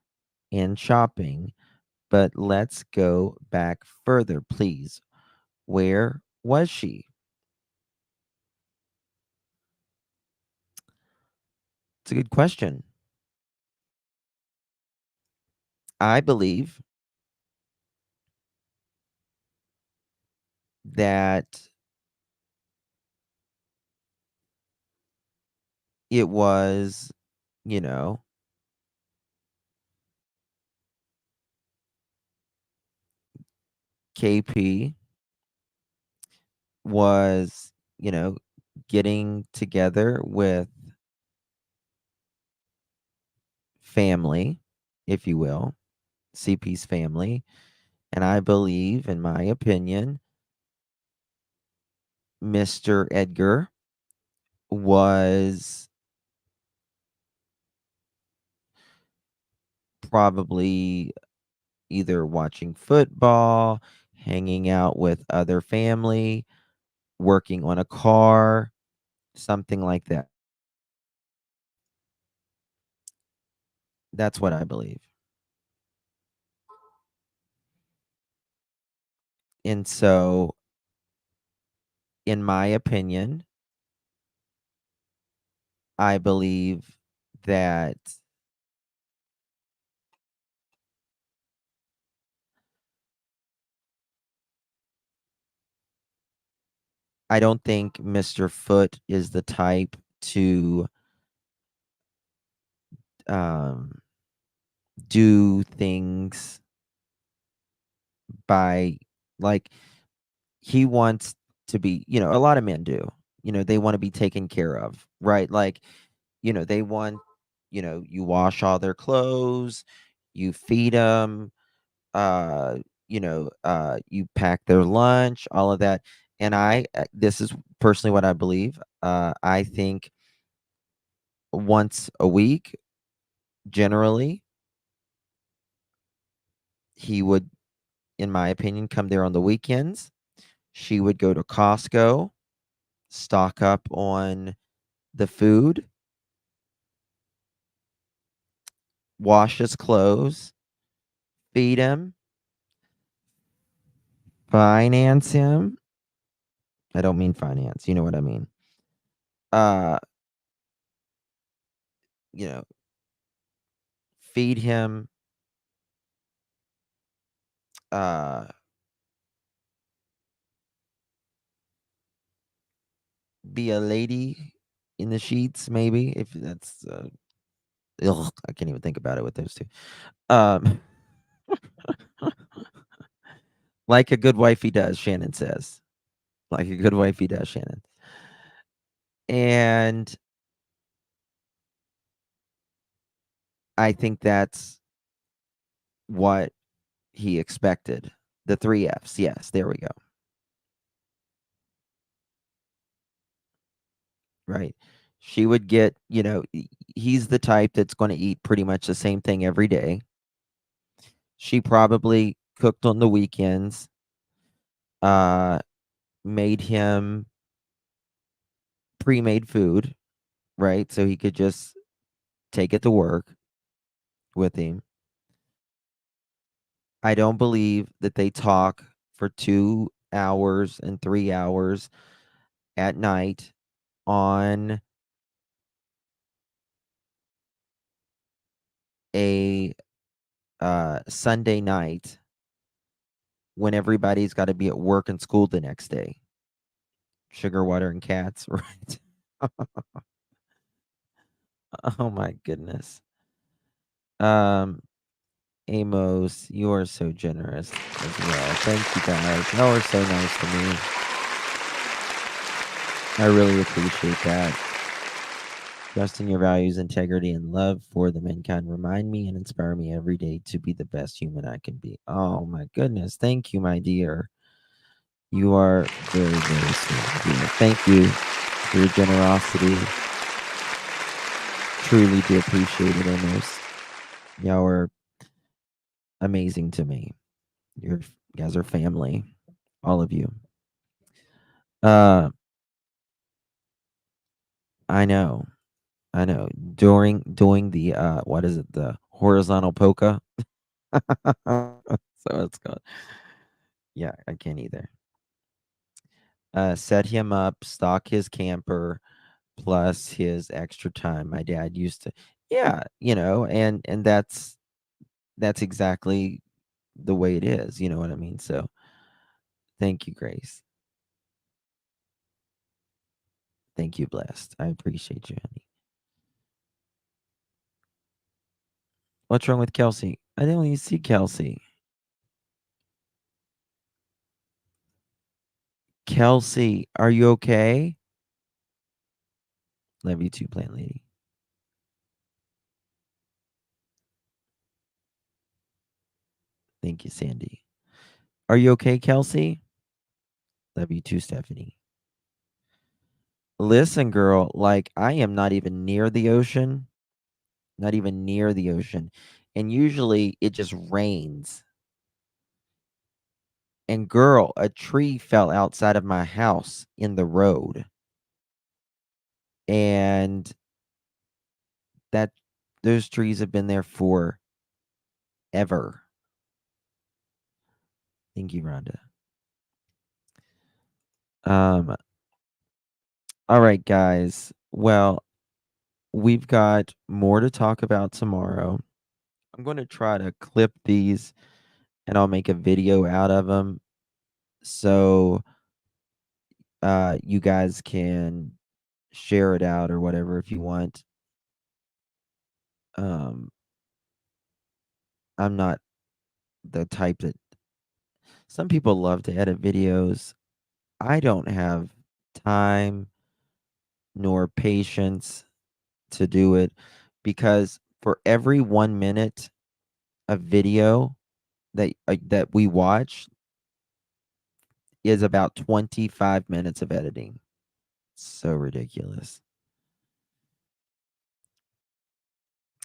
and shopping? But let's go back further, please. Where was she? It's a good question. I believe that it was, you know, KP was, getting together with family, if you will, CP's family. And I believe, in my opinion, Mr. Edgar was probably either watching football, hanging out with other family, working on a car, something like that. That's what I believe. And so, in my opinion, I believe that I don't think Mr. Foot is the type to um, do things by, like, he wants to be, a lot of men do, they want to be taken care of, right? Like, they want, you wash all their clothes, you feed them, you pack their lunch, all of that. And this is personally what I believe. I think once a week, generally, he would, in my opinion, come there on the weekends. She would go to Costco, stock up on the food, wash his clothes, feed him, finance him, I don't mean finance. You know what I mean. Uh, you know, feed him. Uh, be a lady in the sheets, maybe if that's. Ugh, I can't even think about it with those two. Um, like a good wifey does, Shannon says. Like a good wifey does, Shannon. And I think that's what he expected. The 3 F's. Yes, there we go. Right. She would get, he's the type that's going to eat pretty much the same thing every day. She probably cooked on the weekends, made him pre-made food, right? So he could just take it to work with him. I don't believe that they talk for 2 hours and 3 hours at night on a Sunday night when everybody's got to be at work and school the next day. Sugar, water, and cats, right? Oh my goodness. Amos, you are so generous as well. Thank you guys. Y'all are so nice to me. I really appreciate that. Trust in your values, integrity, and love for the mankind remind me and inspire me every day to be the best human I can be. Oh my goodness. Thank you, my dear. You are very, very sweet, dear. Thank you for your generosity. Truly do appreciate it, Amos. Y'all are amazing to me. You guys are family. All of you. I know. I know. Doing the what is it? The horizontal polka. So it's called. Yeah, I can't either. Set him up, stock his camper, plus his extra time. My dad used to, yeah, and that's exactly the way it is. You know what I mean? So, thank you, Grace. Thank you, Blessed. I appreciate you, honey. What's wrong with Kelsey? I didn't even see Kelsey. Kelsey, are you okay? Love you too, plant lady. Thank you, Sandy. Are you okay, Kelsey? Love you too, Stephanie. Listen, girl, like I am not even near the ocean. Not even near the ocean. And usually it just rains. And girl, a tree fell outside of my house in the road. And those trees have been there for ever. Thank you, Rhonda. All right, guys. Well, we've got more to talk about tomorrow. I'm going to try to clip these and I'll make a video out of them so you guys can share it out or whatever if you want. I'm not the type that some people love to edit videos. I don't have time nor patience to do it because for every 1 minute of video that we watch is about 25 minutes of editing. So ridiculous.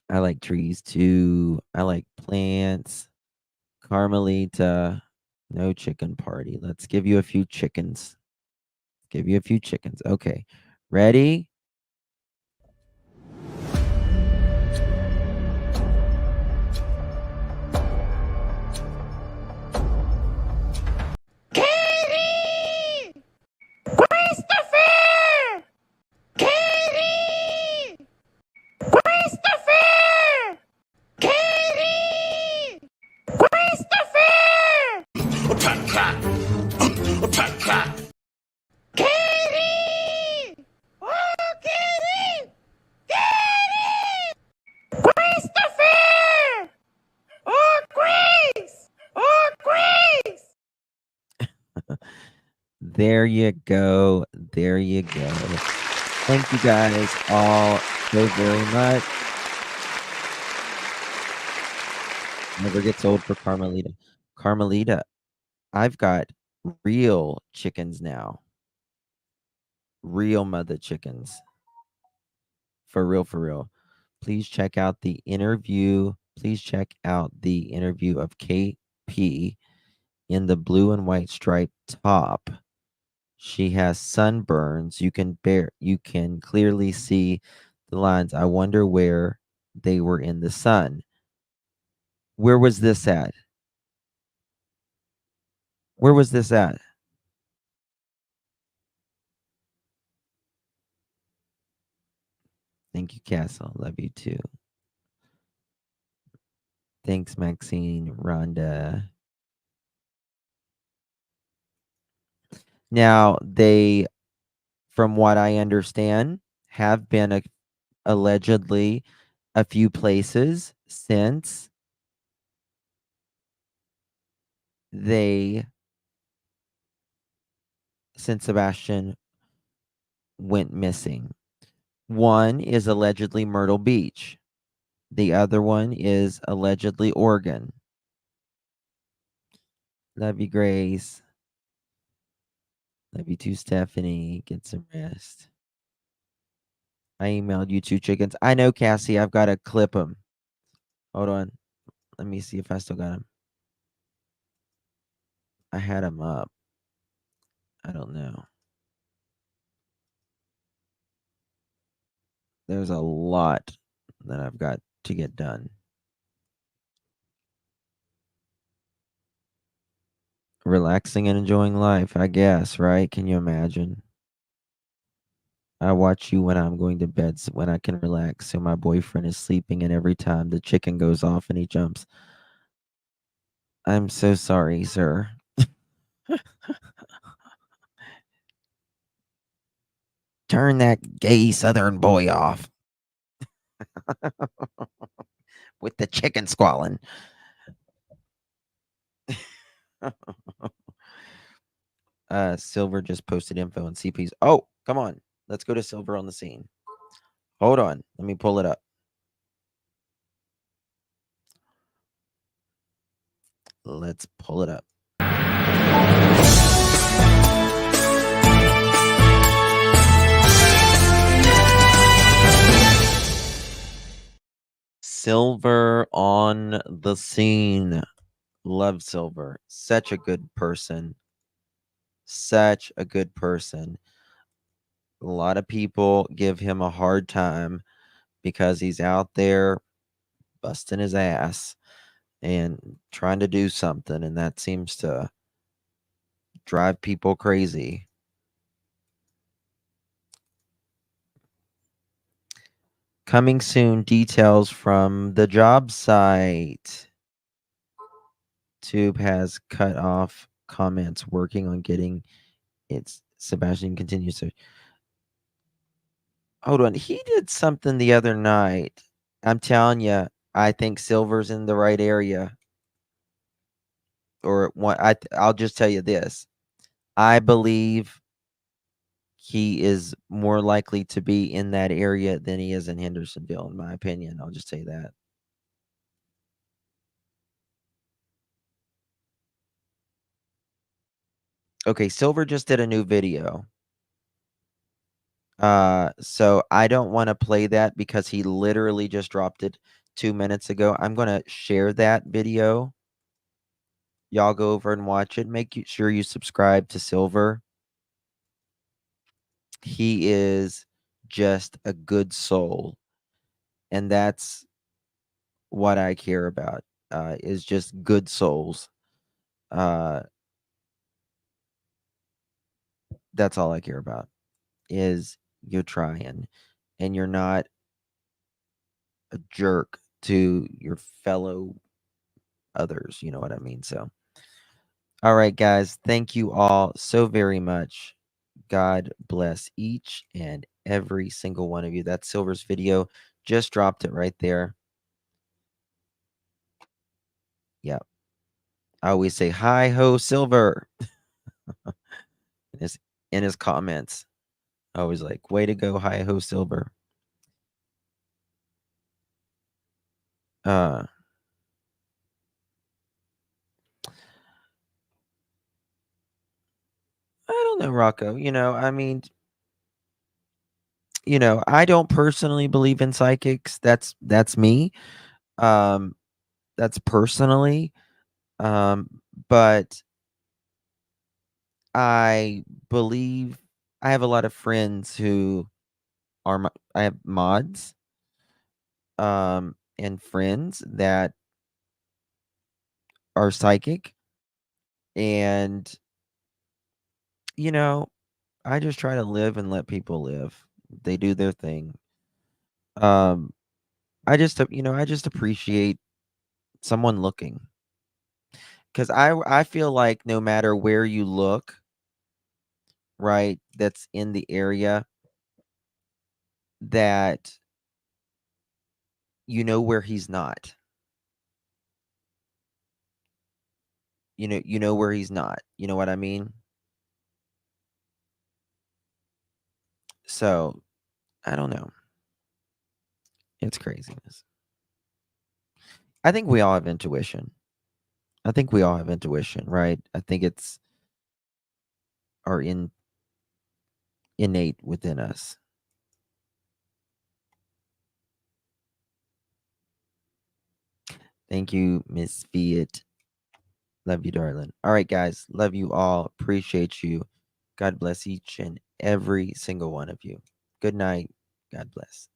I like trees too. I like plants. Carmelita, no chicken party. Let's give you a few chickens. Give you a few chickens. Okay. Ready? There you go. There you go. Thank you guys all so very much. Never gets old for Carmelita. Carmelita, I've got real chickens now. Real mother chickens. For real, for real. Please check out the interview. Please check out the interview of KP in the blue and white striped top. She has sunburns. You can clearly see the lines. I wonder where they were in the sun. Where was this at? Where was this at? Thank you, Castle. Love you too. Thanks, Maxine, Rhonda. Now, they, from what I understand, have been allegedly a few places since Sebastian went missing. One is allegedly Myrtle Beach. The other one is allegedly Oregon. Love you, Grace. Love you too, Stephanie. Get some rest. I emailed you 2 chickens. I know, Cassie. I've got to clip them. Hold on. Let me see if I still got them. I had them up. I don't know. There's a lot that I've got to get done. Relaxing and enjoying life, I guess, right? Can you imagine? I watch you when I'm going to bed when I can relax. So my boyfriend is sleeping, and every time the chicken goes off and he jumps. I'm so sorry, sir. Turn that gay southern boy off. With the chicken squalling. Silver just posted info on CPs. Oh, come on. Let's go to Silver on the scene. Hold on. Let me pull it up. Let's pull it up. Silver on the scene. Love Silver. Such a good person. Such a good person. A lot of people give him a hard time because he's out there busting his ass and trying to do something, and that seems to drive people crazy. Coming soon, details from the job site. Tube has cut off comments working on getting its Sebastian continues to hold on. He did something the other night. I'm telling you, I think Silver's in the right area. Or what I'll just tell you this. I believe he is more likely to be in that area than he is in Hendersonville, in my opinion. I'll just say that. Okay, Silver just did a new video. So I don't want to play that because he literally just dropped it 2 minutes ago. I'm going to share that video. Y'all go over and watch it. Make sure you subscribe to Silver. He is just a good soul. And that's what I care about, is just good souls. That's all I care about, is you're trying and you're not a jerk to your fellow others. You know what I mean? So, all right, guys, thank you all so very much. God bless each and every single one of you. That's Silver's video. Just dropped it right there. Yeah. I always say, hi ho, Silver. in his comments. Always like, way to go, hi ho silver. I don't know, Rocco. I mean, I don't personally believe in psychics. That's me. Um, that's personally. But I believe I have a lot of friends who I have mods, and friends that are psychic, and I just try to live and let people live. They do their thing. Um, I just appreciate someone looking, because I feel like no matter where you look, right, that's in the area, that you know where he's not. You know where he's not. You know what I mean? So, I don't know. It's craziness. I think we all have intuition. I think we all have intuition, right? I think it's our innate within us. Thank you, Miss Fiat. Love you, darling. All right, guys. Love you all. Appreciate you. God bless each and every single one of you. Good night. God bless.